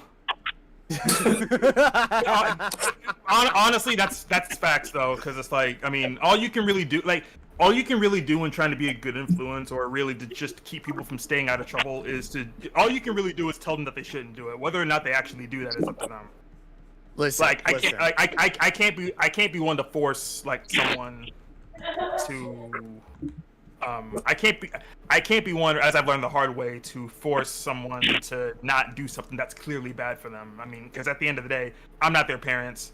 Speaker 3: Honestly, that's facts though, because it's like, I mean, all you can really do when trying to be a good influence or really to just keep people from staying out of trouble is all you can really do is tell them that they shouldn't do it. Whether or not they actually do that is up to them.
Speaker 2: Listen,
Speaker 3: like I can't be one to force like someone to I can't be one, as I've learned the hard way, to force someone to not do something that's clearly bad for them. I mean, because at the end of the day, I'm not their parents.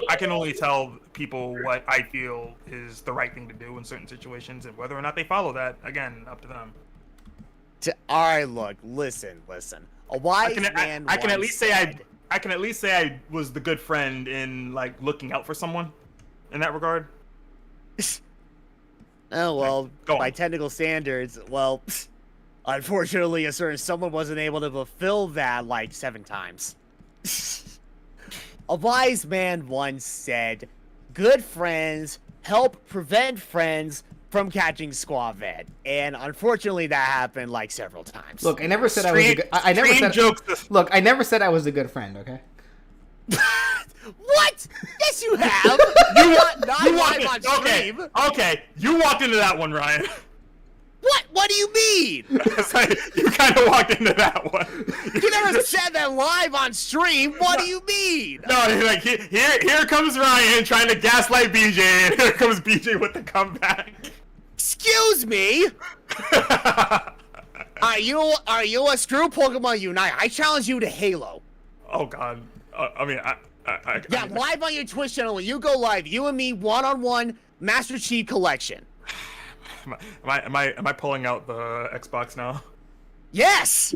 Speaker 3: I can only tell people what I feel is the right thing to do in certain situations, and whether or not they follow that, again, up to them.
Speaker 2: All right, look, listen. A wise man.
Speaker 3: I can at least say I was the good friend in like looking out for someone in that regard.
Speaker 2: Oh well, by technical standards, well, unfortunately, a certain someone wasn't able to fulfill that like 7 times. A wise man once said, "Good friends help prevent friends from catching Squavette," and unfortunately, that happened like several times.
Speaker 1: Look, I never said I was a good. I never said. Look, I never said I was a good friend. Okay.
Speaker 2: What? Yes, you have. You live on stream.
Speaker 3: Okay, you walked into that one, Ryan.
Speaker 2: What? What do you mean?
Speaker 3: You kind of walked into that one.
Speaker 2: You never said that live on stream. What do you mean?
Speaker 3: No, like here comes Ryan trying to gaslight BJ, and here comes BJ with the comeback.
Speaker 2: Excuse me. Are you a screw Pokemon Unite? I challenge you to Halo.
Speaker 3: Oh God. I mean,
Speaker 2: yeah, live on your Twitch channel when you go live, you and me one-on-one Master Chief Collection.
Speaker 3: Am I pulling out the Xbox now?
Speaker 2: Yes.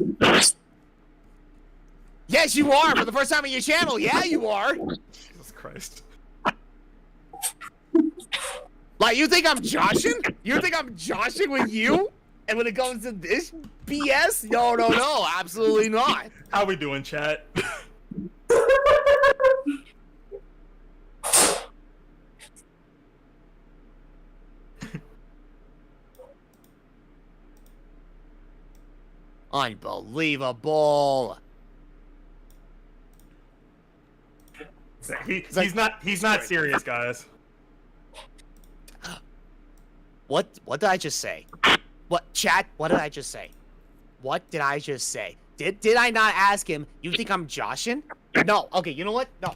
Speaker 2: Yes, you are. For the first time on your channel, yeah, you are.
Speaker 3: Jesus Christ.
Speaker 2: Like, you think I'm joshing? You think I'm joshing with you? And when it comes to this BS? No, absolutely not.
Speaker 3: How we doing, chat?
Speaker 2: Unbelievable.
Speaker 3: He's not serious, guys.
Speaker 2: What did I just say? What, chat? What did I just say? What did I just say? Did I not ask him, you think I'm joshing? No. Okay, you know what? No.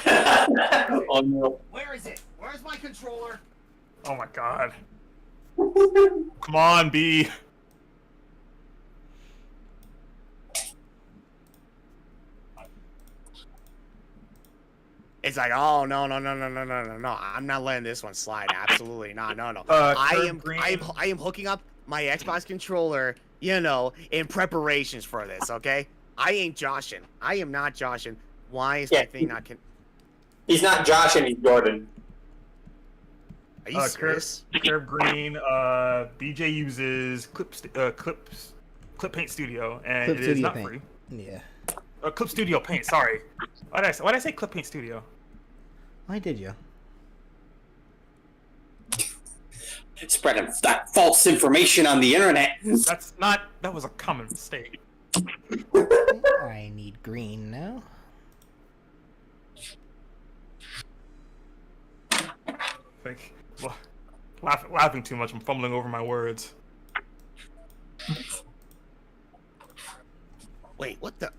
Speaker 4: Oh no.
Speaker 2: Where is it? Where's my controller?
Speaker 3: Oh my God. Come on, B.
Speaker 2: It's like, oh no! I'm not letting this one slide. Absolutely not. No. I am hooking up my Xbox controller you know, in preparations for this, okay? I ain't joshing. I am not joshing. Why is my thing not...
Speaker 4: He's not Josh and he's Jordan.
Speaker 2: Are you serious?
Speaker 3: Curb Green, BJ uses Clip Paint Studio, and
Speaker 1: Clip
Speaker 3: it is
Speaker 1: Studio
Speaker 3: not
Speaker 1: Paint.
Speaker 3: free.
Speaker 1: Yeah.
Speaker 3: Clip Studio Paint, sorry. Why'd I say Clip Paint Studio?
Speaker 1: Why did you?
Speaker 4: Spreading that false information on the internet.
Speaker 3: That was a common mistake.
Speaker 1: I need green now.
Speaker 3: Laughing too much, I'm fumbling over my words.
Speaker 2: Wait, what the...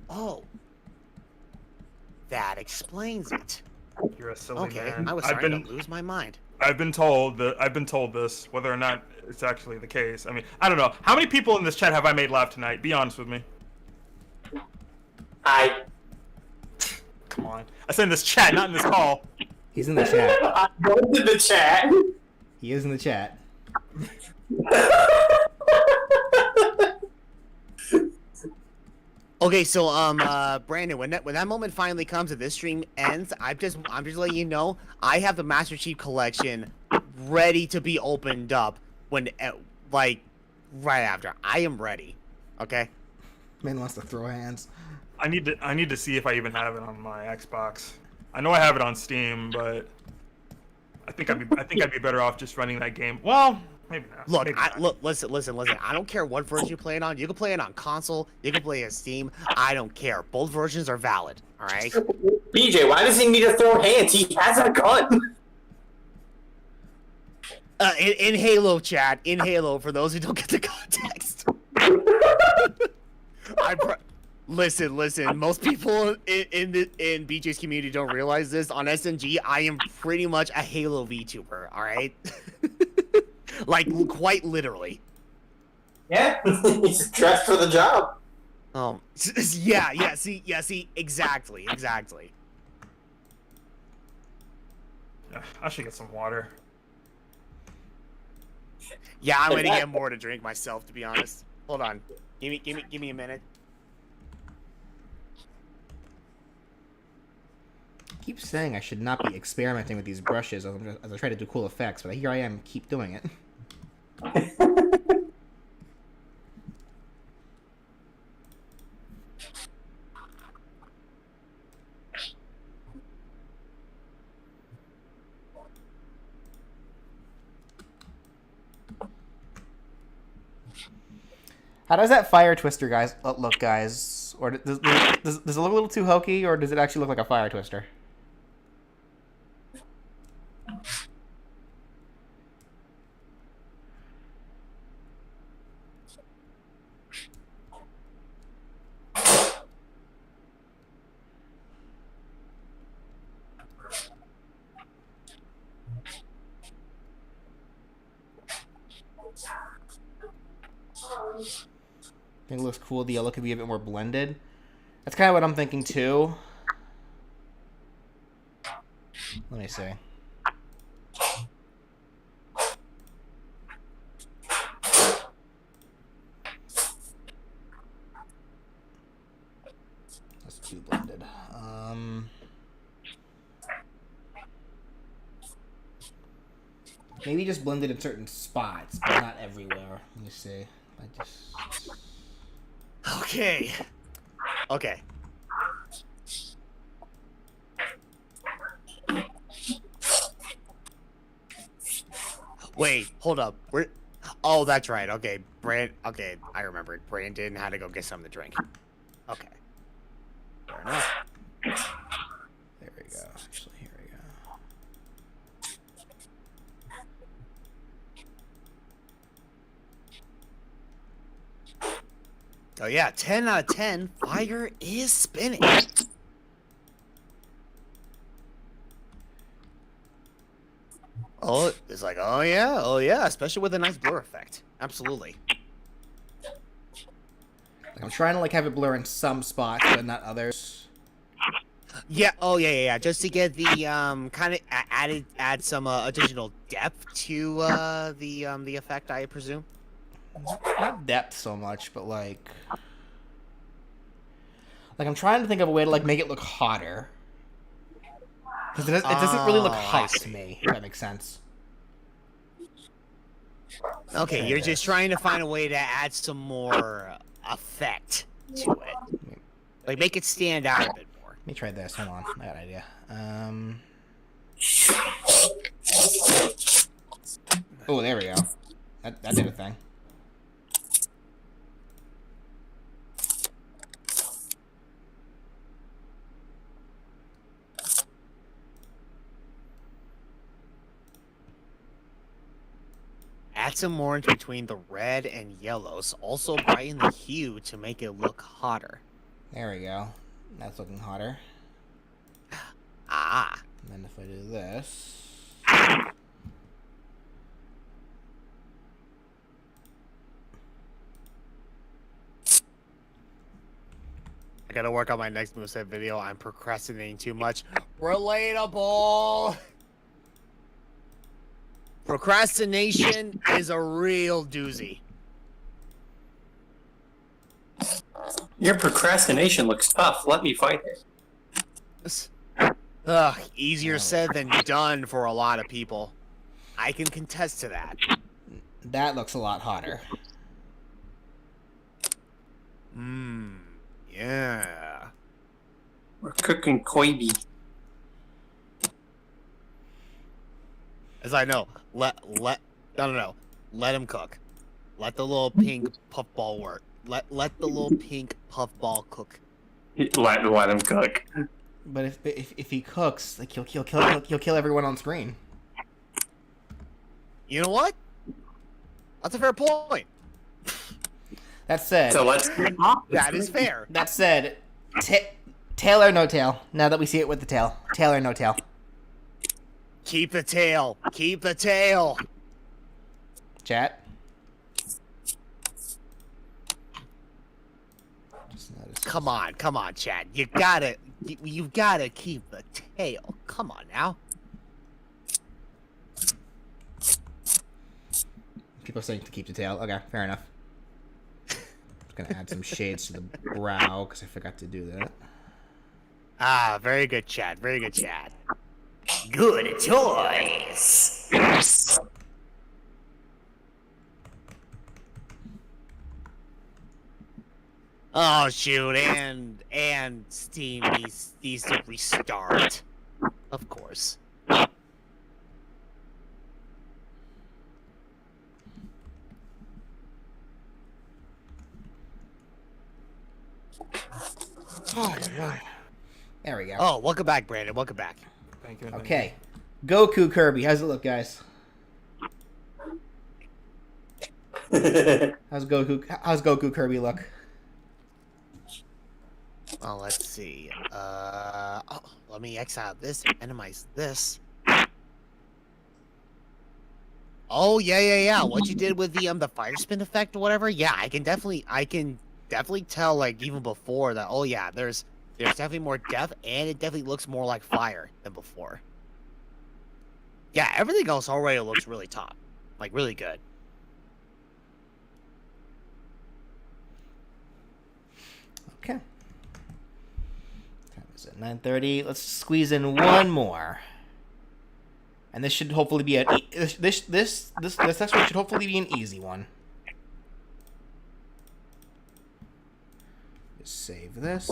Speaker 2: Oh. That explains it.
Speaker 3: You're a silly
Speaker 2: Okay,
Speaker 3: man.
Speaker 2: I was starting to lose my mind.
Speaker 3: I've been told this, whether or not it's actually the case. I mean, I don't know. How many people in this chat have I made laugh tonight? Be honest with me. Come on. I said in this chat, not in this call.
Speaker 1: He's in the chat.
Speaker 4: I go to the chat.
Speaker 1: He is in the chat.
Speaker 2: Okay, so Brandon, when that moment finally comes and this stream ends, I'm just letting you know I have the Master Chief Collection ready to be opened up when like right after. I am ready. Okay.
Speaker 1: Man wants to throw hands.
Speaker 3: I need to see if I even have it on my Xbox. I know I have it on Steam, but I think I'd be better off just running that game. Well, maybe not.
Speaker 2: Look,
Speaker 3: Maybe not.
Speaker 2: listen. I don't care what version you play it on. You can play it on console. You can play it on Steam. I don't care. Both versions are valid. All right.
Speaker 4: BJ, why does he need to throw hands? He has a gun.
Speaker 2: In Halo chat, in Halo, for those who don't get the context. Listen. Most people in BJ's community don't realize this. On SNG, I am pretty much a Halo VTuber. All right. Like, quite literally.
Speaker 4: Yeah, he's dressed for the job.
Speaker 2: Yeah, see, exactly.
Speaker 3: Yeah, I should get some water.
Speaker 2: Yeah, I'm gonna get more to drink myself, to be honest. Hold on. Give me a minute.
Speaker 1: I keep saying I should not be experimenting with these brushes as I try to do cool effects, but here I am, keep doing it. How does that fire twister, guys, look, guys? Or does it look a little too hokey, or does it actually look like a fire twister? I think it looks cool. The yellow could be a bit more blended. That's kind of what I'm thinking too. Let me see. That's too blended. Maybe just blended in certain spots, but not everywhere. Let me see.
Speaker 2: Okay. Wait, hold up. Oh, that's right. Okay, Okay, I remembered. Brandon had to go get something to drink. Okay. Fair enough.
Speaker 1: There we go. Actually, here we go.
Speaker 2: So yeah, 10 out of 10. Fire is spinning. Oh, it's like, oh yeah, especially with a nice blur effect. Absolutely.
Speaker 1: I'm trying to like have it blur in some spots, but not others.
Speaker 2: Yeah. Oh yeah. Just to get the kind of add some additional depth to the effect, I presume.
Speaker 1: Not depth so much, but like I'm trying to think of a way to like make it look hotter. Because it doesn't really look hot to me, if that makes sense.
Speaker 2: Okay, you're just trying to find a way to add some more effect to it. Like, make it stand out a bit more.
Speaker 1: Let me try this. Hold on. I got an idea. Oh, there we go. That did a thing.
Speaker 2: Add some orange between the red and yellows. Also brighten the hue to make it look hotter.
Speaker 1: There we go. That's looking hotter.
Speaker 2: Ah.
Speaker 1: And then if I do this...
Speaker 2: I gotta work on my next moveset video. I'm procrastinating too much. Relatable! Procrastination is a real doozy.
Speaker 4: Your procrastination looks tough. Let me fight it.
Speaker 2: Ugh, easier said than done for a lot of people. I can contest to that.
Speaker 1: That looks a lot hotter.
Speaker 2: Yeah.
Speaker 4: We're cooking KIRBY.
Speaker 2: As I know, no, let him cook. Let the little pink puffball work. Let the little pink puffball cook.
Speaker 4: Let him cook.
Speaker 1: But if he cooks, like he'll kill everyone on screen.
Speaker 2: You know what? That's a fair point.
Speaker 1: That said,
Speaker 4: So let's.
Speaker 2: That is fair.
Speaker 1: That said, tail or no tail? Now that we see it with the tail, tail or no tail?
Speaker 2: Keep the tail. Keep the tail.
Speaker 1: Chat.
Speaker 2: Come on, Chad. You've gotta keep the tail. Come on now.
Speaker 1: People are saying to keep the tail. Okay, fair enough. Just gonna add some shades to the brow because I forgot to do that.
Speaker 2: Ah, very good, Chad. Very good, Chad. Good choice. Oh shoot, and Steam needs to restart. Of course.
Speaker 1: Oh, there we go.
Speaker 2: Oh, welcome back, Brandon. Welcome back.
Speaker 3: Thank you.
Speaker 1: Okay. Goku Kirby, how's it look, guys? How's Goku Kirby look?
Speaker 2: Oh, let's see. Let me exile this, minimize this. Oh yeah. What you did with the fire spin effect or whatever? Yeah, I can definitely tell, like, even before that. Oh yeah, there's definitely more depth, and it definitely looks more like fire than before. Yeah, everything else already looks really top, like really good.
Speaker 1: Okay. Time is at 9:30. Let's squeeze in one more. And this should hopefully be this next one should hopefully be an easy one. Just save this.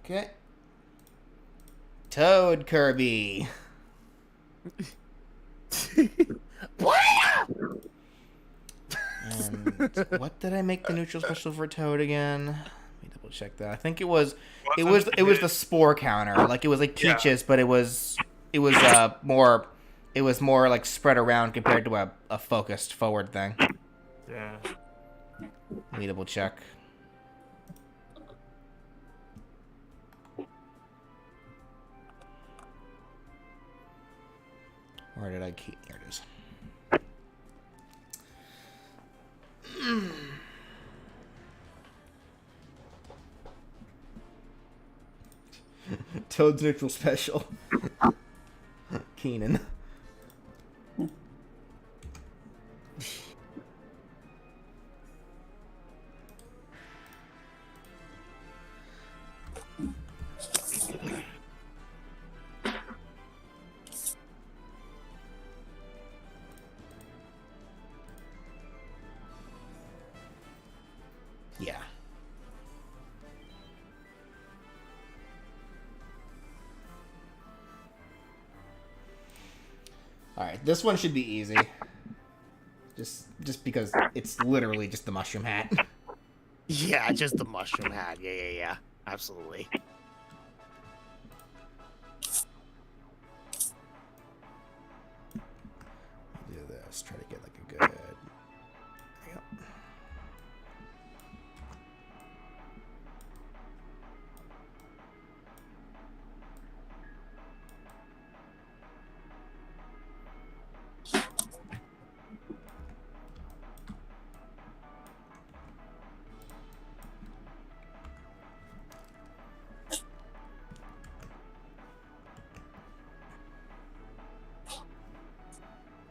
Speaker 1: Okay. Toad Kirby. And what did I make the neutral special for Toad again? Let me double check that. I think it was the spore counter. Like it was like Peaches, but it was more like spread around compared to a focused forward thing.
Speaker 3: Yeah.
Speaker 1: Let me double check. Where did I keep? Here it is. Toad's neutral special. Keenan. Yeah. Alright, this one should be easy. Just because it's literally just the mushroom hat.
Speaker 2: Yeah, just the mushroom hat. Yeah. Absolutely.
Speaker 1: Do this. Try to get like a good. Yep.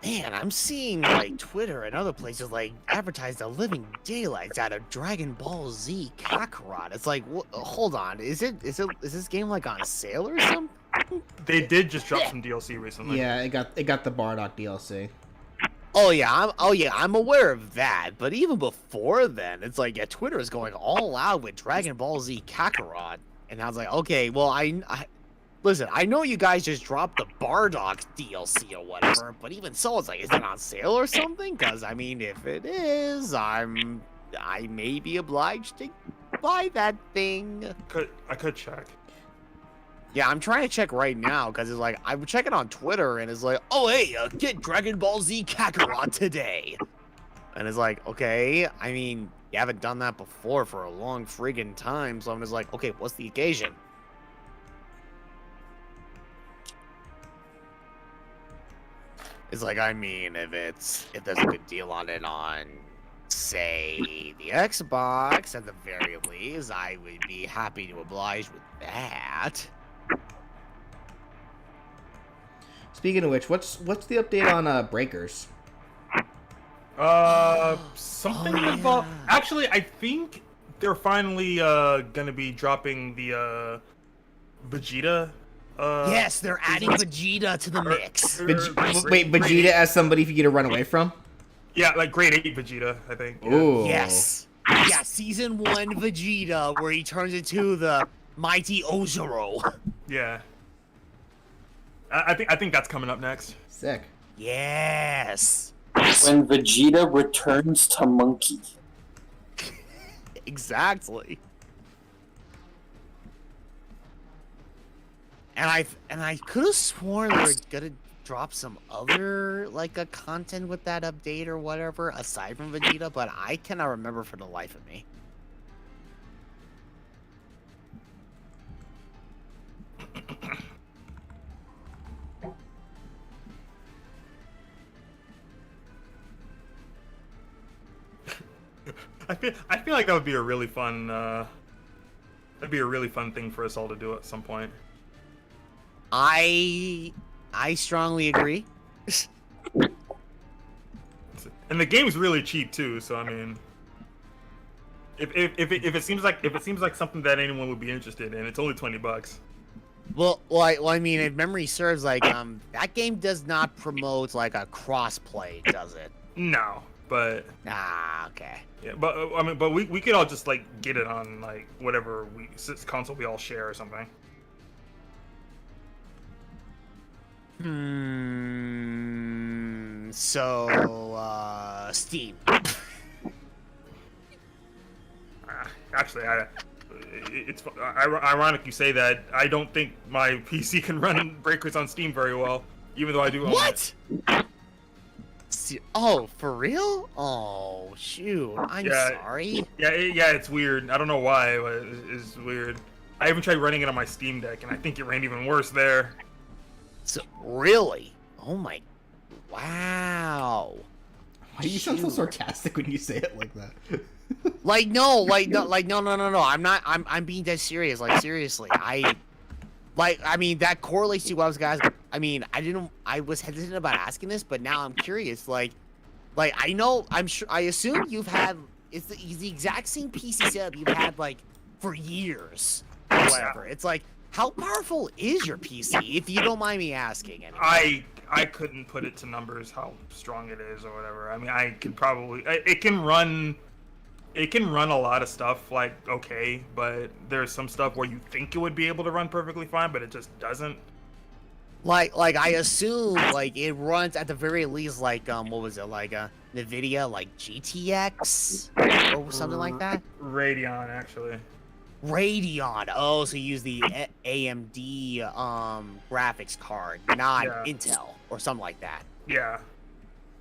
Speaker 2: Man, I'm seeing like Twitter and other places like advertise the living daylights out of Dragon Ball Z Kakarot. It's like, hold on, is this game like on sale or something?
Speaker 3: They did just drop some DLC recently.
Speaker 1: Yeah, it got the Bardock DLC.
Speaker 2: Oh yeah, I'm aware of that. But even before then, it's like, yeah, Twitter is going all out with Dragon Ball Z Kakarot, and I was like, okay, well, I listen, I know you guys just dropped the Bardock DLC or whatever, but even so, it's like, is it on sale or something? Because, I mean, if it is, I may be obliged to buy that thing.
Speaker 3: I could check.
Speaker 2: Yeah, I'm trying to check right now, because it's like, I'm checking on Twitter, and it's like, oh, hey, get Dragon Ball Z Kakarot today. And it's like, okay, I mean, you haven't done that before for a long friggin' time, so I'm just like, okay, what's the occasion? It's like, I mean, if there's a good deal on it on, say, the Xbox, at the very least, I would be happy to oblige with that.
Speaker 1: Speaking of which, what's the update on Breakers?
Speaker 3: Something
Speaker 2: Oh,
Speaker 3: involved.
Speaker 2: yeah.
Speaker 3: Actually, I think they're finally gonna be dropping the Vegeta.
Speaker 2: Yes, they're adding Vegeta to the mix.
Speaker 1: Wait, Vegeta as somebody for you to run away from?
Speaker 3: Yeah, like grade 8 Vegeta, I think. Yeah.
Speaker 1: Ooh.
Speaker 2: Yes. Yeah, season 1 Vegeta, where he turns into the mighty Ozero.
Speaker 3: Yeah. I think that's coming up next.
Speaker 1: Sick.
Speaker 2: Yes.
Speaker 4: When Vegeta returns to Monkey.
Speaker 2: Exactly. And I could have sworn they were gonna drop some other like content with that update or whatever aside from Vegeta, but I cannot remember for the life of me.
Speaker 3: I feel like that would be a really fun. That'd be a really fun thing for us all to do at some point.
Speaker 2: I strongly agree.
Speaker 3: And the game's really cheap too, so I mean, if it seems like something that anyone would be interested in, it's only $20.
Speaker 2: Well, I mean, if memory serves, like that game does not promote like a cross-play, does it?
Speaker 3: No, but
Speaker 2: Ah, okay.
Speaker 3: yeah, but I mean, but we could all just like get it on like whatever console we all share or something.
Speaker 2: So, Steam.
Speaker 3: Actually, it's ironic you say that. I don't think my PC can run Breakers on Steam very well, even though I do own it.
Speaker 2: What? Oh, for real? Oh, shoot. I'm sorry.
Speaker 3: Yeah, it's weird. I don't know why, but it's weird. I even tried running it on my Steam Deck, and I think it ran even worse there.
Speaker 2: So, really? Oh my... Wow.
Speaker 1: Why do you sound so sarcastic when you say it like that?
Speaker 2: No. I'm not. I'm being dead serious. Like, seriously, Like, I mean, that correlates to what I was guys. I mean, I was hesitant about asking this, but now I'm curious. Like I know, I assume you've had, it's the exact same PC setup you've had, like, for years, or whatever. It's like, how powerful is your PC, if you don't mind me asking? Anyway.
Speaker 3: I couldn't put it to numbers how strong it is or whatever. I mean, I could probably, it can run a lot of stuff, like, okay, but there's some stuff where you think it would be able to run perfectly fine, but it just doesn't.
Speaker 2: Like I assume, like, it runs at the very least, like, what was it, like, NVIDIA, like, GTX, or something like that?
Speaker 3: Radeon, actually.
Speaker 2: Radeon. Oh, so you use the AMD, graphics card, not Intel, or something like that.
Speaker 3: Yeah.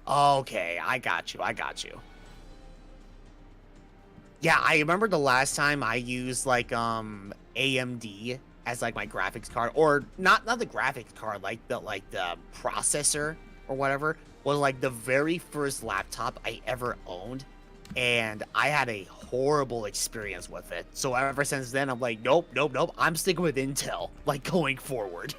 Speaker 2: Okay, I got you. Yeah, I remember the last time I used, like, AMD as, like, my graphics card, or not the graphics card, like the processor or whatever, was, like, the very first laptop I ever owned, and I had a horrible experience with it. So ever since then, I'm like, nope, I'm sticking with Intel, like, going forward.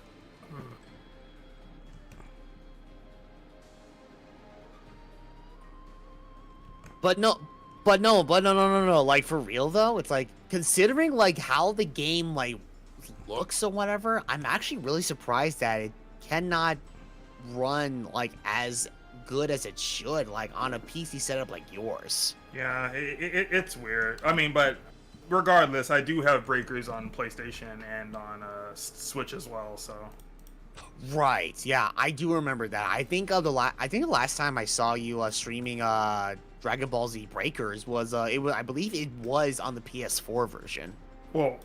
Speaker 2: But no, like, for real though, it's like, considering, like, how the game, like, looks or whatever, I'm actually really surprised that it cannot run, like, as good as it should, like, on a PC setup like yours.
Speaker 3: Yeah, it's weird. I mean, but regardless, I do have breakers on PlayStation and on Switch as well, so.
Speaker 2: Right, yeah, I do remember that. I think the last time I saw you streaming Dragon Ball Z Breakers was I believe it was on the PS4 version.
Speaker 3: Well,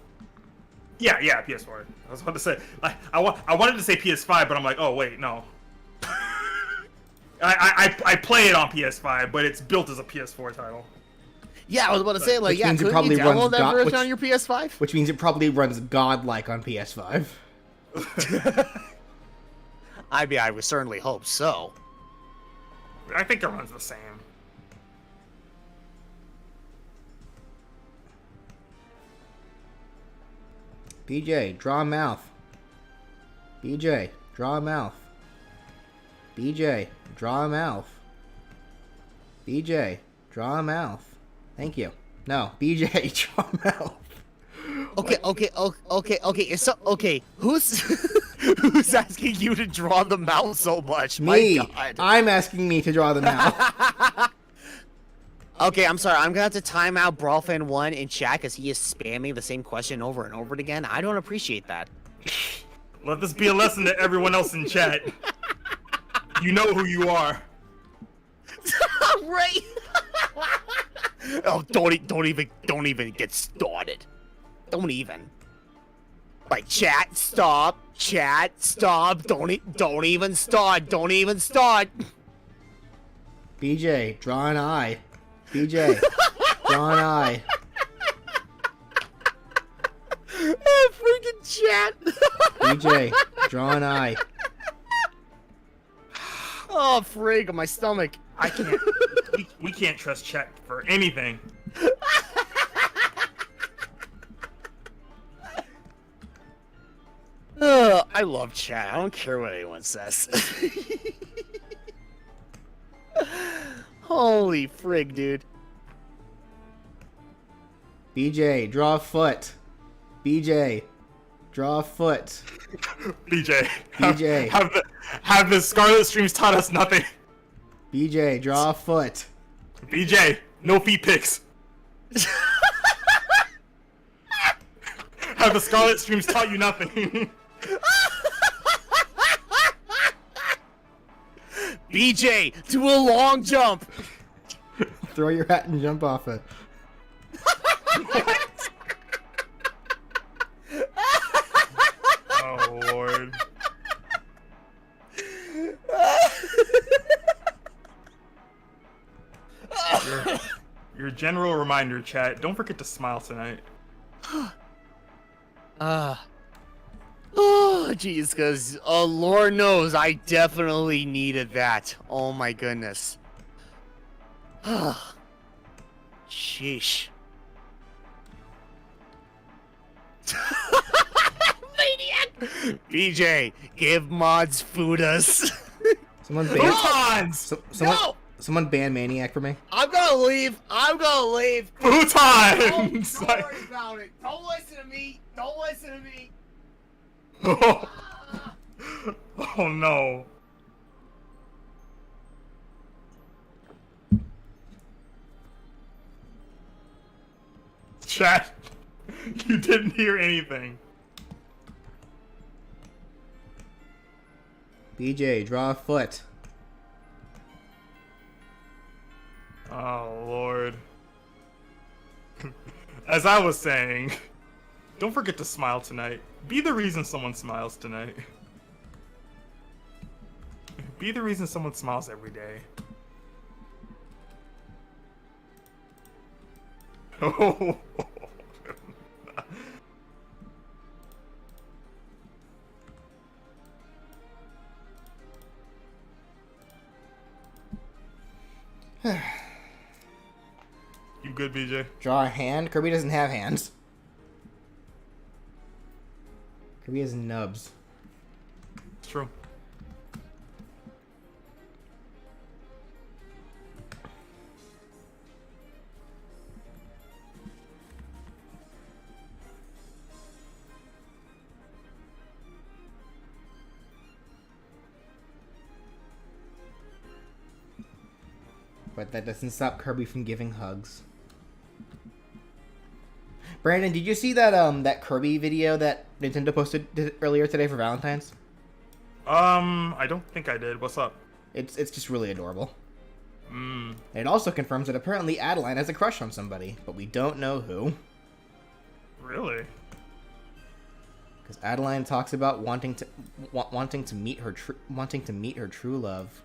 Speaker 3: yeah, PS4. I was about to say, I wanted to say PS5, but I'm like, oh wait, no. I play it on PS5, but it's built as a PS4 title.
Speaker 2: Yeah, I was about to say, like,
Speaker 1: which
Speaker 2: yeah,
Speaker 1: means
Speaker 2: couldn't you download that version on your PS5?
Speaker 1: Which means it probably runs godlike on PS5.
Speaker 2: I mean, I would certainly hope so.
Speaker 3: I think it runs the same.
Speaker 1: BJ, draw a mouth. BJ, draw a mouth. BJ, draw a mouth. BJ, draw a mouth. Thank you. No, BJ, draw a mouth.
Speaker 2: Okay. So, okay, who's who's asking you to draw the mouth so much?
Speaker 1: Me.
Speaker 2: My God.
Speaker 1: I'm asking me to draw the mouth.
Speaker 2: Okay, I'm sorry. I'm gonna have to time out Brawlfan1 in chat because he is spamming the same question over and over again. I don't appreciate that.
Speaker 3: Let this be a lesson to everyone else in chat. You know who you are.
Speaker 2: Right. Oh, don't even get started. Don't even. Like, chat, stop. Don't even start.
Speaker 1: BJ, draw an eye. BJ, draw an eye.
Speaker 2: Freaking chat.
Speaker 1: BJ, draw an eye.
Speaker 2: Oh, frig, my stomach.
Speaker 3: I can't. we can't trust chat for anything.
Speaker 2: I love chat. I don't care what anyone says. Holy frig, dude.
Speaker 1: BJ, draw a foot. BJ, draw a foot.
Speaker 3: BJ.
Speaker 1: BJ.
Speaker 3: Have the Scarlet streams taught us nothing.
Speaker 1: BJ, draw a foot.
Speaker 3: BJ, no feet pics. Have the Scarlet streams taught you nothing.
Speaker 2: BJ, do a long jump.
Speaker 1: Throw your hat and jump off it.
Speaker 3: Oh, Lord. Your general reminder, chat. Don't forget to smile tonight.
Speaker 2: Oh, jeez, because Lord knows I definitely needed that. Oh my goodness. Sheesh. Maniac! BJ, give mods foodus.
Speaker 1: Someone
Speaker 3: Futons!
Speaker 2: No!
Speaker 1: Someone ban Maniac for me.
Speaker 2: I'm gonna leave. I'm gonna leave.
Speaker 3: Futons!
Speaker 2: Don't worry about it. Don't listen to me. Don't listen to me.
Speaker 3: Oh no. Chat, you didn't hear anything.
Speaker 1: BJ, draw a foot.
Speaker 3: Oh lord. As I was saying, don't forget to smile tonight. Be the reason someone smiles tonight. Be the reason someone smiles every day. Oh. You good, BJ?
Speaker 1: Draw a hand. Kirby doesn't have hands. Kirby has nubs.
Speaker 3: It's true.
Speaker 1: But that doesn't stop Kirby from giving hugs. Brandon, did you see that that Kirby video that Nintendo posted earlier today for Valentine's?
Speaker 3: I don't think I did. What's up?
Speaker 1: It's just really adorable.
Speaker 3: Mm.
Speaker 1: It also confirms that apparently Adeline has a crush on somebody, but we don't know who.
Speaker 3: Really?
Speaker 1: Because Adeline talks about wanting to meet her true love.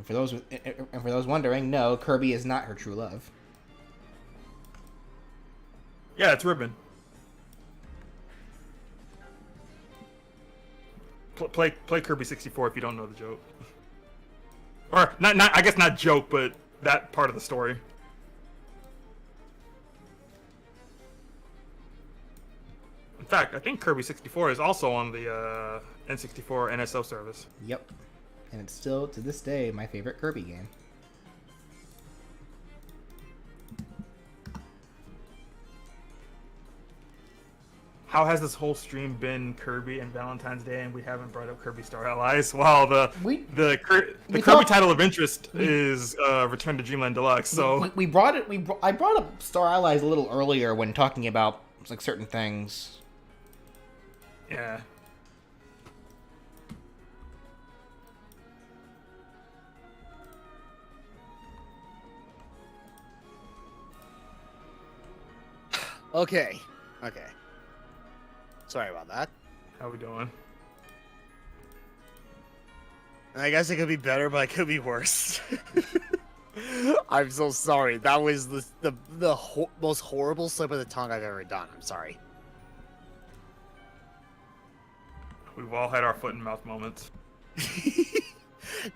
Speaker 1: And for those wondering, no, Kirby is not her true love.
Speaker 3: Yeah, it's Ribbon. Play Kirby 64 if you don't know the joke. Or not I guess not joke, but that part of the story. In fact, I think Kirby 64 is also on the N64 NSO service.
Speaker 1: Yep. And it's still, to this day, my favorite Kirby game.
Speaker 3: How has this whole stream been Kirby and Valentine's Day, and we haven't brought up Kirby Star Allies? Well, the Kirby title of interest is Return to Dreamland Deluxe. So
Speaker 1: I brought up Star Allies a little earlier when talking about like certain things.
Speaker 3: yeah.
Speaker 2: Okay. Sorry about that.
Speaker 3: How we doing?
Speaker 2: I guess it could be better, but it could be worse. I'm so sorry. That was the most horrible slip of the tongue I've ever done. I'm sorry.
Speaker 3: We've all had our foot in mouth moments.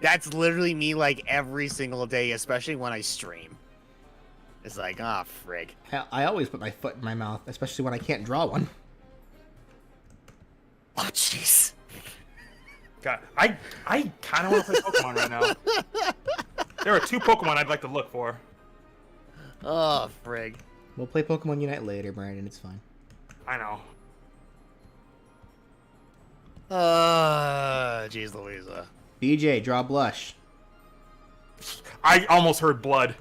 Speaker 2: That's literally me like every single day, especially when I stream. It's like, ah, frig.
Speaker 1: Hell, I always put my foot in my mouth, especially when I can't draw one.
Speaker 2: Oh, jeez.
Speaker 3: God, I kind of want to play Pokemon right now. There are 2 Pokemon I'd like to look for.
Speaker 2: Oh, frig.
Speaker 1: We'll play Pokemon Unite later, Brandon. It's fine.
Speaker 3: I know.
Speaker 2: Jeez Louisa.
Speaker 1: BJ, draw blush.
Speaker 3: I almost heard blood.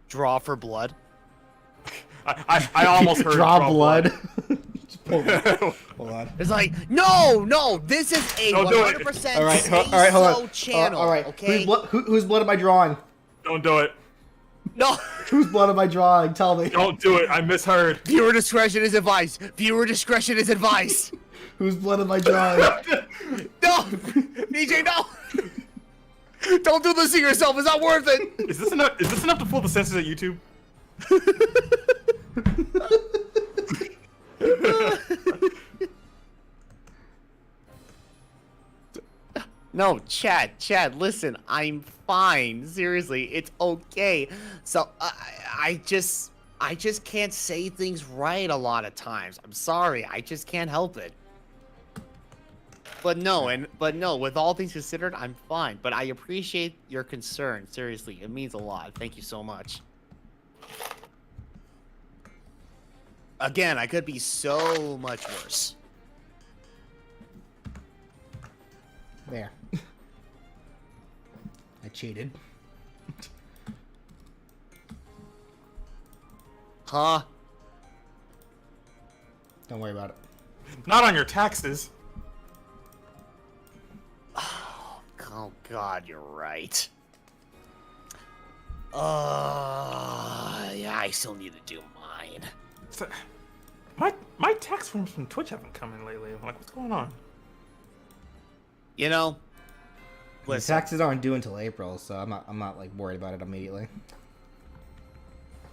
Speaker 2: Draw for blood.
Speaker 3: I almost heard
Speaker 1: draw blood. Hold on.
Speaker 2: It's like, no, this is a
Speaker 3: Don't do it.
Speaker 2: 100%
Speaker 1: All right, hold on.
Speaker 2: channel.
Speaker 1: All right,
Speaker 2: okay?
Speaker 1: whose blood am I drawing?
Speaker 3: Don't do it.
Speaker 2: No.
Speaker 1: Whose blood am I drawing? Tell me.
Speaker 3: Don't do it. I misheard.
Speaker 2: Viewer discretion is advised. Viewer discretion is advised.
Speaker 1: Whose blood am I drawing?
Speaker 2: No, DJ, no. Don't do this to yourself. It's not worth it.
Speaker 3: Is this enough? Is this enough to fool the censors at YouTube?
Speaker 2: No, Chad, listen, I'm fine. Seriously, it's okay. So, I just can't say things right a lot of times. I'm sorry, I just can't help it. But no, with all things considered, I'm fine. But I appreciate your concern. Seriously, it means a lot. Thank you so much. Again, I could be so much worse.
Speaker 1: There. I cheated.
Speaker 2: Huh?
Speaker 1: Don't worry about it.
Speaker 3: Not on your taxes.
Speaker 2: Oh God, you're right. Yeah, I still need to do mine.
Speaker 3: So, my tax forms from Twitch haven't come in lately. I'm like, what's going on?
Speaker 2: You know,
Speaker 1: The
Speaker 2: listen,
Speaker 1: taxes aren't due until April, so I'm not like worried about it immediately.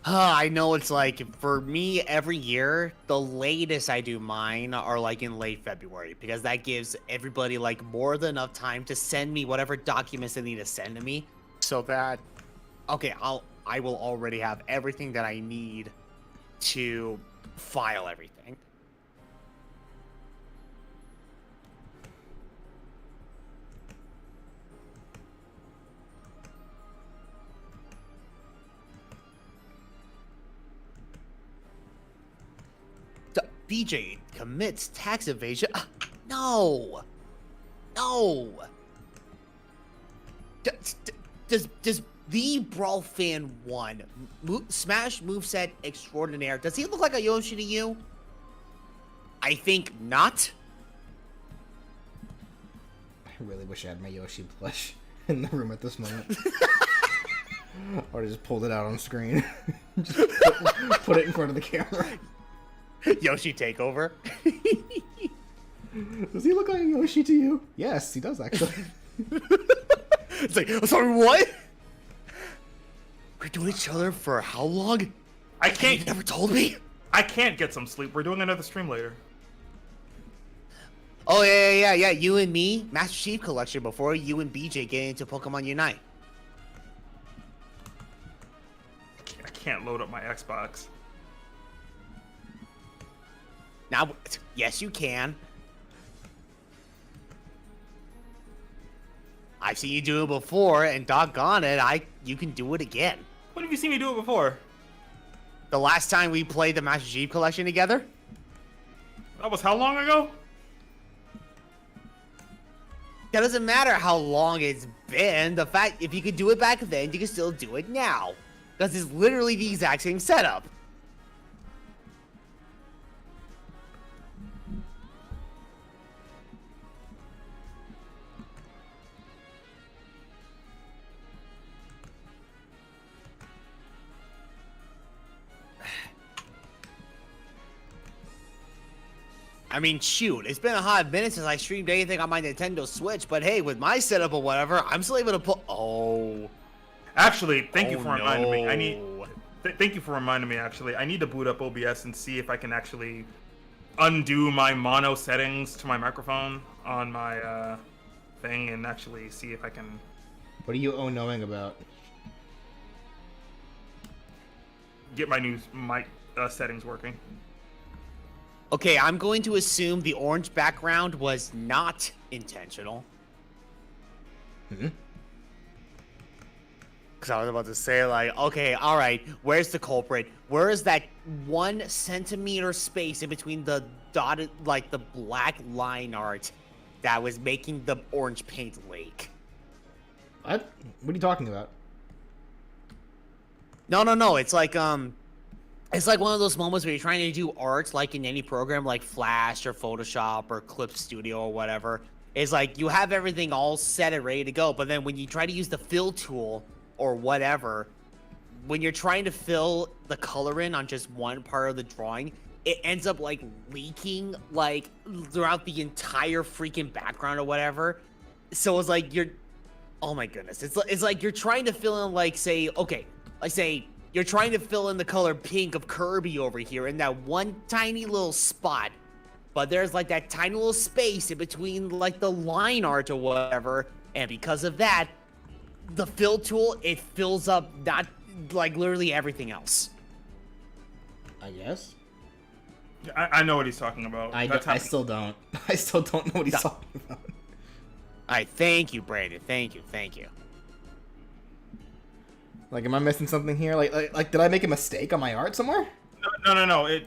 Speaker 2: I know it's like, for me, every year, the latest I do mine are like in late February, because that gives everybody like more than enough time to send me whatever documents they need to send to me, so that, okay, I will already have everything that I need to file everything. BJ commits tax evasion. No. Does the Brawl Fan 1 Smash moveset extraordinaire, does he look like a Yoshi to you? I think not.
Speaker 1: I really wish I had my Yoshi plush in the room at this moment. Or just pulled it out on screen. Just put it in front of the camera.
Speaker 2: Yoshi takeover.
Speaker 1: Does he look like a Yoshi to you? Yes, he does actually.
Speaker 2: It's like, oh, sorry, what? We're doing each other for how long?
Speaker 3: I
Speaker 2: You
Speaker 3: can't.
Speaker 2: never told me.
Speaker 3: I can't get some sleep. We're doing another stream later.
Speaker 2: Oh yeah. You and me, Master Chief Collection before you and BJ get into Pokemon Unite.
Speaker 3: I can't load up my Xbox.
Speaker 2: Now, yes, you can. I've seen you do it before, and doggone it, you can do it again.
Speaker 3: When have you seen me do it before?
Speaker 2: The last time we played the Master Chief Collection together?
Speaker 3: That was how long ago?
Speaker 2: That doesn't matter how long it's been. The fact, if you could do it back then, you can still do it now. Because it's literally the exact same setup. I mean, shoot, it's been a hot minute since I streamed anything on my Nintendo Switch, but hey, with my setup or whatever, I'm still able to put. Oh.
Speaker 3: Actually, thank you for
Speaker 2: Oh,
Speaker 3: reminding me. I
Speaker 2: no.
Speaker 3: need. Thank you for reminding me. Actually, I need to boot up OBS and see if I can actually undo my mono settings to my microphone on my thing, and actually see if I can.
Speaker 1: What are you knowing about?
Speaker 3: Get my new mic settings working.
Speaker 2: Okay, I'm going to assume the orange background was not intentional.
Speaker 1: Hmm?
Speaker 2: Because I was about to say, like, okay, all right, where's the culprit? Where is that 1 centimeter space in between the dotted, like, the black line art that was making the orange paint lake?
Speaker 1: What? What are you talking about?
Speaker 2: No, it's like one of those moments where you're trying to do art, like in any program like Flash or Photoshop or Clip Studio or whatever. It's like you have everything all set and ready to go, but then when you try to use the fill tool or whatever, when you're trying to fill the color in on just one part of the drawing, it ends up like leaking like throughout the entire freaking background or whatever. So it's like oh my goodness, it's like you're trying to fill in, like, say, okay, like say you're trying to fill in the color pink of Kirby over here in that one tiny little spot, but there's like that tiny little space in between like the line art or whatever, and because of that, the fill tool, it fills up not like literally everything else.
Speaker 1: I guess.
Speaker 3: I know what he's talking about.
Speaker 1: I still don't. I still don't know what he's talking about.
Speaker 2: Alright, thank you, Brandon. Thank you.
Speaker 1: Like, am I missing something here? Like, did I make a mistake on my art somewhere?
Speaker 3: No.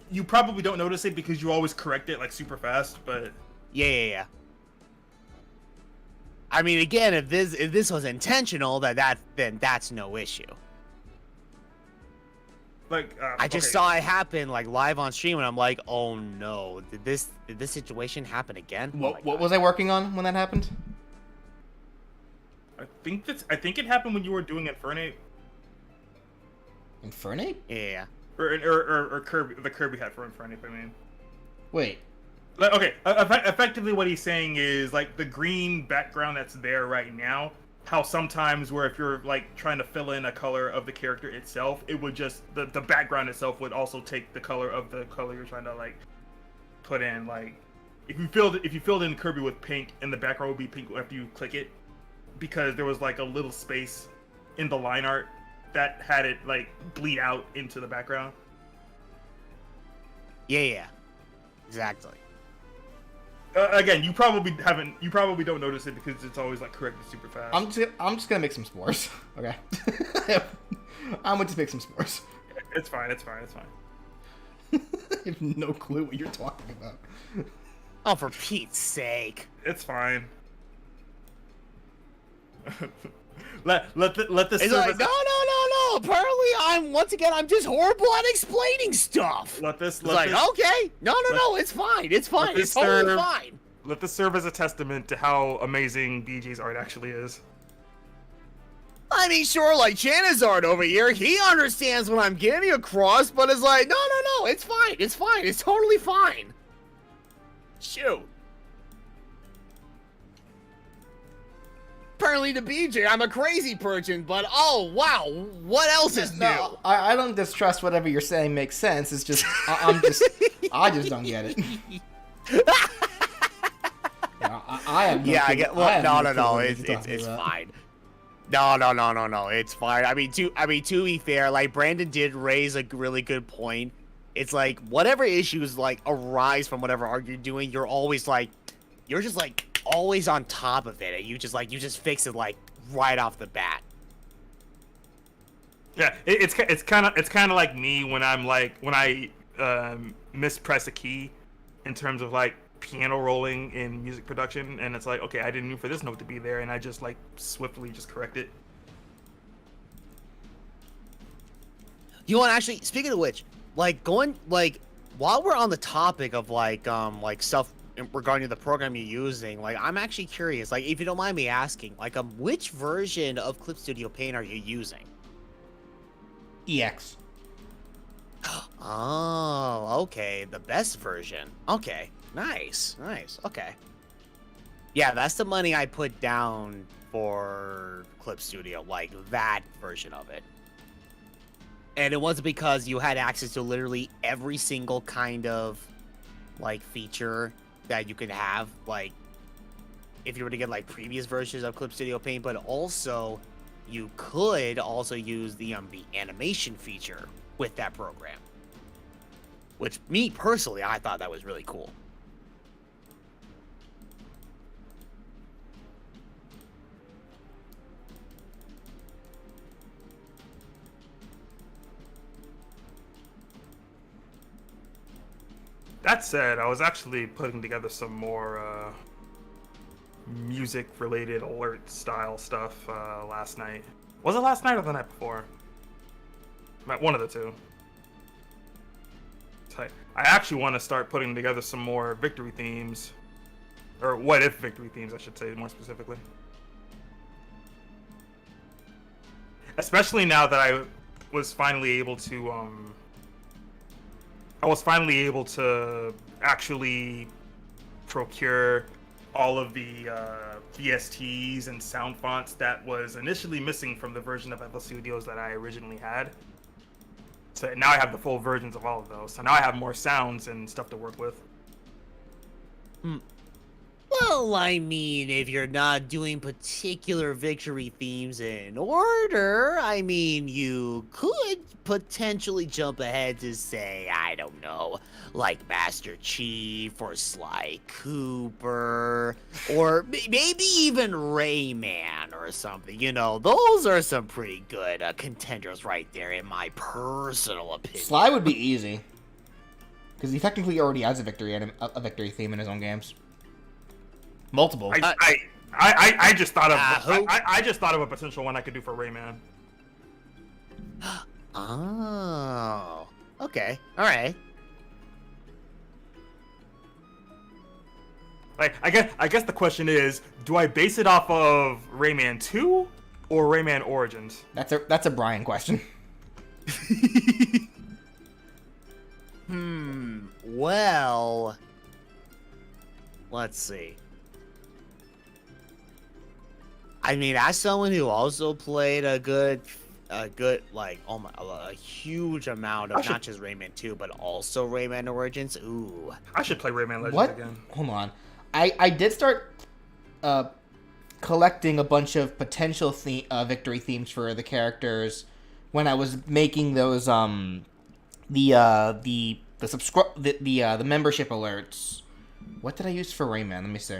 Speaker 3: You probably don't notice it because you always correct it like super fast, but
Speaker 2: Yeah. I mean, again, if this was intentional, then that's no issue.
Speaker 3: like
Speaker 2: I just saw it happen like live on stream, and I'm like, oh no, did this situation happen again?
Speaker 1: What was I working on when that happened?
Speaker 3: I think it happened when you were doing Infernate.
Speaker 1: Infernate?
Speaker 2: Yeah.
Speaker 3: Or Kirby, the Kirby hat for Infernate, I mean.
Speaker 1: Wait.
Speaker 3: Like, okay, effectively what he's saying is, like, the green background that's there right now, how sometimes where if you're, like, trying to fill in a color of the character itself, it would just, the background itself would also take the color of the color you're trying to, like, put in. Like, if you filled in Kirby with pink, and the background would be pink after you click it, because there was, like, a little space in the line art that had it, like, bleed out into the background.
Speaker 2: Yeah. Exactly.
Speaker 3: Again, you probably don't notice it because it's always like corrected super fast.
Speaker 1: I'm just gonna make some s'mores. Okay. I'm gonna just make some s'mores.
Speaker 3: It's fine.
Speaker 1: I have no clue what you're talking about.
Speaker 2: Oh, for Pete's sake.
Speaker 3: It's fine. let the
Speaker 2: It's
Speaker 3: service.
Speaker 2: like, no. Apparently, I'm just horrible at explaining stuff. Okay. No. It's fine. It's totally fine.
Speaker 3: Let this serve as a testament to how amazing BG's art actually is.
Speaker 2: I mean, sure, like Chanazard over here, he understands what I'm getting across, but it's like, no, it's fine. It's totally fine. Shoot. Apparently to BJ, I'm a crazy person, but oh wow, what else is new?
Speaker 1: No, I don't distrust whatever you're saying makes sense. It's just I just don't get it. I have no
Speaker 2: Yeah,
Speaker 1: clue-
Speaker 2: I get.
Speaker 1: I have
Speaker 2: Well,
Speaker 1: no clue
Speaker 2: no,
Speaker 1: what
Speaker 2: it's
Speaker 1: you're talking about.
Speaker 2: fine. No, it's fine. I mean, to be fair, like Brandon did raise a really good point. It's like whatever issues like arise from whatever art you're doing, you're just like always on top of it, and you just fix it like right off the bat.
Speaker 3: Yeah, it's kind of like me when I mispress a key in terms of like piano rolling in music production, and it's like, okay, I didn't mean for this note to be there, and I just like swiftly just correct it.
Speaker 2: You want actually, speaking of which, like while we're on the topic of like stuff regarding the program you're using, like I'm actually curious, like if you don't mind me asking, like which version of Clip Studio Paint are you using?
Speaker 1: EX.
Speaker 2: Oh, okay, the best version. Okay, nice, okay. Yeah, that's the money I put down for Clip Studio, like that version of it. And it wasn't because you had access to literally every single kind of like feature that you could have, like if you were to get like previous versions of Clip Studio Paint, but also you could also use the animation feature with that program. Which, me personally, I thought that was really cool.
Speaker 3: That said, I was actually putting together some more music-related alert-style stuff last night. Was it last night or the night before? One of the two. I actually want to start putting together some more victory themes. Or what-if victory themes, I should say, more specifically. Especially now that I was finally able to actually procure all of the VSTs and sound fonts that was initially missing from the version of FL Studios that I originally had. So now I have the full versions of all of those. So now I have more sounds and stuff to work with.
Speaker 2: Well, I mean, if you're not doing particular victory themes in order, I mean, you could potentially jump ahead to say, I don't know, like Master Chief or Sly Cooper, or maybe even Rayman or something. You know, those are some pretty good contenders right there, in my personal opinion.
Speaker 1: Sly would be easy. Because he technically already has a victory theme in his own games. Multiple.
Speaker 3: I just thought of I just thought of a potential one I could do for Rayman.
Speaker 2: Oh, okay, all right.
Speaker 3: Like I guess the question is, do I base it off of Rayman 2 or Rayman Origins?
Speaker 1: That's a Brian question.
Speaker 2: Well, let's see. I mean, as someone who also played a good like a huge amount of not just Rayman 2 but also Rayman Origins. Ooh,
Speaker 3: I should play Rayman Legends
Speaker 1: What?
Speaker 3: again.
Speaker 1: Hold on. I did start collecting a bunch of potential victory themes for the characters when I was making those the membership alerts. What did I use for Rayman? Let me see.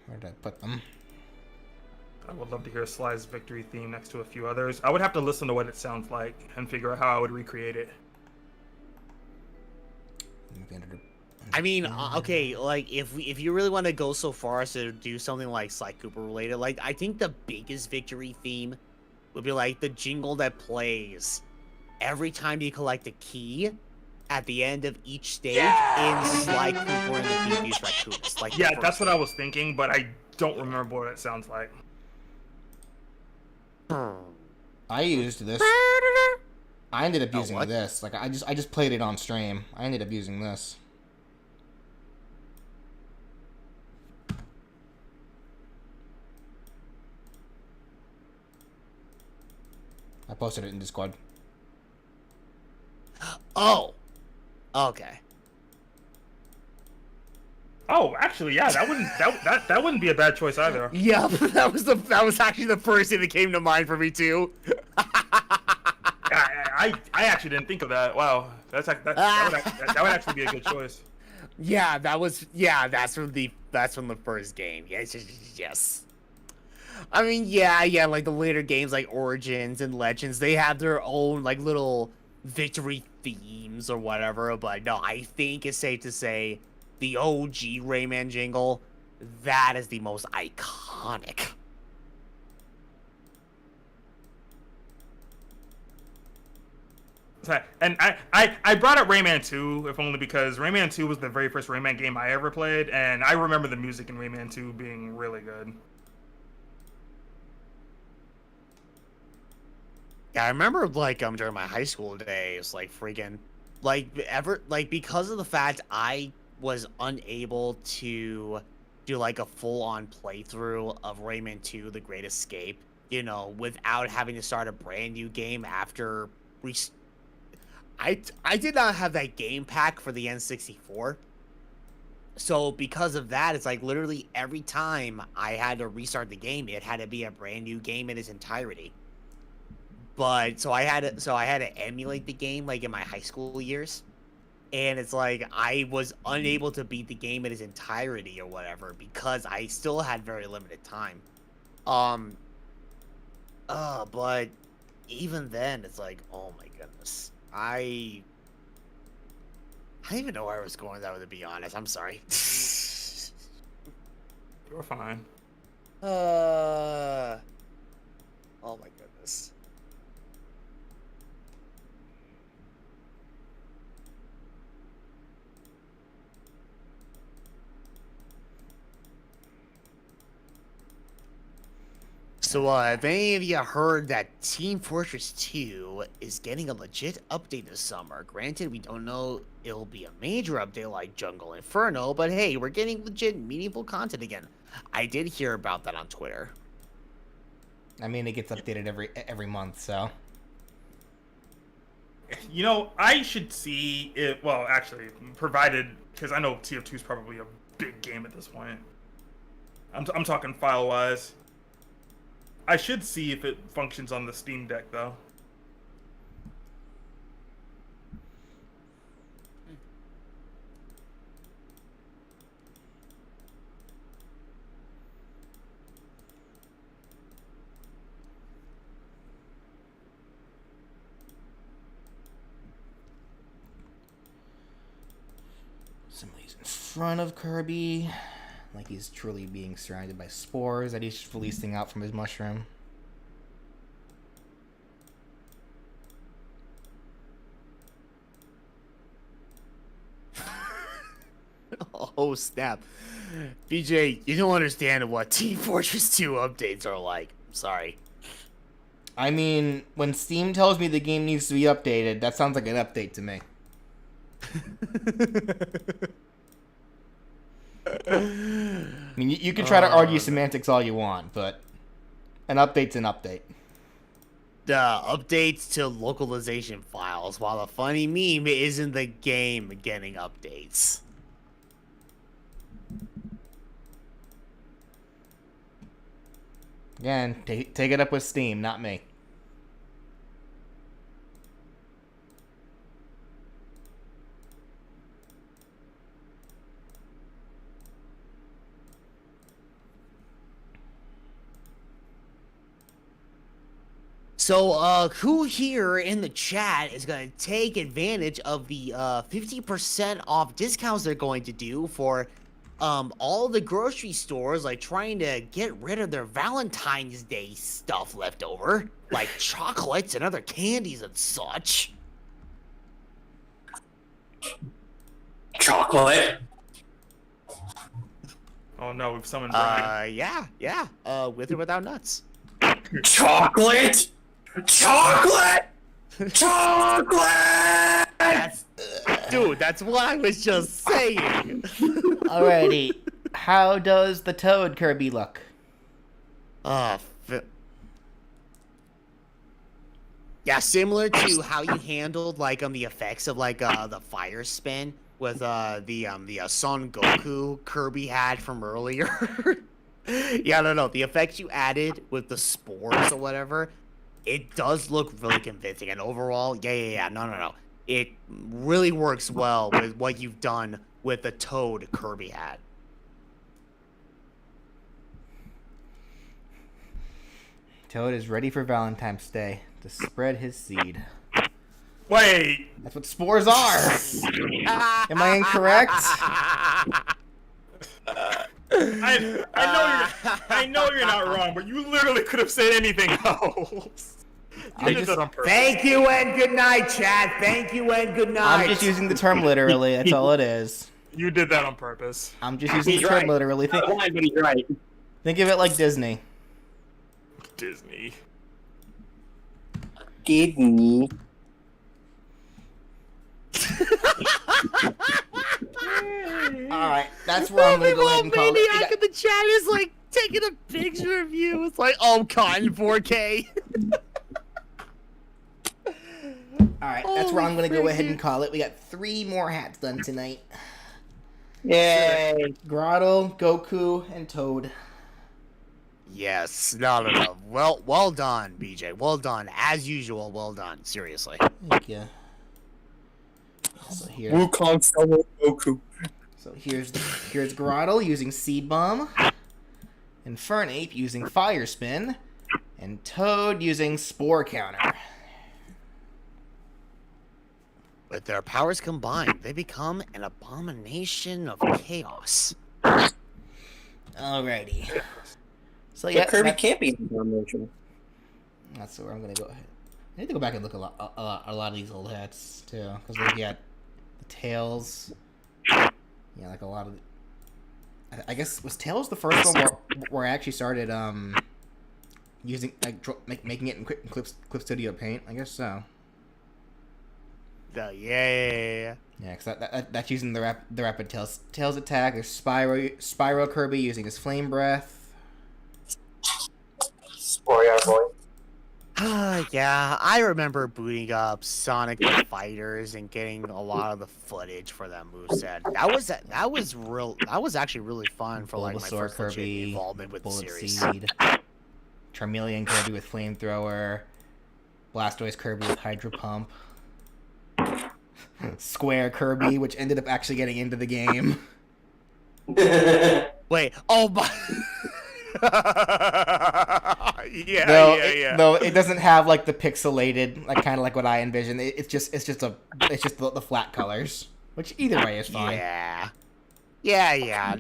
Speaker 1: Where did I put them?
Speaker 3: I would love to hear Sly's victory theme next to a few others. I would have to listen to what it sounds like and figure out how I would recreate it.
Speaker 2: I mean, okay, like if you really want to go so far as to do something like Sly Cooper related, like I think the biggest victory theme would be like the jingle that plays every time you collect a key at the end of each stage in Sly Cooper and the Devious Raccoons. Like
Speaker 3: Yeah, that's what I was thinking, but I don't remember what it sounds like.
Speaker 1: I used this. I ended up using this. Like I just played it on stream. I ended up using this. I posted it in Discord.
Speaker 2: Oh, okay.
Speaker 3: Oh, actually, yeah, that wouldn't be a bad choice either.
Speaker 2: Yeah, that was actually the first thing that came to mind for me too.
Speaker 3: I actually didn't think of that. Wow, that would actually be a good choice.
Speaker 2: Yeah, that's from the first game. Yes. I mean, yeah, like the later games like Origins and Legends, they have their own like little victory themes or whatever, but no, I think it's safe to say the OG Rayman jingle, that is the most iconic.
Speaker 3: And I brought up Rayman 2, if only because Rayman 2 was the very first Rayman game I ever played, and I remember the music in Rayman 2 being really good.
Speaker 2: Yeah, I remember like during my high school days, like freaking because of the fact I was unable to do like a full-on playthrough of Rayman 2 The Great Escape, you know, without having to start a brand new game after I did not have that game pack for the N64. So because of that, it's like literally every time I had to restart the game, it had to be a brand new game in its entirety. But so I had to emulate the game like in my high school years. And it's like I was unable to beat the game in its entirety or whatever because I still had very limited time. But even then it's like, oh my goodness. I don't even know where I was going with that, to be honest. I'm sorry.
Speaker 3: You're fine.
Speaker 2: Oh my goodness. So, have any of you heard that Team Fortress 2 is getting a legit update this summer? Granted, we don't know it'll be a major update like Jungle Inferno, but hey, we're getting legit, meaningful content again. I did hear about that on Twitter.
Speaker 1: I mean, it gets updated every month, so.
Speaker 3: You know, I should see it. Well, actually, provided, because I know TF2 is probably a big game at this point. I'm talking file wise. I should see if it functions on the Steam Deck though.
Speaker 1: Somebody's in front of Kirby. Like he's truly being surrounded by spores that he's just releasing out from his mushroom.
Speaker 2: Oh, snap. BJ, you don't understand what Team Fortress 2 updates are like. I'm sorry.
Speaker 1: I mean, when Steam tells me the game needs to be updated, that sounds like an update to me. I mean, you can try to argue semantics all you want, but an update's an update.
Speaker 2: The updates to localization files, while the funny meme isn't the game getting updates.
Speaker 1: Again, take it up with Steam, not me.
Speaker 2: So, who here in the chat is going to take advantage of the 50% off discounts they're going to do for all the grocery stores, like trying to get rid of their Valentine's Day stuff left over, like chocolates and other candies and such?
Speaker 4: Chocolate.
Speaker 3: Oh no, we've summoned Brian.
Speaker 2: Yeah. With or without nuts.
Speaker 4: Chocolate. Chocolate. Chocolate.
Speaker 2: Dude, that's what I was just saying.
Speaker 1: Alrighty, how does the Toad Kirby look?
Speaker 2: Yeah, similar to how you handled like the effects of like the fire spin with the Son Goku Kirby had from earlier. Yeah, no, the effects you added with the spores or whatever, it does look really convincing. And overall, yeah, no. It really works well with what you've done with the Toad Kirby hat.
Speaker 1: Toad is ready for Valentine's Day to spread his seed.
Speaker 3: Wait.
Speaker 1: That's what spores are. Am I incorrect?
Speaker 3: I know you're not wrong, but you literally could have said anything else. You did that on purpose.
Speaker 2: Thank you and good night, Chad. Thank you and good night.
Speaker 1: I'm just using the term literally. That's all it is.
Speaker 3: You did that on purpose.
Speaker 1: I'm just using the term literally.
Speaker 4: But he's right.
Speaker 1: Think of it like Disney.
Speaker 3: Disney.
Speaker 4: Disney.
Speaker 1: Alright, that's where I'm gonna go ahead and call it.
Speaker 2: Maniac in the chat is like taking a picture of you. It's like, oh, caught in 4K.
Speaker 1: Alright, that's where I'm gonna go ahead and call it. We got 3 more hats done tonight.
Speaker 4: Yay.
Speaker 1: Grotto, Goku, and Toad.
Speaker 2: Yes, no. Well done, BJ. Well done. As usual, well done. Seriously.
Speaker 1: Thank you. So here.
Speaker 4: Wukong solo Goku.
Speaker 1: So here's Grotto using Seed Bomb, and Fernape using Fire Spin, and Toad using Spore Counter.
Speaker 2: With their powers combined, they become an abomination of chaos.
Speaker 1: Alrighty. So
Speaker 4: Yeah,
Speaker 1: yeah,
Speaker 4: Kirby can't be an abomination.
Speaker 1: that's where I'm gonna go ahead. I need to go back and look a lot of these old hats too, because like the Tails. Yeah, like a lot of. I guess was Tails the first one where I actually started using like making it in Clip Studio Paint. I guess so.
Speaker 2: Yeah.
Speaker 1: Yeah, because that's using the rapid Tails attack. There's Spyro Kirby using his Flame Breath.
Speaker 4: Sporia Boy.
Speaker 2: Yeah, I remember booting up Sonic the Fighters and getting a lot of the footage for that moveset. That was actually really fun for like my
Speaker 1: Bulbasaur
Speaker 2: first legit
Speaker 1: Kirby,
Speaker 2: involvement with the
Speaker 1: Bullet
Speaker 2: series.
Speaker 1: Seed, Charmeleon Kirby with Flamethrower, Blastoise Kirby with Hydro Pump, Square Kirby, which ended up actually getting into the game.
Speaker 2: Wait, oh my.
Speaker 1: Though it doesn't have like the pixelated, like kind of like what I envisioned. It's just the flat colors, which either way is fine.
Speaker 2: Yeah.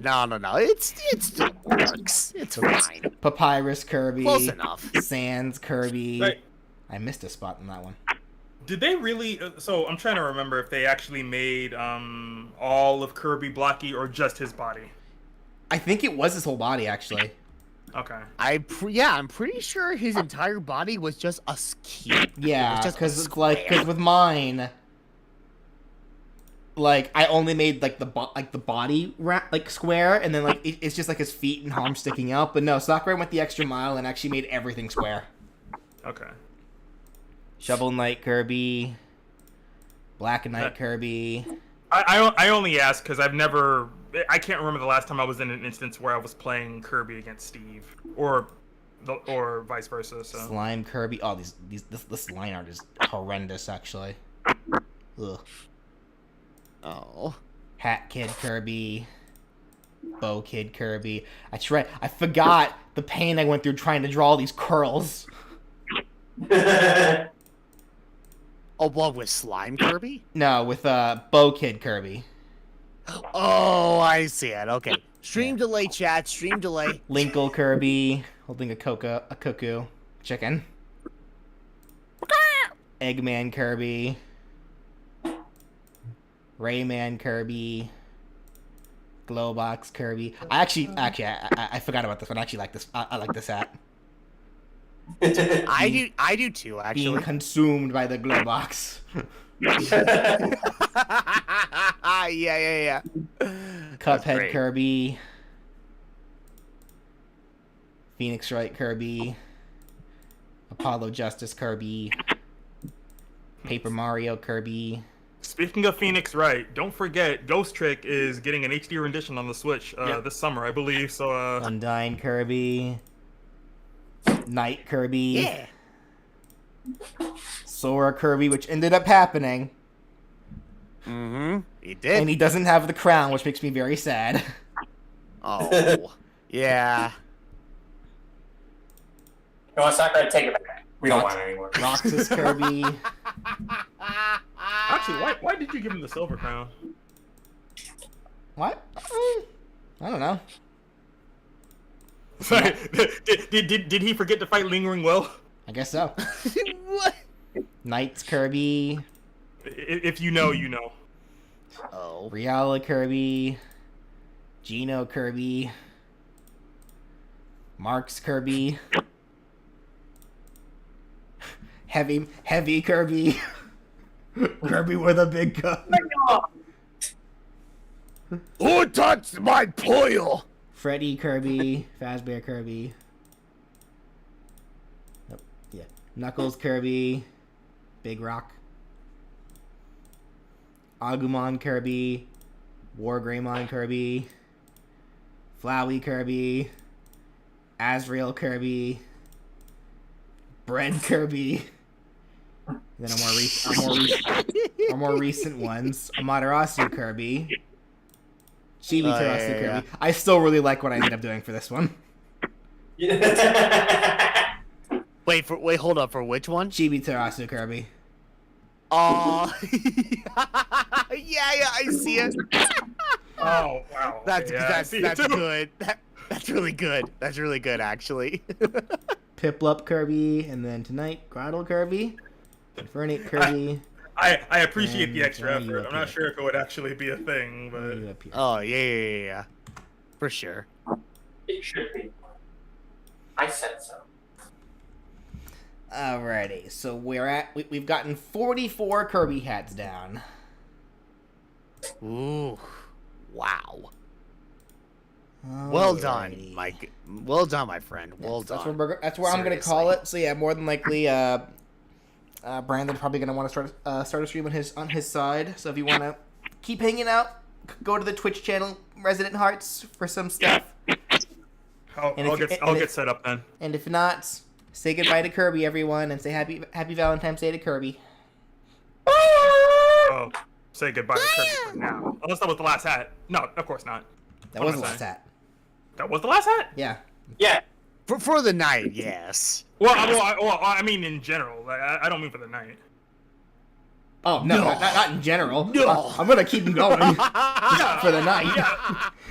Speaker 2: No. It still works. It's fine.
Speaker 1: Papyrus Kirby,
Speaker 2: Close enough.
Speaker 1: Sans Kirby.
Speaker 3: Right.
Speaker 1: I missed a spot in that one.
Speaker 3: Did they really? So I'm trying to remember if they actually made all of Kirby blocky or just his body.
Speaker 1: I think it was his whole body actually.
Speaker 3: Okay.
Speaker 2: I'm pretty sure his entire body was just a cube.
Speaker 1: Yeah, because with mine, like I only made like the body like square, and then like it's just like his feet and arms sticking out. But no, Sakurai went the extra mile and actually made everything square.
Speaker 3: Okay.
Speaker 1: Shovel Knight Kirby, Black Knight Kirby.
Speaker 3: I only ask because I can't remember the last time I was in an instance where I was playing Kirby against Steve or vice versa. So
Speaker 1: Slime Kirby. Oh, this line art is horrendous actually. Ugh.
Speaker 2: Oh.
Speaker 1: Hat Kid Kirby, Bow Kid Kirby. I forgot the pain I went through trying to draw all these curls.
Speaker 2: Oh, what, with Slime Kirby?
Speaker 1: No, with Bow Kid Kirby.
Speaker 2: Oh, I see it. Okay. Stream delay, chat. Stream delay.
Speaker 1: Linkle Kirby, holding a cuckoo chicken. Eggman Kirby. Rayman Kirby. Glowbox Kirby. I forgot about this one. I actually like this. I like this hat.
Speaker 2: I do too, actually.
Speaker 1: Being consumed by the Glowbox.
Speaker 2: Yeah.
Speaker 1: Cuphead Kirby. Phoenix Wright Kirby. Apollo Justice Kirby. Paper Mario Kirby.
Speaker 3: speaking of Phoenix Wright, don't forget Ghost Trick is getting an HD rendition on the Switch this summer, I believe. So
Speaker 1: Undyne Kirby. Knight Kirby.
Speaker 2: Yeah.
Speaker 1: Sora Kirby, which ended up happening.
Speaker 2: Mm-hmm. He did.
Speaker 1: And he doesn't have the crown, which makes me very sad.
Speaker 2: Oh. Yeah.
Speaker 4: No, it's not going to take it back. We don't want it anymore.
Speaker 1: Roxas Kirby.
Speaker 3: actually, why did you give him the silver crown?
Speaker 1: What? I don't know.
Speaker 3: Sorry, did he forget to fight Lingering Will?
Speaker 1: I guess so.
Speaker 2: What?
Speaker 1: Knights Kirby.
Speaker 3: If you know, you know.
Speaker 2: Oh.
Speaker 1: Riala Kirby. Geno Kirby. Marks Kirby. Heavy Kirby. Kirby with a big gun.
Speaker 2: Who touched my poil?
Speaker 1: Freddy Kirby. Fazbear Kirby. Nope. Yeah. Knuckles Kirby. Big Rock. Agumon Kirby. Wargreymon Kirby. Flowey Kirby. Azrael Kirby. Bread Kirby. Then our more recent ones. Amaterasu Kirby. Chibi Terasu Kirby. I still really like what I ended up doing for this one.
Speaker 2: Wait, hold up. For which one?
Speaker 1: Chibi Terasu Kirby.
Speaker 2: Oh. yeah, I see it.
Speaker 3: Oh wow.
Speaker 2: That's
Speaker 3: Okay, yeah,
Speaker 2: good. That's really good. That's really good, actually.
Speaker 1: Piplup Kirby, and then tonight Grottle Kirby, Infernate Kirby.
Speaker 3: I appreciate the
Speaker 1: And
Speaker 3: extra
Speaker 1: throw you
Speaker 3: effort.
Speaker 1: up
Speaker 3: I'm not
Speaker 1: here.
Speaker 3: sure if it would actually be a thing,
Speaker 1: Throw you
Speaker 3: but
Speaker 1: up here.
Speaker 2: Oh, yeah. For sure.
Speaker 4: It should be. I said so.
Speaker 1: Alrighty, so we've gotten 44 Kirby hats down.
Speaker 2: Ooh. Wow. Well done,
Speaker 1: Alrighty.
Speaker 2: Mike. Well done, my friend. Well
Speaker 1: That's
Speaker 2: done.
Speaker 1: that's where I'm gonna call it. So yeah, more than likely, Brandon probably gonna want to start a stream on his side. So if you want to keep hanging out, go to the Twitch channel Resident Hearts for some stuff.
Speaker 3: I'll get set up then.
Speaker 1: And if not, say goodbye to Kirby, everyone, and say happy Valentine's Day to Kirby.
Speaker 3: Oh, say goodbye to Kirby for now. Unless that was the last hat. No, of course not.
Speaker 1: That was the last hat.
Speaker 3: That was the last hat?
Speaker 1: Yeah.
Speaker 4: Yeah.
Speaker 2: For the night, yes.
Speaker 3: Well, I mean in general. Like, I don't mean for the night.
Speaker 1: Oh no, not in general.
Speaker 2: No.
Speaker 1: I'm gonna keep him going for the night.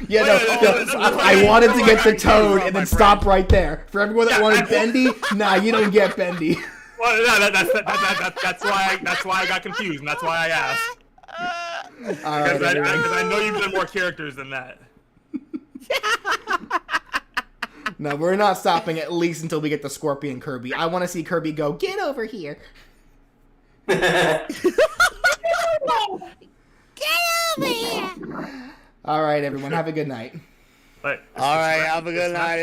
Speaker 1: Yeah, no,
Speaker 3: Wait,
Speaker 1: I wanted to get the Toad and
Speaker 3: my
Speaker 1: then stop right there. For everyone that
Speaker 3: Yeah,
Speaker 1: wanted Bendy, nah, you don't get Bendy.
Speaker 3: Well, no, that's why I got confused, and that's why I asked.
Speaker 1: All right,
Speaker 3: Because
Speaker 1: everyone.
Speaker 3: I know you've done more characters than that.
Speaker 1: No, we're not stopping at least until we get the Scorpion Kirby. I want to see Kirby go, get over here.
Speaker 2: Get over here!
Speaker 1: All right, everyone, have a good night.
Speaker 3: But
Speaker 2: All right, have a good night.